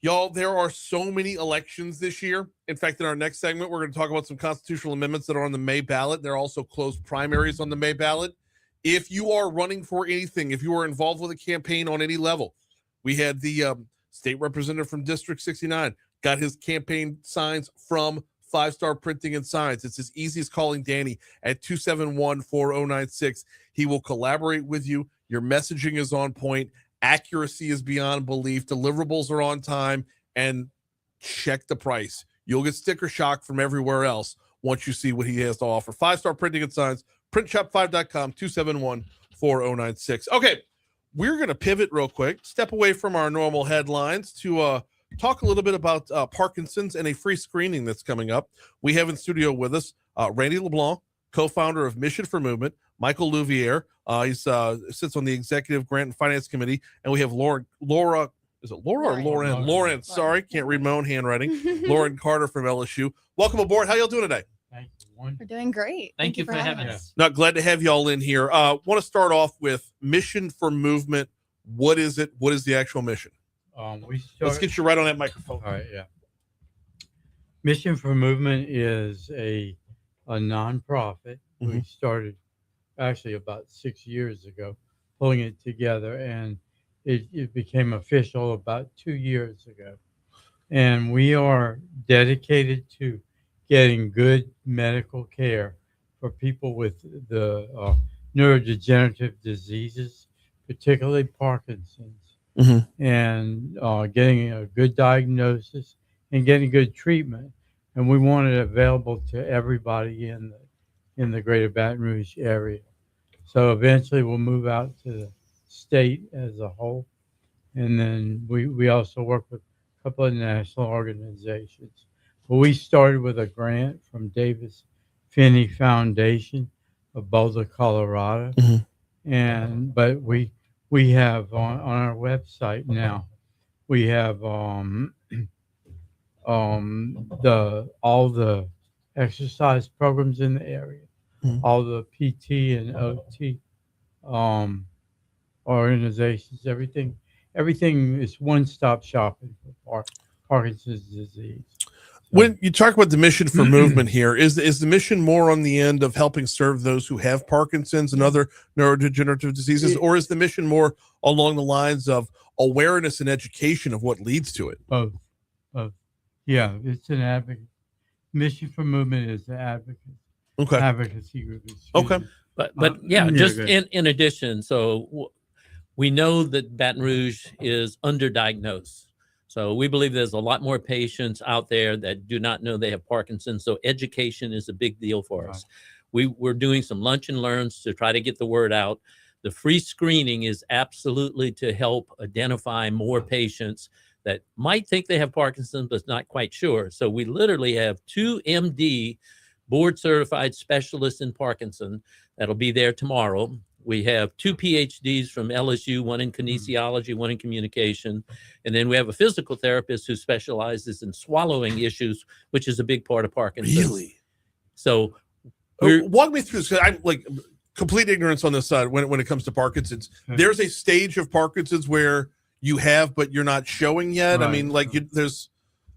Y'all, there are so many elections this year. In fact, in our next segment, we're going to talk about some constitutional amendments that are on the May ballot. There are also closed primaries on the May ballot. If you are running for anything, if you are involved with a campaign on any level, we had the state representative from District 69 got his campaign signs from 5-Star Printing and Signs. It's as easy as calling Danny at 271-4096. He will collaborate with you. Your messaging is on point. Accuracy is beyond belief. Deliverables are on time. And check the price. You'll get sticker shock from everywhere else once you see what he has to offer. 5-Star Printing and Signs. Printshop5.com, 271-4096. Okay, we're going to pivot real quick, step away from our normal headlines to talk a little bit about Parkinson's and a free screening that's coming up. We have in studio with us Randy LeBlanc, co-founder of Mission for Movement, Michael Louvier. He sits on the Executive Grant and Finance Committee, and we have Laura. Is it Laura or Lauren? Lauren. Sorry, can't read my own handwriting. Lauren Carter from LSU. Welcome aboard. How y'all doing today? We're doing great. Thank you for having us. Not glad to have y'all in here. Want to start off with Mission for Movement. What is it? What is the actual mission? Let's get you right on that microphone. All right, yeah. Mission for Movement is a nonprofit. We started actually about 6 years ago, pulling it together, and it became official about 2 years ago. And we are dedicated to getting good medical care for people with the neurodegenerative diseases, particularly Parkinson's, and getting a good diagnosis and getting good treatment. And we want it available to everybody in the greater Baton Rouge area. So eventually we'll move out to the state as a whole. And then we also work with a couple of national organizations. But we started with a grant from Davis Finney Foundation of Boulder, Colorado. But we have on our website now, we have all the exercise programs in the area, all the PT and OT organizations, everything is one-stop shopping for Parkinson's disease. When you talk about the mission for movement here, is the mission more on the end of helping serve those who have Parkinson's and other neurodegenerative diseases, or is the mission more along the lines of awareness and education of what leads to it? Both. Yeah, it's an advocate. Mission for Movement is an advocacy group. Okay. But yeah, just in addition, so we know that Baton Rouge is underdiagnosed. So we believe there's a lot more patients out there that do not know they have Parkinson's. So education is a big deal for us. We're doing some lunch and learns to try to get the word out. The free screening is absolutely to help identify more patients that might think they have Parkinson's, but not quite sure. So we literally have 2 MD board certified specialists in Parkinson that'll be there tomorrow. We have 2 PhDs from LSU, one in kinesiology, one in communication. And then we have a physical therapist who specializes in swallowing issues, which is a big part of Parkinson's. Really? So walk me through. So I'm like complete ignorance on this side when it comes to Parkinson's. There's a stage of Parkinson's where you have, but you're not showing yet. Right. I mean, like is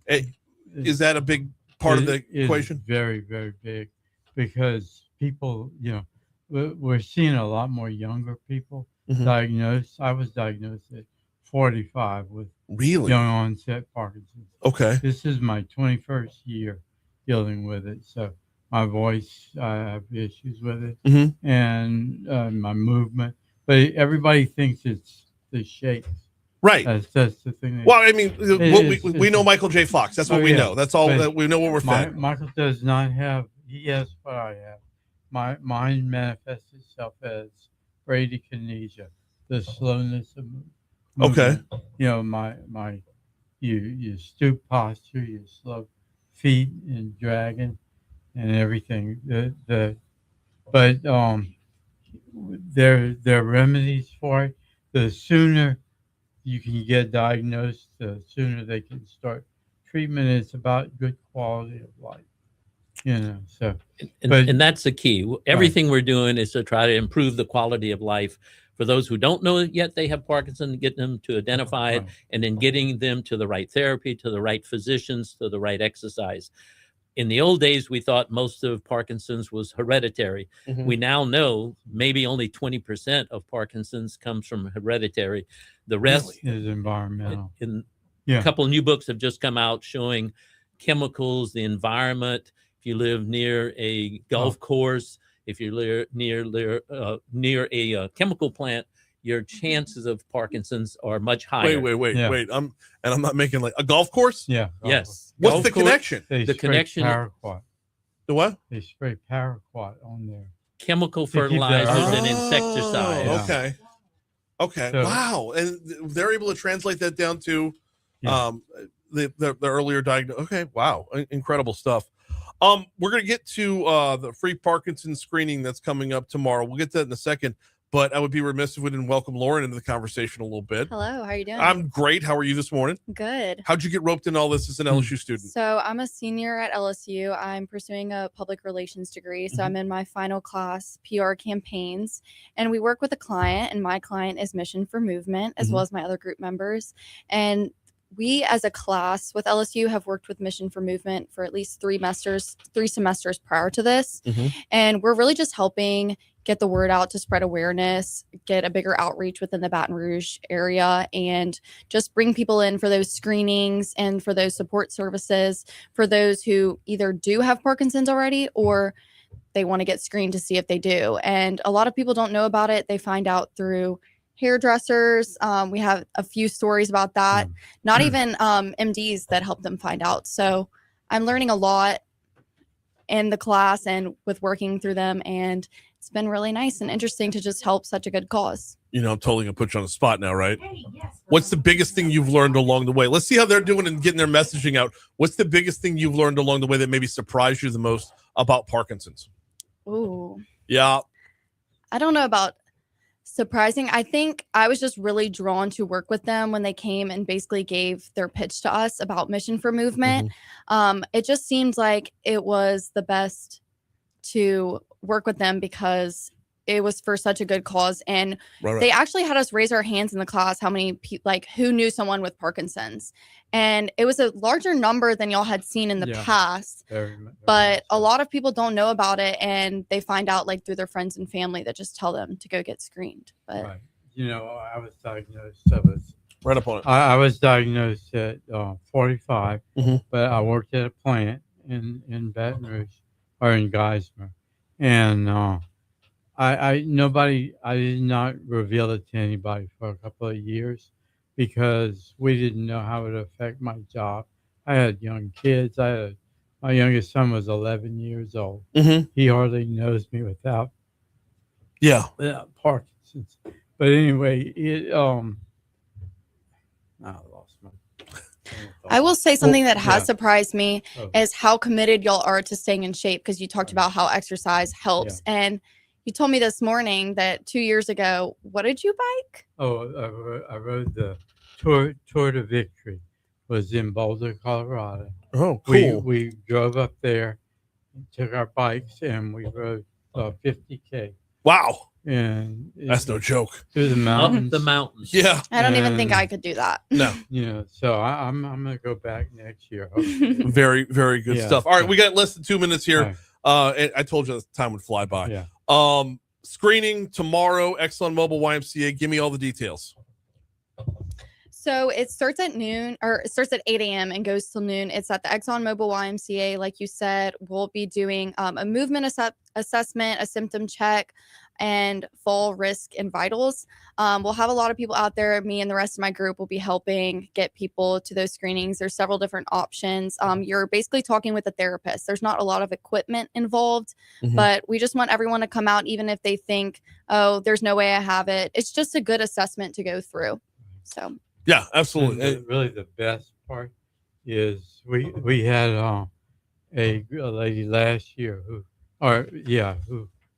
that a big part of the equation? Very, very big, because people, we're seeing a lot more younger people diagnosed. I was diagnosed at 45 with really young onset Parkinson's. Okay. This is my 21st year dealing with it. So my voice, I have issues with it, and my movement. But everybody thinks it's the shakes. Right. That's the thing. Well, I mean, we know Michael J. Fox. That's what we know. That's all that we know what we're fed. Michael does not have, he has what I have. Mine manifests itself as bradykinesia, the slowness of movement. Okay. You stoop posture, you slow feet and dragging and everything. But there are remedies for it. The sooner you can get diagnosed, the sooner they can start treatment. It's about good quality of life. And that's the key. Everything we're doing is to try to improve the quality of life for those who don't know yet they have Parkinson's, getting them to identify it, and then getting them to the right therapy, to the right physicians, to the right exercise. In the old days, we thought most of Parkinson's was hereditary. We now know maybe only 20% of Parkinson's comes from hereditary. The rest is environmental. A couple of new books have just come out showing chemicals, the environment. If you live near a golf course, if you live near a chemical plant, your chances of Parkinson's are much higher. Wait. I'm not making like a golf course. Yeah. Yes. What's the connection? The connection. Paraquat. The what? They spray paraquat on there. Chemical fertilizers and insecticides. Okay. So, wow. And they're able to translate that down to the earlier diagnosis. Okay. Wow. Incredible stuff. We're going to get to the free Parkinson's screening that's coming up tomorrow. We'll get to that in a second, but I would be remiss if we didn't welcome Lauren into the conversation a little bit. Hello, how are you doing? I'm great. How are you this morning? Good. How'd you get roped into all this as an LSU student? So I'm a senior at LSU. I'm pursuing a public relations degree. So I'm in my final class, PR campaigns, and we work with a client, and my client is Mission for Movement, as well as my other group members. And we as a class with LSU have worked with Mission for Movement for at least 3 semesters prior to this. And we're really just helping get the word out to spread awareness, get a bigger outreach within the Baton Rouge area, and just bring people in for those screenings and for those support services for those who either do have Parkinson's already or they want to get screened to see if they do. And a lot of people don't know about it. They find out through hairdressers. We have a few stories about that. Not even MDs that help them find out. So I'm learning a lot in the class and with working through them, and it's been really nice and interesting to just help such a good cause. I'm totally gonna put you on the spot now, right? What's the biggest thing you've learned along the way? Let's see how they're doing and getting their messaging out. What's the biggest thing you've learned along the way that maybe surprised you the most about Parkinson's? Ooh. Yeah. I don't know about surprising. I think I was just really drawn to work with them when they came and basically gave their pitch to us about Mission for Movement. It just seemed like it was the best to work with them because it was for such a good cause. And they actually had us raise our hands in the class how many people, who knew someone with Parkinson's. And it was a larger number than y'all had seen in the past. But a lot of people don't know about it, and they find out through their friends and family that just tell them to go get screened. But I was diagnosed. Right up on it. I was diagnosed at 45, but I worked at a plant in Baton Rouge or in Geismar, and I did not reveal it to anybody for a couple of years because we didn't know how it would affect my job. I had young kids. My youngest son was 11 years old. He hardly knows me without Parkinson's. But anyway, I will say something that has surprised me is how committed y'all are to staying in shape, because you talked about how exercise helps. And You told me this morning that 2 years ago, what did you bike? Oh, I rode the Tour to Victory. Was in Boulder, Colorado. Oh, cool. We drove up there, took our bikes, and we rode 50K. Wow. And That's no joke. Through the mountains. Up the mountains. Yeah. I don't even think I could do that. No. So I'm gonna go back next year. Very, very good Yeah. stuff. All right, we got less than 2 minutes here. All And I told you the time would fly by. Yeah. Screening tomorrow, ExxonMobil YMCA. Give me all the details. So it starts at noon, or it starts at 8 a.m. and goes till noon. It's at the ExxonMobil YMCA. Like you said, we'll be doing a movement assessment, a symptom check, and full risk and vitals. We'll have a lot of people out there. Me and the rest of my group will be helping get people to those screenings. There's several different options. You're basically talking with a therapist. There's not a lot of equipment involved, but we just want everyone to come out, even if they think, oh, there's no way I have it. It's just a good assessment to go through. So. Yeah, absolutely. And really, the best part is we had a lady last year who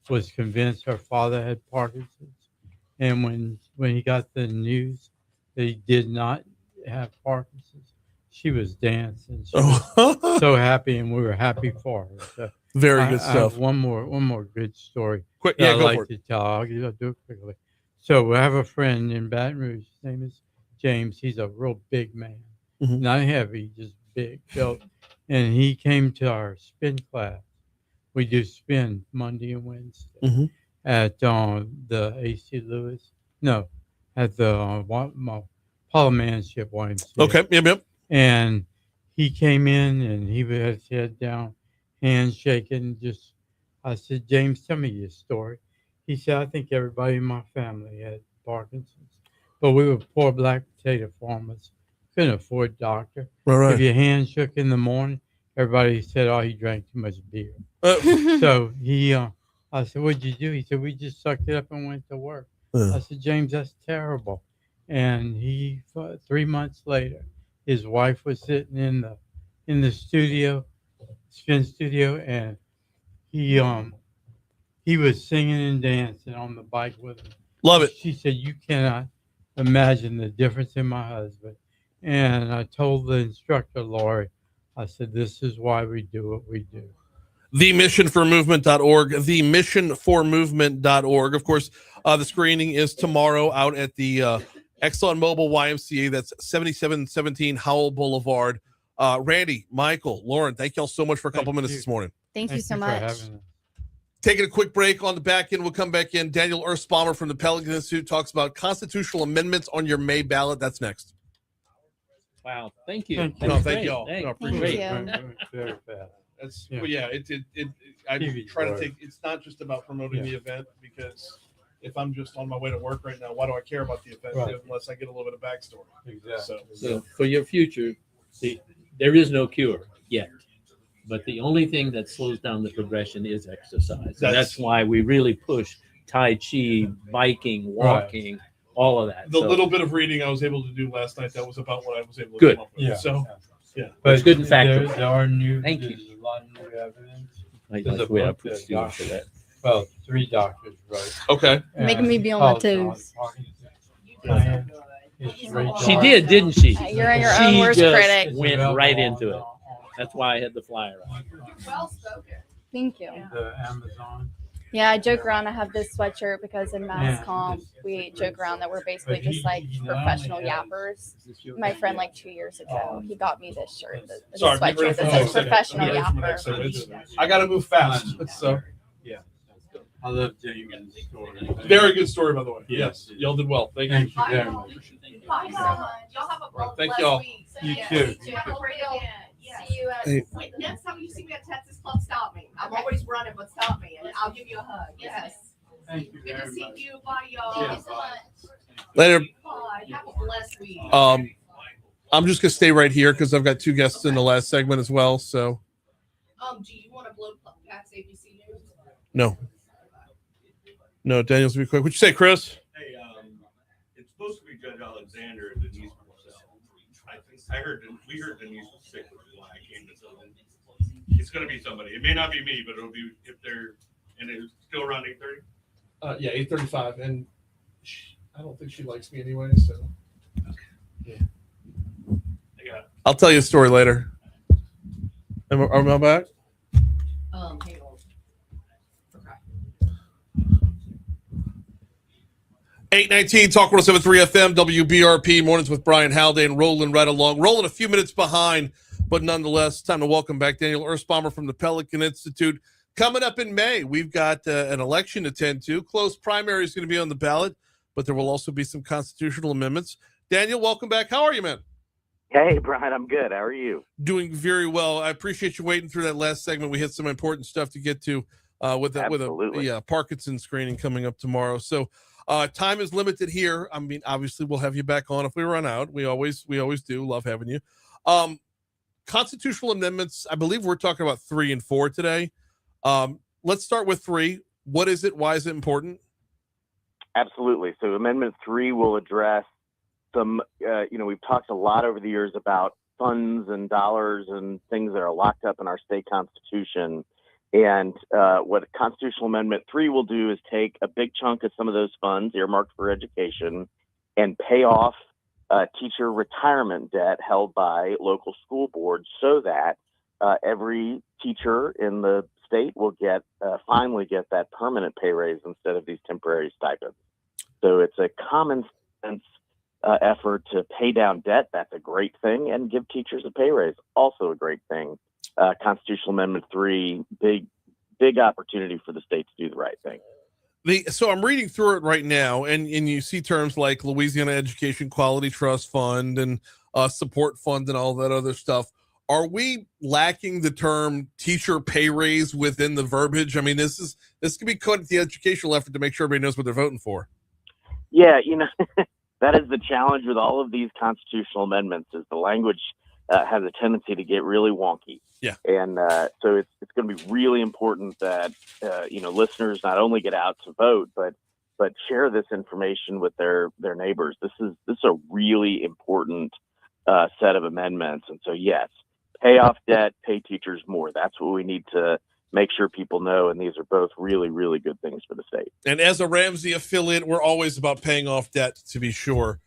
was convinced her father had Parkinson's, and when he got the news that he did not have Parkinson's, she was dancing. She was so happy, and we were happy for her. So Very good I have stuff. one more good story. Quick, that yeah, I'd go like for it. to tell. I'll do it quickly. So we have a friend in Baton Rouge. His name is James. He's a real big man, not heavy, just big built. And he came to our spin class. We do spin Monday and Wednesday at the AC Lewis. No, at the Paula Manship YMCA. Okay. Yep. And he came in and he had his head down, hands shaking. I said, James, tell me your story. He said, I think everybody in my family had Parkinson's. But we were poor black potato farmers. Couldn't afford a doctor. Right. If your hand shook in the morning, everybody said, oh, he drank too much beer. So I said, what'd you do? He said, we just sucked it up and went to work. I said, James, that's terrible. And 3 months later, his wife was sitting in the studio, spin studio, and he was singing and dancing on the bike with him. Love it. She said, you cannot imagine the difference in my husband. And I told the instructor, Lori, I said, this is why we do what we do. TheMissionForMovement.org, TheMissionForMovement.org. Of course, the screening is tomorrow out at the ExxonMobil YMCA. That's 7717 Howell Boulevard. Randy, Michael, Lauren, thank y'all so much for a couple minutes this morning. Thank you so much. Taking a quick break on the back end. We'll come back in. Daniel Erspamer from the Pelican Institute talks about constitutional amendments on your May ballot. That's next. Wow. Thank you. Thank y'all. Thank No, you. Very fast. That's Yeah. well, yeah. I TV try to story. take. It's not just about promoting the event, because if I'm just on my way to work right now, why do I care about the event unless I get a little bit of backstory? Exactly. So for your future, see, there is no cure yet. But the only thing that slows down the progression is exercise. And that's why we really push Tai Chi, biking, walking, all of that. The little bit of reading I was able to do last night, that was about what I was able to Good. come up with. So, yeah. But it's good and factual. There are new. Thank you. There's a lot of new evidence. I There's like a the way I book put that students for that. Well, 3 doctors wrote. Okay. Making me be on my toes. She did, didn't she? You're your own worst just critic. Went right into it. That's why I had the flyer on. Thank you. The Amazon. Yeah, I joke around. I have this sweatshirt because in Mass Yeah. Comp, we joke around that we're basically But he- just like he not professional only had- yappers. My friend, like 2 years ago, he got me this shirt, the Sorry, get ready sweatshirt for that the says next segment. professional Get ready for the next yapper. segment. I got to move fast. So, Yeah. I love James' story. very good story, by the way. Yes. Yes, y'all did well. Thank Thank you. you very much. Bye, y'all have a Right, thank y'all. You too. See you at, Hey. wait, next time you see me at Texas Club, stop me. I'm always running, but stop me and I'll give you a hug. Yes. Thank you Good to very see much. you. Bye, y'all. Yeah. Thank you so much. Later. Bye. Have a blessed week. I'm just gonna stay right here because I've got 2 guests in the last segment as well. So, Do you want to blow Pat's ABC News? no, Daniel's be quick. What'd you say, Chris? Hey, it's supposed to be Judge Alexandra and Denise Marcel. We heard Denise was sick, which is why I came to tell them. It's going to be somebody. It may not be me, but it'll be if they're and it's still around 8:30. Yeah, 8:35, and I don't think she likes me anyway. So, yeah. I'll tell you a story later. Am I back? Hang on. 819 Talk 107.3 FM, WBRP, mornings with Brian Haldane, rolling right along, rolling a few minutes behind, but nonetheless, time to welcome back Daniel Erspamer from the Pelican Institute. Coming up in May, we've got an election to tend to. Close primary is going to be on the ballot, but there will also be some constitutional amendments. Daniel, welcome back. How are you, man? Hey, Brian, I'm good. How are you? Doing very well. I appreciate you waiting through that last segment. We had some important stuff to get to with a Parkinson screening coming up tomorrow. So time is limited here. I mean, obviously, we'll have you back on if we run out. We always do. Love having you. Constitutional amendments. I believe we're talking about 3 and 4 today. Let's start with 3. What is it? Why is it important? Absolutely. So Amendment 3 will address some, we've talked a lot over the years about funds and dollars and things that are locked up in our state constitution. And what Constitutional Amendment 3 will do is take a big chunk of some of those funds earmarked for education and pay off teacher retirement debt held by local school boards so that every teacher in the state will finally get that permanent pay raise instead of these temporary stipends. So it's a common sense effort to pay down debt. That's a great thing. And give teachers a pay raise, also a great thing. Constitutional Amendment 3, big opportunity for the state to do the right thing. So I'm reading through it right now, and you see terms like Louisiana Education Quality Trust Fund and support fund and all that other stuff. Are we lacking the term teacher pay raise within the verbiage? I mean, this could be cut the educational effort to make sure everybody knows what they're voting for. Yeah, that is the challenge with all of these constitutional amendments is the language has a tendency to get really wonky. Yeah. And so it's going to be really important that, listeners not only get out to vote, but share this information with their neighbors. This is a really important set of amendments. And so, yes, pay off debt, pay teachers more. That's what we need to make sure people know. And these are both really, really good things for the state. And as a Ramsey affiliate, we're always about paying off debt, to be sure.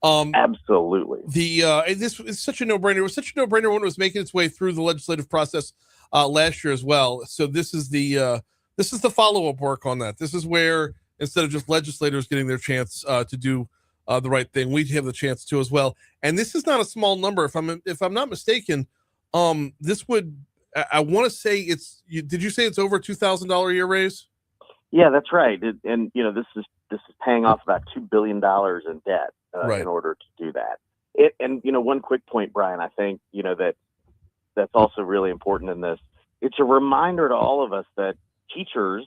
Absolutely. This is such a no-brainer. It was such a no-brainer when it was making its way through the legislative process last year as well. So this is the follow-up work on that. This is where instead of just legislators getting their chance to do the right thing, we have the chance to as well. And this is not a small number. If I'm not mistaken, this would. I want to say did you say it's over $2,000 a year raise? Yeah, that's right. This is paying off about $2 billion in debt in order to do that. One quick point, Brian, I think that's also really important in this. It's a reminder to all of us that teachers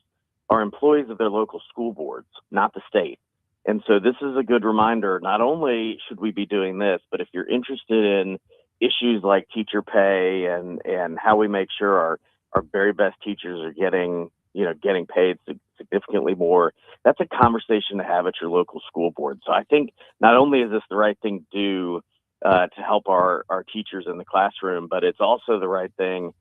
are employees of their local school boards, not the state. And so this is a good reminder. Not only should we be doing this, but if you're interested in issues like teacher pay and how we make sure our very best teachers are getting paid significantly more, that's a conversation to have at your local school board. So I think not only is this the right thing to do to help our teachers in the classroom, but it's also the right thing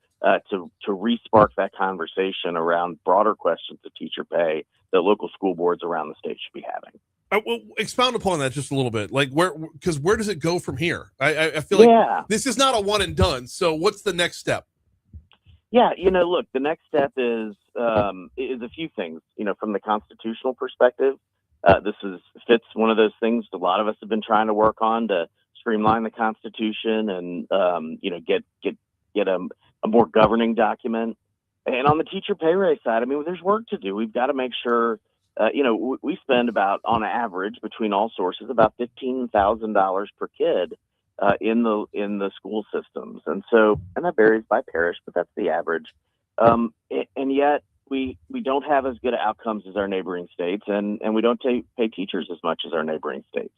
to re-spark that conversation around broader questions of teacher pay that local school boards around the state should be having. Well, expound upon that just a little bit. Like where does it go from here? I feel like this is not a one and done. So what's the next step? Yeah, look, the next step is a few things. From the constitutional perspective, this fits one of those things a lot of us have been trying to work on to streamline the Constitution and get a more governing document. And on the teacher pay raise side, I mean, there's work to do. We've got to make sure. We spend about, on average, between all sources, about $15,000 per kid in the school systems, and that varies by parish, but that's the average. And yet we don't have as good outcomes as our neighboring states, and we don't pay teachers as much as our neighboring states.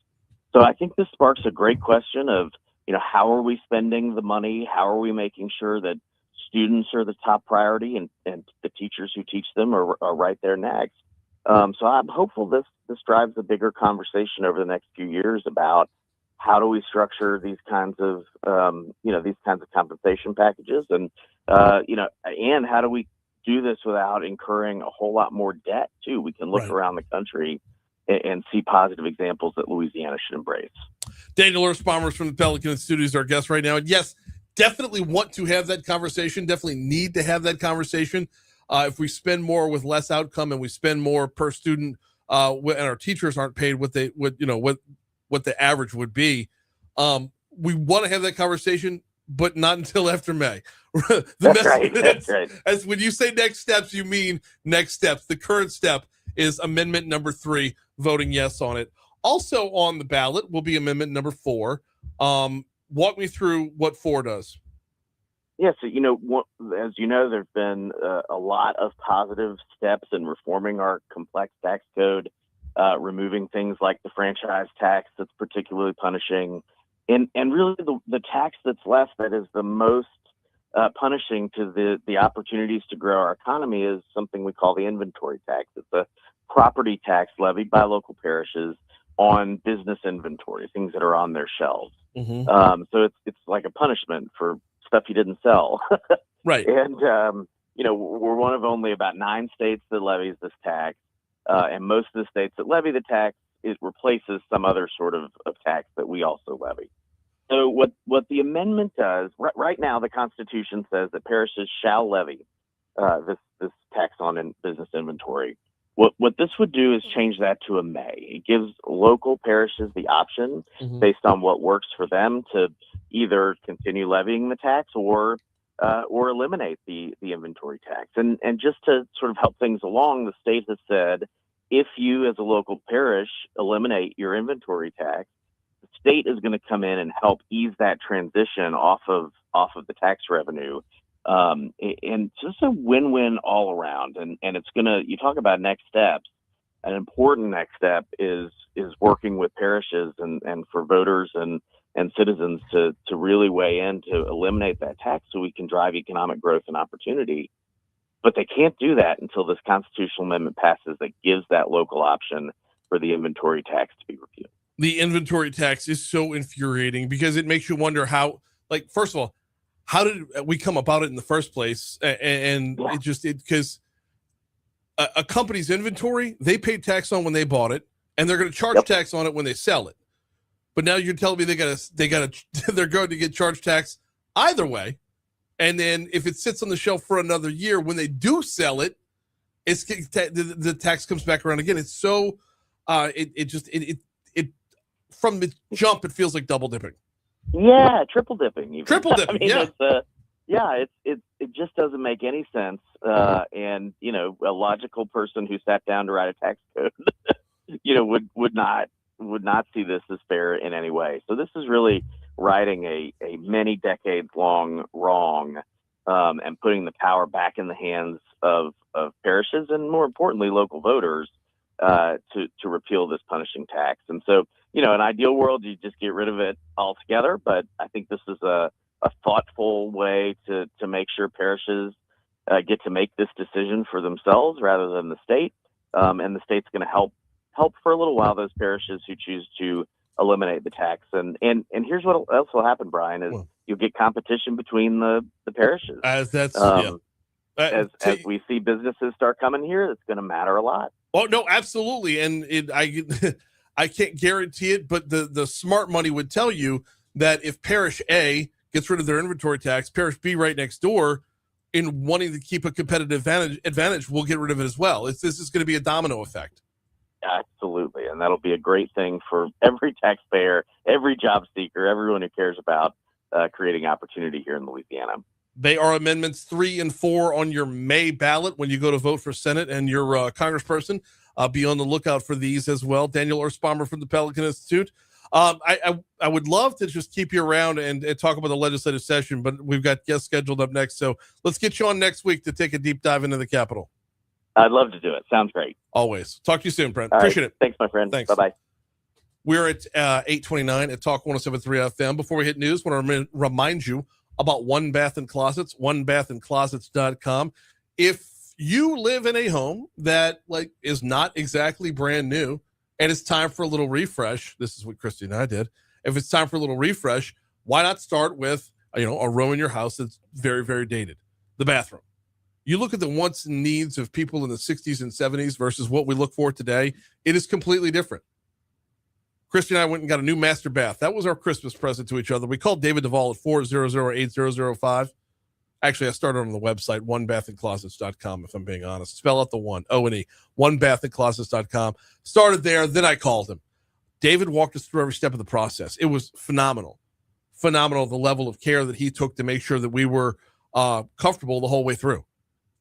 So I think this sparks a great question of how are we spending the money? How are we making sure that students are the top priority and the teachers who teach them are right there next? So I'm hopeful this drives a bigger conversation over the next few years about how do we structure these kinds of compensation packages and how do we do this without incurring a whole lot more debt too. We can look Right. around the country and see positive examples that Louisiana should embrace. Daniel Erspamer from the Pelican Institute is our guest right now. And yes, definitely want to have that conversation. Definitely need to have that conversation. If we spend more with less outcome and we spend more per student, and our teachers aren't paid what the average would be, we want to have that conversation, but not until after May. That's right. As when you say next steps, you mean next steps. The current step is amendment number 3, voting yes on it. Also on the ballot will be amendment number 4. Walk me through what 4 does. Yeah, so, as you know, there's been a lot of positive steps in reforming our complex tax code, removing things like the franchise tax that's particularly punishing, and really the tax that's left that is the most punishing to the opportunities to grow our economy is something we call the inventory tax. It's a property tax levied by local parishes on business inventory, things that are on their shelves. Mm-hmm. So it's like a punishment for stuff you didn't sell. Right. And, we're one of only about 9 states that levies this tax. And most of the states that levy the tax, it replaces some other sort of tax that we also levy. So what the amendment does, right now, the Constitution says that parishes shall levy this tax on business inventory. What this would do is change that to a may. It gives local parishes the option, based on what works for them, to either continue levying the tax or eliminate the inventory tax. And just to sort of help things along, the state has said, if you as a local parish eliminate your inventory tax, the state is going to come in and help ease that transition off of the tax revenue. And just a win-win all around. And it's you talk about next steps. An important next step is working with parishes and for voters and citizens to really weigh in to eliminate that tax so we can drive economic growth and opportunity. But they can't do that until this constitutional amendment passes that gives that local option for the inventory tax to be repealed. The inventory tax is so infuriating because it makes you wonder how, first of all, how did we come about it in the first place? And because a company's inventory, they paid tax on when they bought it, and they're going to charge tax on it when they sell it. But now you're telling me they're going to get charged tax either way. And then if it sits on the shelf for another year, when they do sell it, the tax comes back around again. It's so it from the jump, it feels like double dipping. Yeah, triple dipping. Even. Triple dipping. It just doesn't make any sense. And a logical person who sat down to write a tax code, would not see this as fair in any way. So this is really righting a many decades long wrong, and putting the power back in the hands of parishes and, more importantly, local voters to repeal this punishing tax. And so, in an ideal world, you just get rid of it altogether. But I think this is a thoughtful way to make sure parishes get to make this decision for themselves rather than the state. And the state's going to help for a little while those parishes who choose to eliminate the tax. And here's what else will happen, Brian, is you'll get competition between the parishes. As we see businesses start coming here, it's going to matter a lot. Oh, no, absolutely. And I can't guarantee it, but the smart money would tell you that if parish A gets rid of their inventory tax, parish B right next door, in wanting to keep a competitive advantage, will get rid of it as well. This is going to be a domino effect. Absolutely. And that'll be a great thing for every taxpayer, every job seeker, everyone who cares about creating opportunity here in Louisiana. They are amendments 3 and 4 on your May ballot when you go to vote for Senate and your congressperson. Be on the lookout for these as well. Daniel Erspamer from the Pelican Institute. I would love to just keep you around and talk about the legislative session, but we've got guests scheduled up next. So let's get you on next week to take a deep dive into the Capitol. I'd love to do it. Sounds great. Always. Talk to you soon, Brent. All Appreciate right. it. Thanks, my friend. Thanks. Bye-bye. We're at 8:29 at Talk 107.3 FM. Before we hit news, I want to remind you about One Bath and Closets, onebathandclosets.com. If you live in a home that is not exactly brand new and it's time for a little refresh, this is what Christy and I did. If it's time for a little refresh, why not start with a room in your house that's very, very dated? The bathroom. You look at the wants and needs of people in the 60s and 70s versus what we look for today, it is completely different. Christy and I went and got a new master bath. That was our Christmas present to each other. We called David Duvall at 400-8005. Actually, I started on the website, onebathandclosets.com, if I'm being honest. Spell out the one, O-N-E, onebathandclosets.com. Started there, then I called him. David walked us through every step of the process. It was phenomenal. Phenomenal, the level of care that he took to make sure that we were comfortable the whole way through.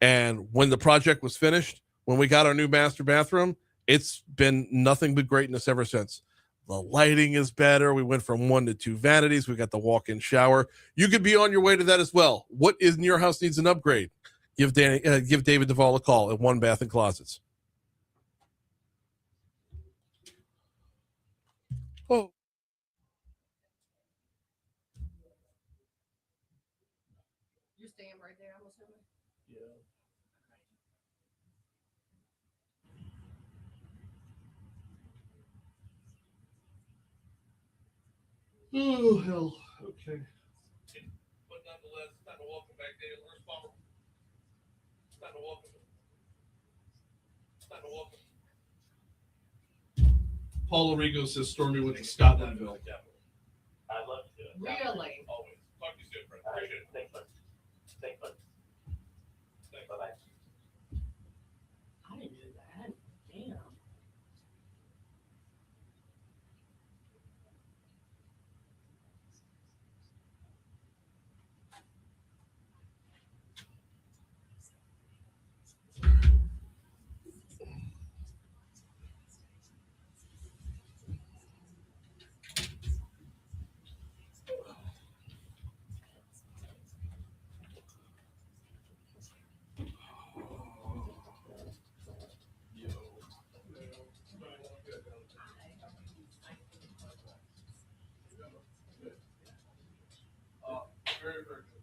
And when the project was finished, when we got our new master bathroom, it's been nothing but greatness ever since. The lighting is better. We went from 1 to 2 vanities. We got the walk-in shower. You could be on your way to that as well. What in your house needs an upgrade? Give David Duvall a call at One Bath and Closets. Oh. You're staying right there, I'm assuming? Oh, hell. Okay. But nonetheless, it's time to welcome back David Erspamer. It's time to welcome him. It's time to welcome him. Paul Arrigo says Stormy went to Scotlandville. I'd love to. Really? Always. Talk to you soon, friend. Appreciate it. Thanks, bud. Thanks, bud. Thanks. Bye-bye. I didn't do that. Damn. Very, very good.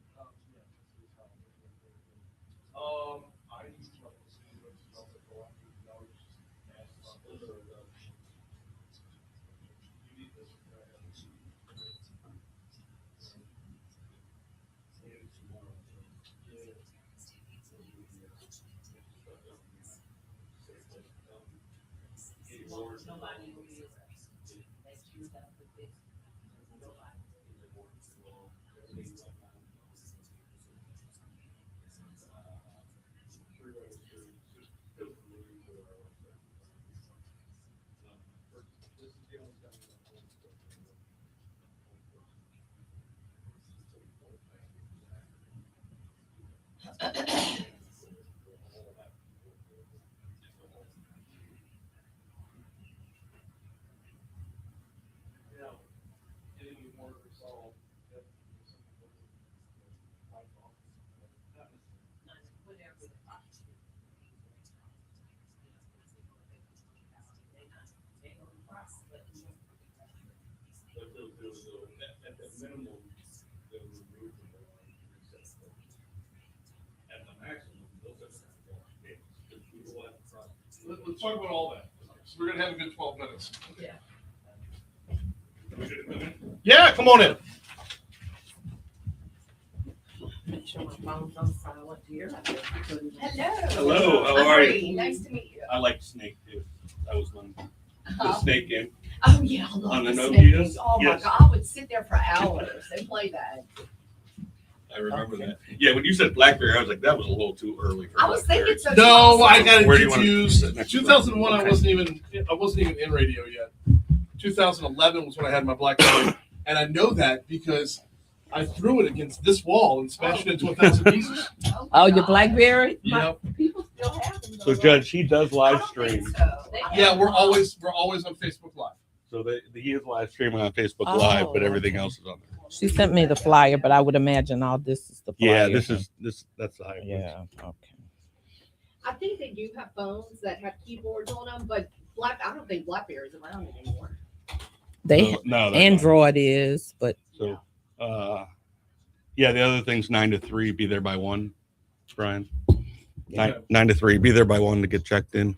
Nobody will be arrested. Let's use that for this. Nobody. Let's talk about all that. So we're gonna have a good 12 minutes. Yeah. Yeah, come on in. Make sure my phone's on silent here. Hello. Hello, how I'm are Bree. you? Nice to meet you. I like Snake too. That was fun. The Snake game. Oh yeah, I love On the the Nokias? Snickers. Oh Yes. my god, I would sit there for hours and play that. I remember that. Yeah, when you said BlackBerry, I was like, that was a little too early for I was BlackBerry. thinking so. No, I got it Where do you want to confused. sit next to 2001, Okay. I wasn't even in radio yet. 2011 was when I had my BlackBerry, and I know that because I threw it against this wall and smashed it into 1,000 pieces. Oh, your BlackBerry? Yep. People still have them. So Judge, he does live stream. Yeah, we're always on Facebook Live. So he is live streaming on Facebook Live, but everything else is on there. She sent me the flyer, but I would imagine all this is the flyer. Yeah, that's the high. Yeah. Okay. I think they do have phones that have keyboards on them, but I don't think BlackBerry's around anymore. They No, they're Android is, but So, yeah, the other thing's 9 to 3. Be there by 1, Brian. Yeah. 9 to 3. Be there by 1 to get checked in.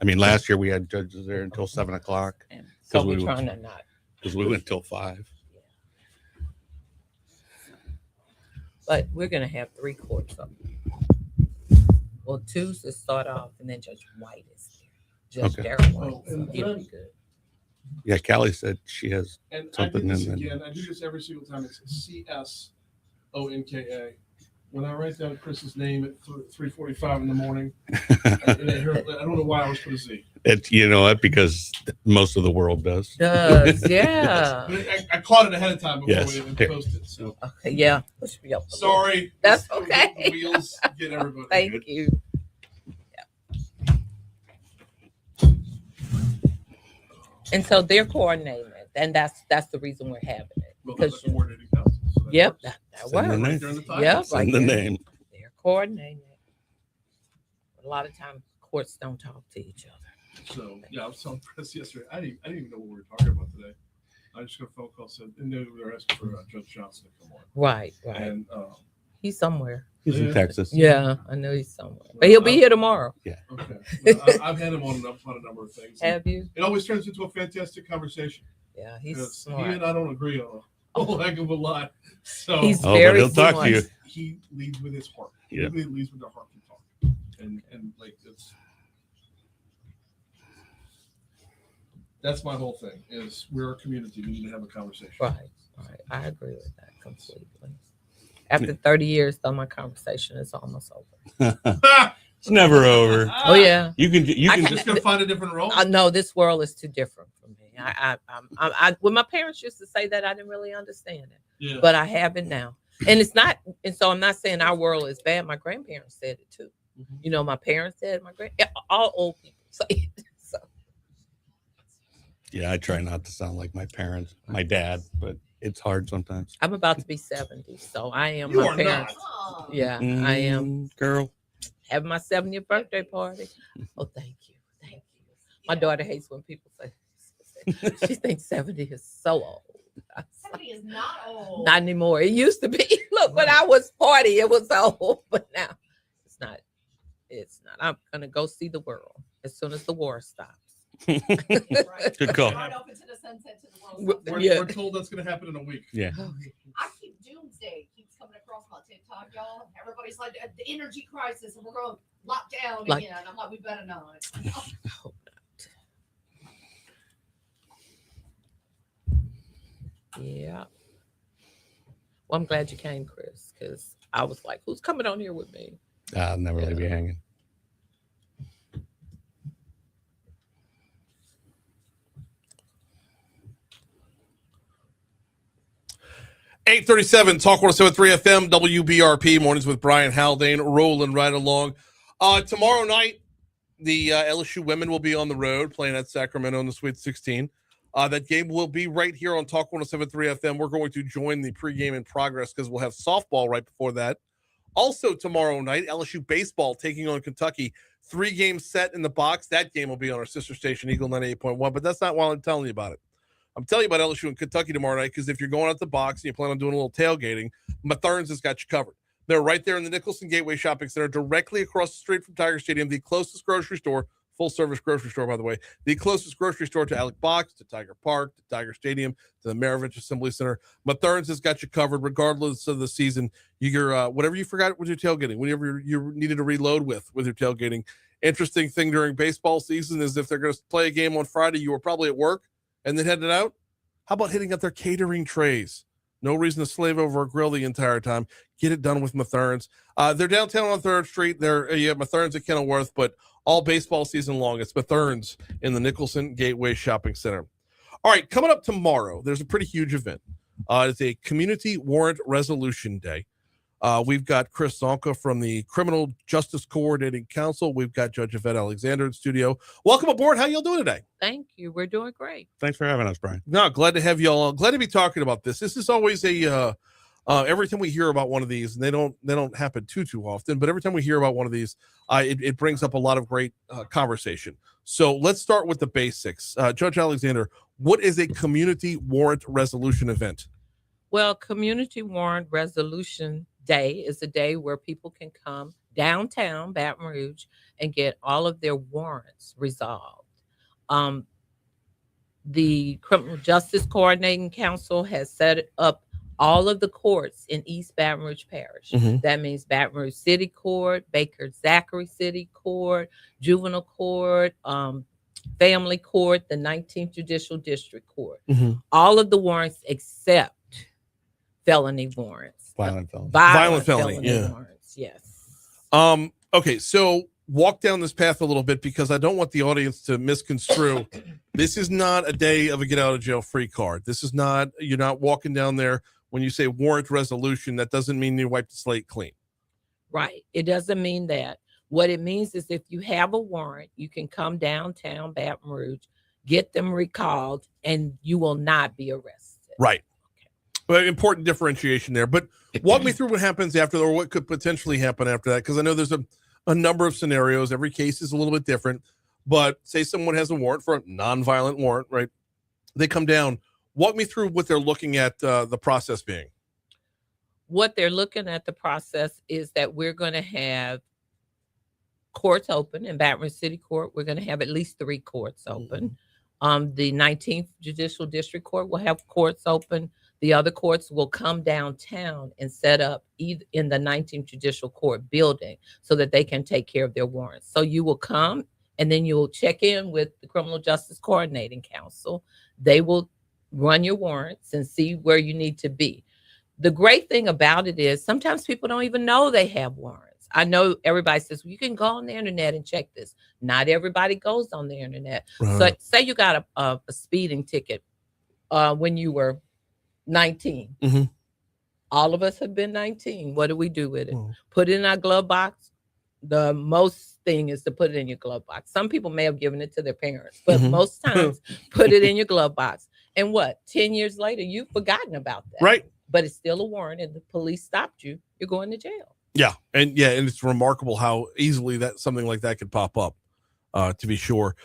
I mean, last year we had judges there until 7 o'clock. so we're trying to not. Because we went till 5. But we're gonna have 3 courts up. Well, Tuesday start off, and then Judge White is there. Judge Okay. Darrell White. Oh, So and he'll then- be good. Yeah, Callie said she has And I did something this in there. again. I do this every single time. It's CSONKA. When I write down Chris's name at 3:45 in the morning, I don't know why I was put a Z. It's because most of the world does. Does, yeah. But I caught it ahead of time before Yes. we even Here. posted. So Okay, yeah. Push me up. a little. sorry. That's The okay. wheels get everybody. Thank you. And so they're coordinating it, and that's the reason we're having it. Well, Because that's coordinating council. So that yep, works. that Send the works. name. Right there in the title. Yep, Send the there. name. They're coordinating it. A lot of times courts don't talk to each other. So yeah, I was telling Chris yesterday. I didn't even know what we were talking about today. I just got a phone call said and they were asking for Judge Johnson to come on. Right. And He's somewhere. He's in Yeah. Texas. Yeah, I know he's somewhere, but he'll be here tomorrow. Yeah. okay, Well, I've had him on a number of things. Have you? It always turns into a fantastic conversation. Yeah, he's 'Cause he smart. and I don't agree on a whole heck of a lot. So He's Oh, very but he'll talk smart. to you. he leads with his heart. Yeah. He leads with the heart to talk. And like that's my whole thing is we're a community. We need to have a conversation. Right. I agree with that completely. After 30 years, though, my conversation is almost over. It's never over. Oh yeah. You can I can- Just gonna find a different role. I know this world is too different for me. When my parents used to say that, I didn't really understand it. Yeah. But I have it now. And it's not, and so I'm not saying our world is bad. My grandparents said it too. You know, my parents said, all old people say it. So Yeah, I try not to sound like my parents, my dad, but it's hard sometimes. I'm about to be 70, so I am You my are parents. not. Yeah, I am. Girl. Having my 70th birthday party. Oh, thank you. Thank you. My daughter hates when people say she thinks 70 is so old. 70 is not old. Not anymore. It used to be. Look, when I was 40, it was old, but now it's not. It's not. I'm gonna go see the world as soon as the war stops. Good call. Right off into the sunset to the world. We're told that's gonna happen in a week. Yeah. I keep doomsday keeps coming across my TikTok, y'all. Everybody's like the energy crisis, and we're going to lock down Like- again. I'm like, we better not. Yeah. Well, I'm glad you came, Chris, because I was like, who's coming on here with me? I'll never leave you hanging. Eight 8:37, Talk 107.3 FM, WBRP, mornings with Brian Haldane, rolling right along. Tomorrow night, the LSU women will be on the road playing at Sacramento in the Sweet 16. That game will be right here on Talk 107.3 FM. We're going to join the pregame in progress because we'll have softball right before that. Also tomorrow night, LSU baseball taking on Kentucky. 3-game set in the box. That game will be on our sister station, Eagle 98.1, but that's not why I'm telling you about it. I'm telling you about LSU and Kentucky tomorrow night because if you're going out the box and you plan on doing a little tailgating, Mathern's has got you covered. They're right there in the Nicholson Gateway Shopping Center, directly across the street from Tiger Stadium, the closest grocery store, full-service grocery store, by the way, the closest grocery store to Alec Box, to Tiger Park, to Tiger Stadium, to the Maravich Assembly Center. Mathern's has got you covered regardless of the season. You're whatever you forgot with your tailgating, whatever you needed to reload with your tailgating. Interesting thing during baseball season is if they're going to play a game on Friday, you were probably at work and then headed out. How about hitting up their catering trays? No reason to slave over a grill the entire time. Get it done with Mathern's. They're downtown on 3rd Street. You have Mathern's at Kenilworth, but all baseball season long, it's Mathern's in the Nicholson Gateway Shopping Center. All right, coming up tomorrow, there's a pretty huge event. It's a Community Warrant Resolution Day. We've got Chris Csonka from the Criminal Justice Coordinating Council. We've got Judge Yvette Alexandra in studio. Welcome aboard. How y'all doing today? Thank you. We're doing great. Thanks for having us, Brian. No, glad to have y'all on. Glad to be talking about this. This is always a every time we hear about one of these, and they don't happen too often, but every time we hear about one of these, it brings up a lot of great conversation. So let's start with the basics. Judge Alexander, what is a Community Warrant Resolution event? Well, Community Warrant Resolution Day is a day where people can come downtown Baton Rouge and get all of their warrants resolved. The Criminal Justice Coordinating Council has set up all of the courts in East Baton Rouge Parish. Mhm. That means Baton Rouge City Court, Baker Zachary City Court, Juvenile Court, Family Court, the 19th Judicial District Court. Mhm. All of the warrants except felony warrants. Violent felony. Violent felony, yeah. warrants, yes. Okay, so walk down this path a little bit because I don't want the audience to misconstrue. This is not a day of a get out of jail free card. This is not, you're not walking down there when you say warrant resolution. That doesn't mean you wipe the slate clean. Right. It doesn't mean that. What it means is if you have a warrant, you can come downtown Baton Rouge, get them recalled, and you will not be arrested. Right. Well, important differentiation there. But walk me through what happens after, or what could potentially happen after that, because I know there's a number of scenarios. Every case is a little bit different. But say someone has a warrant for a nonviolent warrant, right? They come down. Walk me through what they're looking at the process being. What they're looking at the process is that we're going to have courts open in Baton Rouge City Court. We're going to have at least 3 courts open. The 19th Judicial District Court will have courts open. The other courts will come downtown and set up in the 19th Judicial Court building so that they can take care of their warrants. So you will come and then you'll check in with the Criminal Justice Coordinating Council. They will run your warrants and see where you need to be. The great thing about it is sometimes people don't even know they have warrants. I know everybody says, well, you can go on the internet and check this. Not everybody goes on the internet. So say you got a speeding ticket when you were 19. Mm-hmm. All of us have been 19. What do we do with it? Put it in our glove box. The most thing is to put it in your glove box. Some people may have given it to their parents, but most times put it in your glove box. And what? 10 years later, you've forgotten about that. Right. But it's still a warrant and the police stopped you. You're going to jail. Yeah. And it's remarkable how easily that something like that could pop up, to be sure.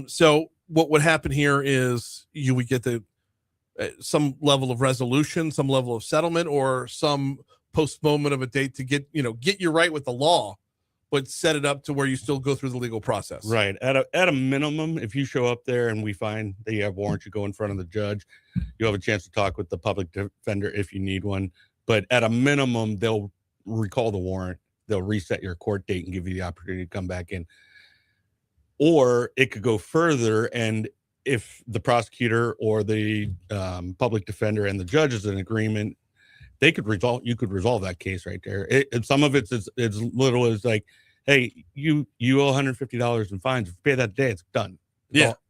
So what would happen here is you would get some level of resolution, some level of settlement, or some postponement of a date to get you right with the law, but set it up to where you still go through the legal process. Right. At a minimum, if you show up there and we find that you have warrants, you go in front of the judge, you have a chance to talk with the public defender if you need one. But at a minimum, they'll recall the warrant, they'll reset your court date and give you the opportunity to come back in. Or it could go further, and if the prosecutor or the public defender and the judge is in agreement, you could resolve that case right there. Some of it's as little as like, hey, you owe $150 in fines. If you pay that day, it's done.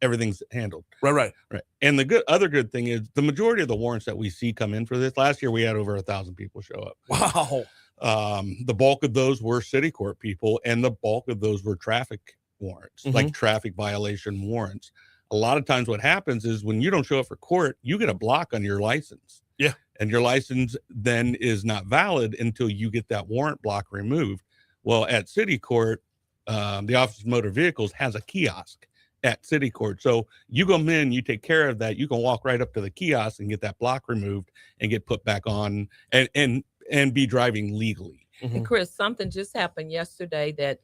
Everything's handled. Right. And the other good thing is the majority of the warrants that we see come in for this. Last year we had over 1,000 people show up. Wow. The bulk of those were city court people, and the bulk of those were traffic warrants, like traffic violation warrants. A lot of times what happens is when you don't show up for court, you get a block on your license. Yeah. And your license then is not valid until you get that warrant block removed. Well, at city court, the Office of Motor Vehicles has a kiosk at city court. So you come in, you take care of that. You can walk right up to the kiosk and get that block removed and get put back on and be driving legally. And Chris, something just happened yesterday that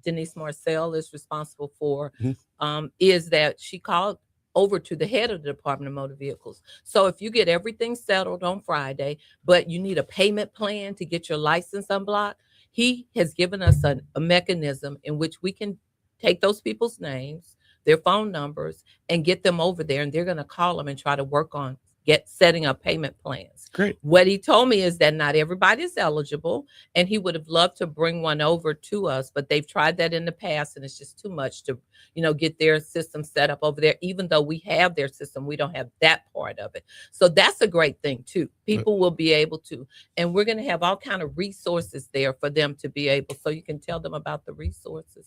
Denise Marcel is responsible for, is that she called over to the head of the Department of Motor Vehicles. So if you get everything settled on Friday, but you need a payment plan to get your license unblocked, he has given us a mechanism in which we can take those people's names, their phone numbers, and get them over there, and they're going to call them and try to work on setting up payment plans. Great. What he told me is that not everybody is eligible, and he would have loved to bring one over to us, but they've tried that in the past, and it's just too much to, get their system set up over there. Even though we have their system, we don't have that part of it. So that's a great thing too. People will be able to, and we're going to have all kind of resources there for them to be able, so you can tell them about the resources.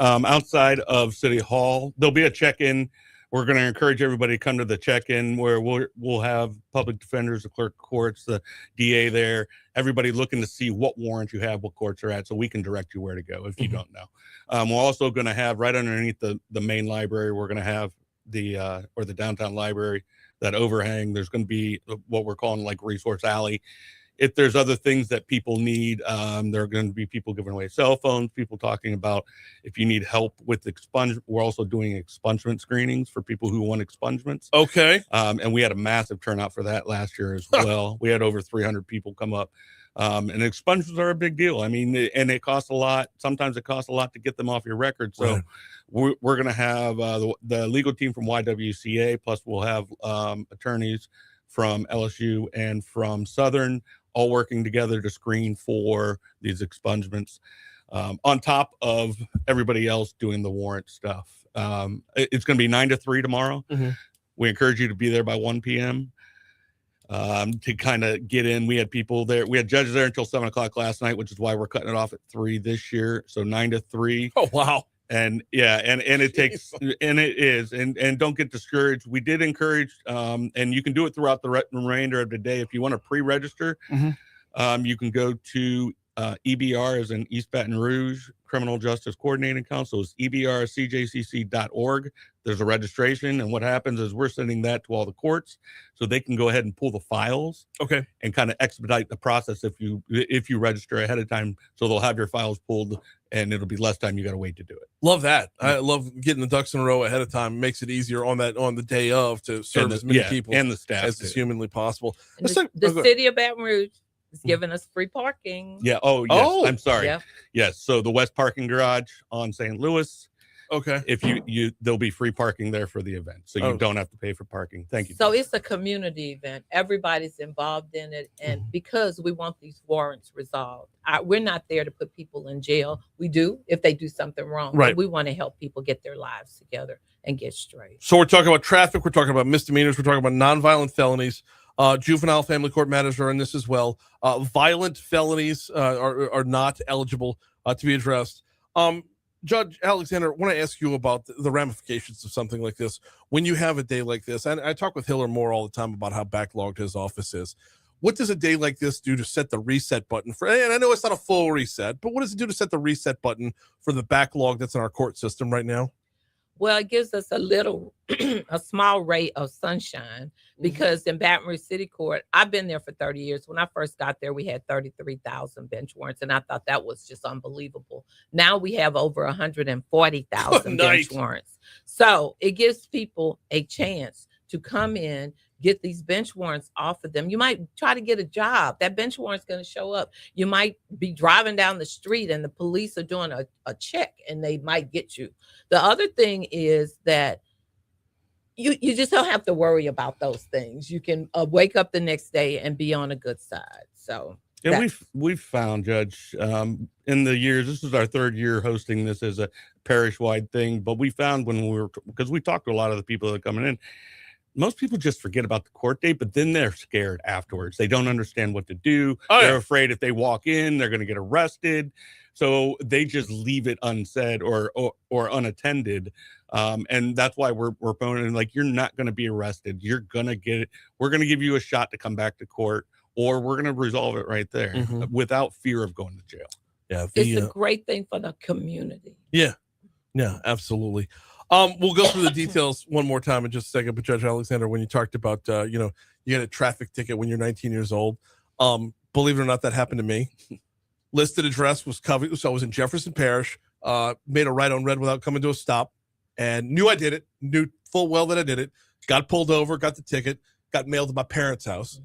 Outside of City Hall, there'll be a check-in. We're going to encourage everybody to come to the check-in where we'll have public defenders, the clerk of courts, the DA there, everybody looking to see what warrants you have, what courts are at, so we can direct you where to go if you don't know. We're also going to have right underneath the main library, we're going to have the downtown library, that overhang. There's going to be what we're calling like Resource Alley. if there's other things that people need, there are going to be people giving away cell phones, people talking about if you need help with we're also doing expungement screenings for people who want expungements. Okay. And we had a massive turnout for that last year as well. We had over 300 people come up. And expungements are a big deal. I mean, and it costs a lot. Sometimes it costs a lot to get them off your record. So we're going to have the legal team from YWCA, plus we'll have attorneys from LSU and from Southern, all working together to screen for these expungements, on top of everybody else doing the warrant stuff. It's going to be 9 to 3 tomorrow. We encourage you to be there by 1 p.m. To kind of get in. We had people there. We had judges there until 7 o'clock last night, which is why we're cutting it off at 3 this year. So 9 to 3. Oh, wow. And yeah, and it takes, and it is, and don't get discouraged. We did encourage, and you can do it throughout the remainder of the day. If you want to pre-register, you can go to EBR, as in East Baton Rouge Criminal Justice Coordinating Council. It's ebrcjcc.org. There's a registration, and what happens is we're sending that to all the courts so they can go ahead and pull the files, and kind of expedite the process if you register ahead of time. So they'll have your files pulled, and it'll be less time you got to wait to do it. Love that. I love getting the ducks in a row ahead of time. It makes it easier on the day of to serve as many people and the staff as is humanly possible. And the city of Baton Rouge is giving us free parking. Yeah. Oh, yes. Oh. I'm sorry. Yeah. Yes. So the West Parking Garage on St. Louis. Okay. If there'll be free parking there for the event, so you don't have to pay for parking. Thank you. So it's a community event. Everybody's involved in it, and because we want these warrants resolved, we're not there to put people in jail. We do if they do something wrong. Right. But we want to help people get their lives together and get straight. So we're talking about traffic. We're talking about misdemeanors. We're talking about nonviolent felonies. Juvenile family court matters are in this as well. Violent felonies are not eligible to be addressed. Judge Alexandra, I want to ask you about the ramifications of something like this. When you have a day like this, and I talk with Hiller Moore all the time about how backlogged his office is. What does a day like this do to set the reset button for, and I know it's not a full reset, but what does it do to set the reset button for the backlog that's in our court system right now? Well, it gives us a small ray of sunshine, because in Baton Rouge City Court, I've been there for 30 years. When I first got there, we had 33,000 bench warrants, and I thought that was just unbelievable. Now we have over 140,000 bench warrants. So it gives people a chance to come in, get these bench warrants off of them. You might try to get a job. That bench warrant's going to show up. You might be driving down the street and the police are doing a check, and they might get you. The other thing is that you just don't have to worry about those things. You can wake up the next day and be on a good side. So yeah, we've found, Judge, in the years, this is our third year hosting this as a parish-wide thing, but we found because we talked to a lot of the people that are coming in, most people just forget about the court date, but then they're scared afterwards. They don't understand what to do. They're afraid if they walk in, they're going to get arrested. So they just leave it unsaid or unattended. And that's why we're promoting, like, you're not going to be arrested. You're going to get it. We're going to give you a shot to come back to court, or we're going to resolve it right there without fear of going to jail. Yeah. It's a great thing for the community. Yeah. Yeah, absolutely. We'll go through the details one more time in just a second. But Judge Alexandra, when you talked about, you get a traffic ticket when you're 19 years old. Believe it or not, that happened to me. Listed address was covered. So I was in Jefferson Parish, made a right on red without coming to a stop, and knew I did it, knew full well that I did it. Got pulled over, got the ticket, got mailed to my parents' house.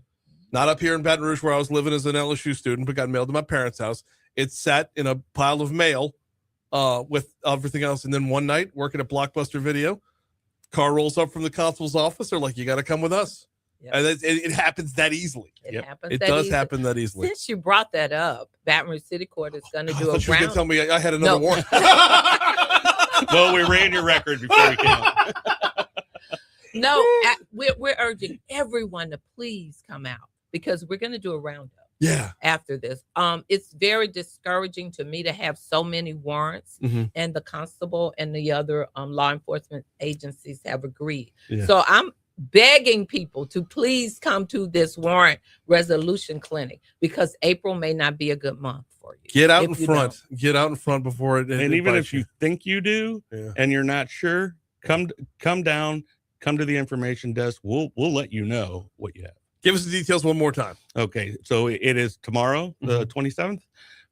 Not up here in Baton Rouge where I was living as an LSU student, but got mailed to my parents' house. It sat in a pile of mail with everything else. And then one night, working at Blockbuster Video, car rolls up from the constable's office. They're like, you got to come with us. Yep. And it happens that easily. It does happen that easily. Since you brought that up, Baton Rouge City Court is going to do a round. You were going to tell me I had another warrant. Well, we ran your record before we came on. No, we're urging everyone to please come out, because we're going to do a roundup. Yeah. After this, it's very discouraging to me to have so many warrants, and the constable and the other law enforcement agencies have agreed. Yeah. So I'm begging people to please come to this warrant resolution clinic, because April may not be a good month for you. Get out in front. Get out in front before it. And even if you think you do, and you're not sure, come down. Come to the information desk. We'll let you know what you have. Give us the details one more time. Okay, so it is tomorrow, the 27th,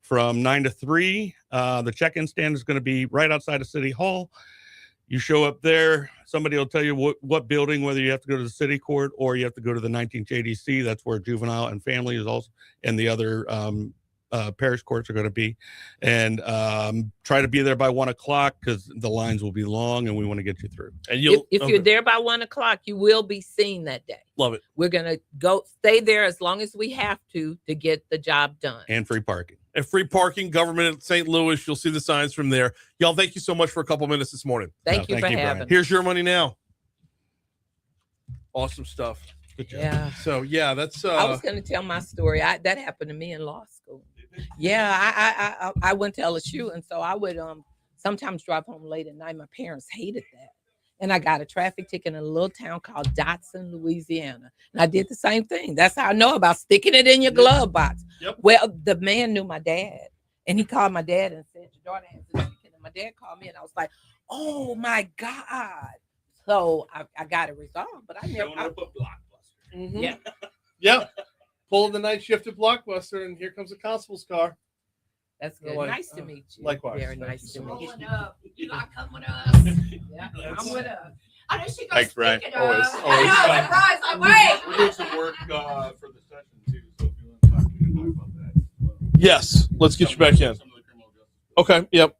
from 9 to 3. The check-in stand is going to be right outside of City Hall. You show up there, somebody will tell you what building, whether you have to go to the city court or you have to go to the 19th JDC. That's where juvenile and family is also, and the other parish courts are going to be. And try to be there by 1 o'clock because the lines will be long and we want to get you through. And if you're there by 1 o'clock, you will be seen that day. Love it. We're gonna stay there as long as we have to get the job done. And free parking. And free parking, government at St. Louis. You'll see the signs from there. Y'all, thank you so much for a couple minutes this morning. Thank you for having me. Here's your money now. Awesome stuff. Good job. Yeah. So yeah, that's I was going to tell my story. That happened to me in law school. Yeah, I went to LSU, and so I would sometimes drive home late at night. My parents hated that. And I got a traffic ticket in a little town called Dotson, Louisiana. And I did the same thing. That's how I know about sticking it in your glove box. Yep. Well, the man knew my dad. And he called my dad and said, your daughter has this ticket. And my dad called me and I was like, oh my God. So I got it resolved. But I never. Mhm. Yeah. Yep. Pull the night shift at Blockbuster, and here comes a constable's car. That's good. Like, nice to meet you. Likewise. Very Thank nice you to so meet much. you. Rolling up. You gotta come with us. Yeah, I'm with us. I know she goes Thanks, Brian. speaking Always, of. always. I know, and Brian's like, wait. We're doing some work for the session too, so if you want to talk about that. Yes. Let's get you back in. Okay. Yep.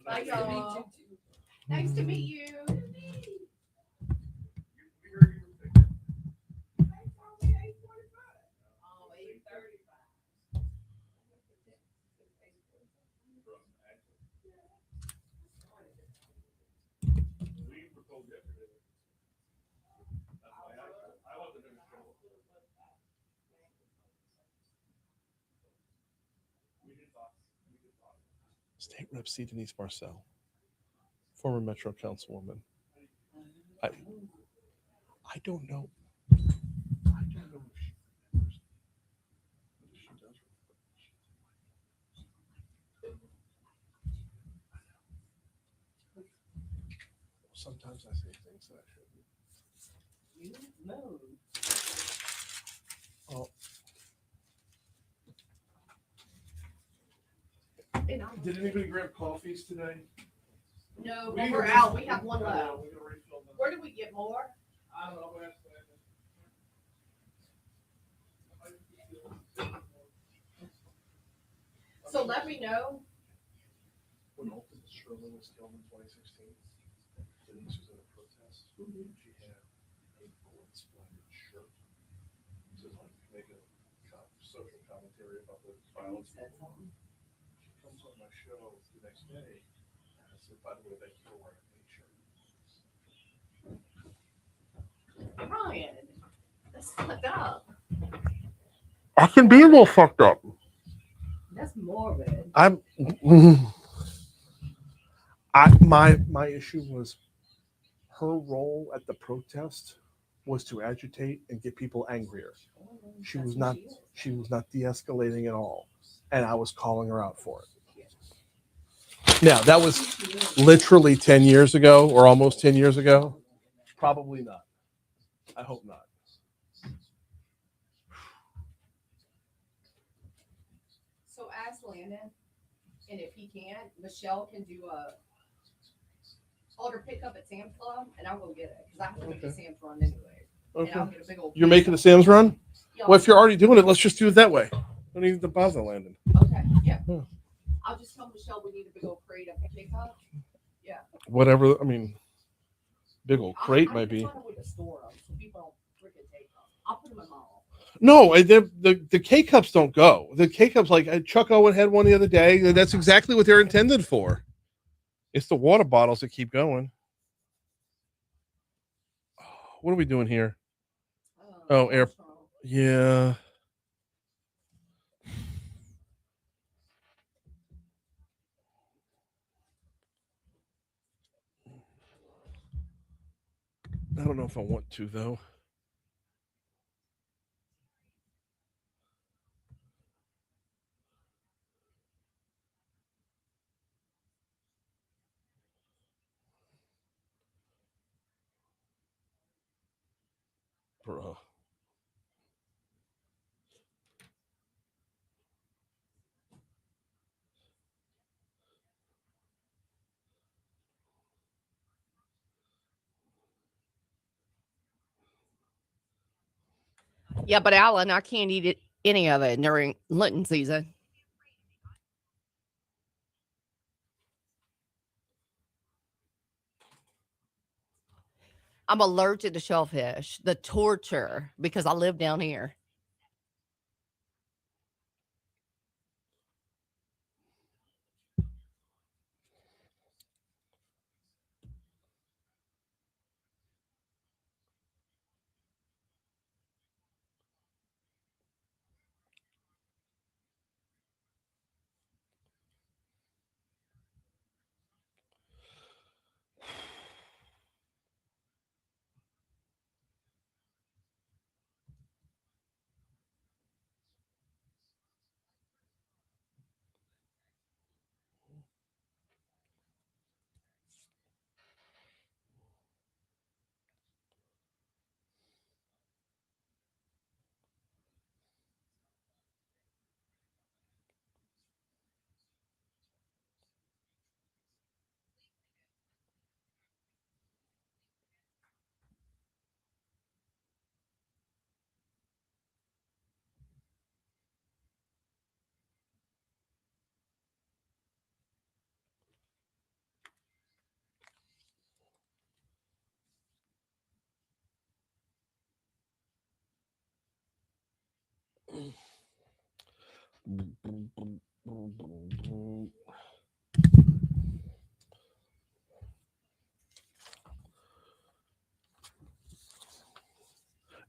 Bye, y'all. Nice to meet you. State Rep C. Denise Marcel, former Metro Councilwoman. I don't know. I don't know if she does. Sometimes I say things that I shouldn't. You know. Oh. Did anybody grab coffees today? No, but we're out. We have one left. Where did we get more? I don't know. So let me know. When Alton Sherman was killed in 2016, Denise was at a protest. She had a gold splattered shirt to like make a social commentary about the violence. She comes on my show the next day, and I said, by the way, thank you for wearing a pink shirt. Ryan, that's fucked up. I can be a little fucked up. That's morbid. My issue was her role at the protest was to agitate and get people angrier. She was not de-escalating at all, and I was calling her out for it. Now that was literally 10 years ago, or almost 10 years ago. Probably not. I hope not. So ask Landon, and if he can't, Michelle can do a order pickup at Sam's Club, and I'll go get it because I have to make a Sam's run anyway. Okay. And I'll get a big old. You're making a Sam's run? Yeah. Well, if you're already doing it, let's just do it that way. Don't need to bother Landon. Okay. Yeah. Yeah. I'll just tell Michelle we need a big old crate of pickup. Yeah. Whatever. I mean, big old crate I might be. just wanna put a store up so people don't freaking take them. I'll put them in my office. No, the K cups don't go. The K cups, like Chuck Owen had one the other day. That's exactly what they're intended for. It's the water bottles that keep going. What are we doing here? Oh, air. Yeah. I don't know if I want to though. Bro. Yeah, but Alan, I can't eat any of it during Lenten season. I'm allergic to shellfish. The torture because I live down here.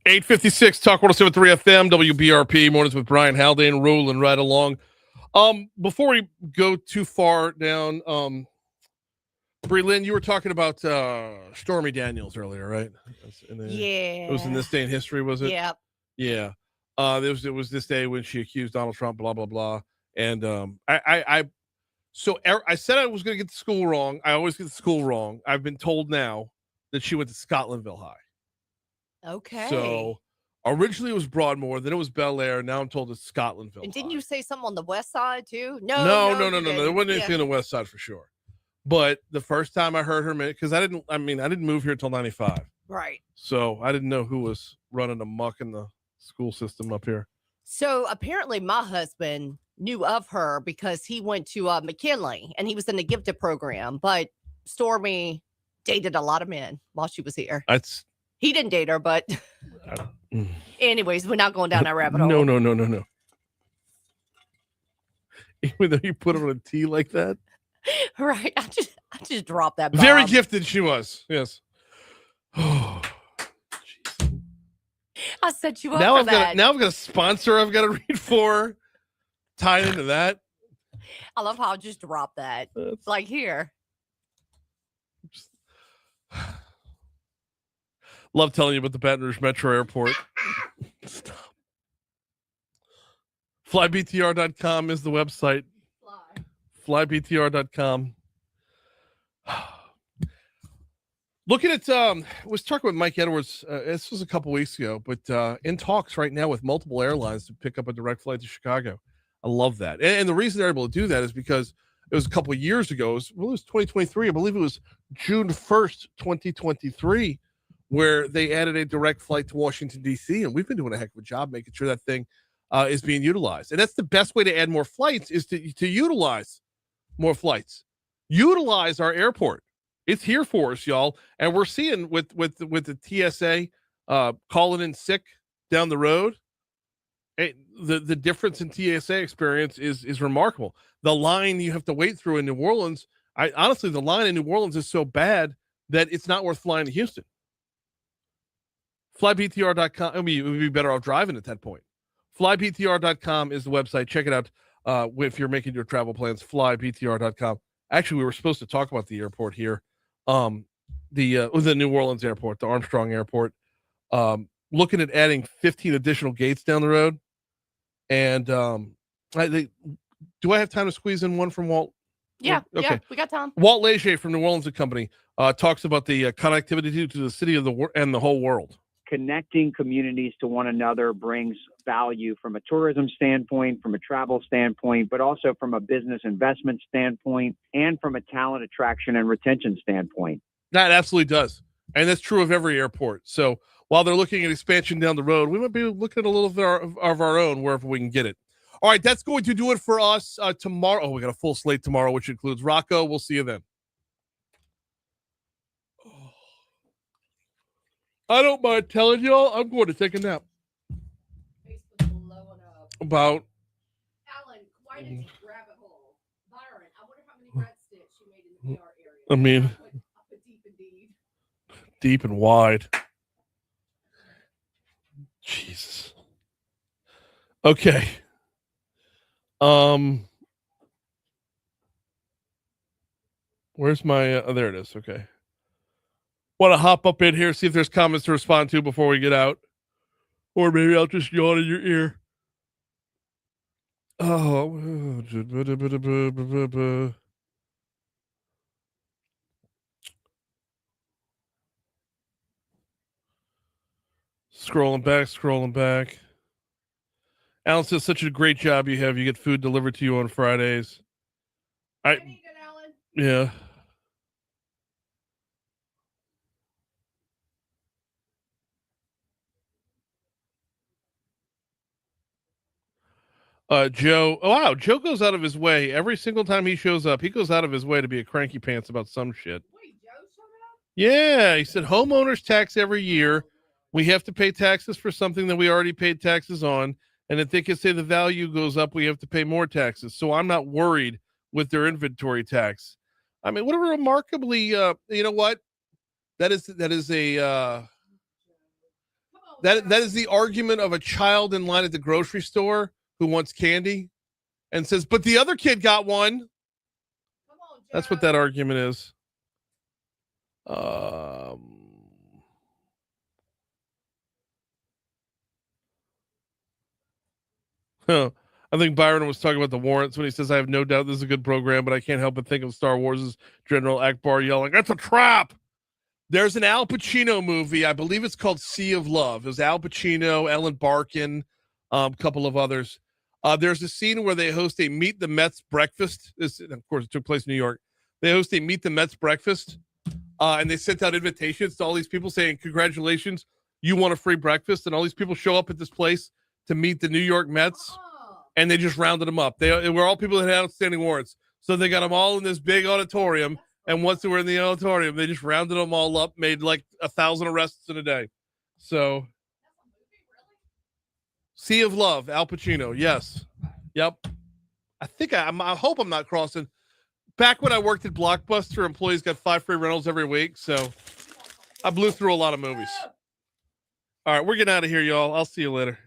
$8:56 Talk 107.3 FM WBRP mornings with Brian Haldane rolling right along. Before we go too far down, Brie Lynn, you were talking about Stormy Daniels earlier, right? Yeah. It was in This Day in History, was it? Yep. Yeah. It was this day when she accused Donald Trump, blah blah blah. And I said I was going to get the school wrong. I always get the school wrong. I've been told now that she went to Scotlandville High. Okay. So originally it was Broadmoor, then it was Bel Air. Now I'm told it's Scotlandville. And didn't you say something on the west side too? No. No. you There didn't. wasn't Yeah. anything on the west side for sure. But the first time I heard her, because I didn't move here until 95. Right. So I didn't know who was running amok in the school system up here. So apparently my husband knew of her because he went to McKinley and he was in the gifted program. But Stormy dated a lot of men while she was here. He didn't date her, but anyways, we're not going down that rabbit hole. No. Even though you put her on a T like that. Right. I just dropped that bomb. Very gifted she was. Yes. Oh, I set you up now for I've that. got a sponsor I've got to read for. Tied into that. I love how I just dropped that. It's like here. Love telling you about the Baton Rouge Metro Airport. Stop. FlyBTR.com is the website. FlyBTR.com. Looking at, was talking with Mike Edwards. This was a couple weeks ago, but in talks right now with multiple airlines to pick up a direct flight to Chicago. I love that. And the reason they're able to do that is because it was a couple of years ago. It was 2023. I believe it was June 1st, 2023, where they added a direct flight to Washington, D.C. And we've been doing a heck of a job making sure that thing is being utilized. And that's the best way to add more flights is to utilize more flights. Utilize our airport. It's here for us, y'all. And we're seeing with the TSA calling in sick down the road, the difference in TSA experience is remarkable. The line you have to wait through in New Orleans, honestly, the line in New Orleans is so bad that it's not worth flying to Houston. FlyBTR.com. I mean, it would be better off driving at that point. FlyBTR.com is the website. Check it out if you're making your travel plans. FlyBTR.com. Actually, we were supposed to talk about the airport here. The New Orleans airport, the Armstrong Airport. Looking at adding 15 additional gates down the road. And do I have time to squeeze in one from Walt? Yeah, Okay. yeah, we got time. Walt Leger from New Orleans and Company talks about the connectivity to the city of and the whole world. connecting communities to one another brings value from a tourism standpoint, from a travel standpoint, but also from a business investment standpoint and from a talent attraction and retention standpoint. That absolutely does. And that's true of every airport. So while they're looking at expansion down the road, we might be looking at a little bit of our own wherever we can get it. All right, that's going to do it for us tomorrow. Oh, we got a full slate tomorrow, which includes Rocco. We'll see you then. I don't mind telling y'all, I'm going to take a nap. About. Alan, quite a deep rabbit hole. Byron, I wonder how many breadsticks you made in the PR area. I mean, Deep indeed. deep and wide. Jesus. Okay. Where's my? Oh, there it is. Okay. Want to hop up in here, see if there's comments to respond to before we get out, or maybe I'll just yawn in your ear. Oh. Scrolling back. Alan says, such a great job you have. You get food delivered to you on Fridays. Yeah. Joe. Oh, wow. Joe goes out of his way. Every single time he shows up, he goes out of his way to be a cranky pants about some shit. Yeah. He said, homeowners tax every year. We have to pay taxes for something that we already paid taxes on. And if they can say the value goes up, we have to pay more taxes. So I'm not worried with their inventory tax. I mean, what a remarkably, you know what? That is the argument of a child in line at the grocery store who wants candy and says, but the other kid got one. That's what that argument is. I think Byron was talking about the warrants when he says, I have no doubt this is a good program, but I can't help but think of Star Wars' General Akbar yelling, that's a trap. There's an Al Pacino movie. I believe it's called Sea of Love. It was Al Pacino, Ellen Barkin, a couple of others. There's a scene where they host a Meet the Mets breakfast. Of course, it took place in New York. They host a Meet the Mets breakfast, and they sent out invitations to all these people saying, congratulations, you won a free breakfast. And all these people show up at this place to meet the New York Mets, and they just rounded them up. They were all people that had outstanding warrants. So they got them all in this big auditorium, and once they were in the auditorium, they just rounded them all up, made like 1,000 arrests in a day. So, Sea of Love, Al Pacino, yes. Yep. I think I hope I'm not crossing. Back when I worked at Blockbuster, employees got 5 free rentals every week, so I blew through a lot of movies. All right, we're getting out of here, y'all. I'll see you later.